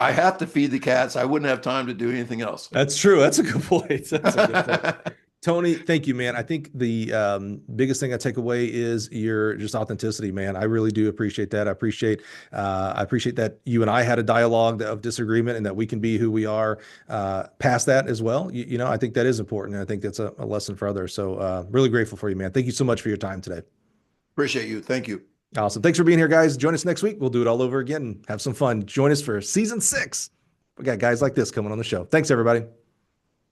I have to feed the cats. I wouldn't have time to do anything else. That's true. That's a good point. That's a good point. Tony, thank you, man. I think the biggest thing I take away is your just authenticity, man. I really do appreciate that. I appreciate that you and I had a dialogue of disagreement and that we can be who we are past that as well. I think that is important. And I think that's a lesson for others. So really grateful for you, man. Thank you so much for your time today. Appreciate you. Thank you. Awesome. Thanks for being here, guys. Join us next week. We'll do it all over again and have some fun. Join us for season 6. We got guys like this coming on the show. Thanks, everybody.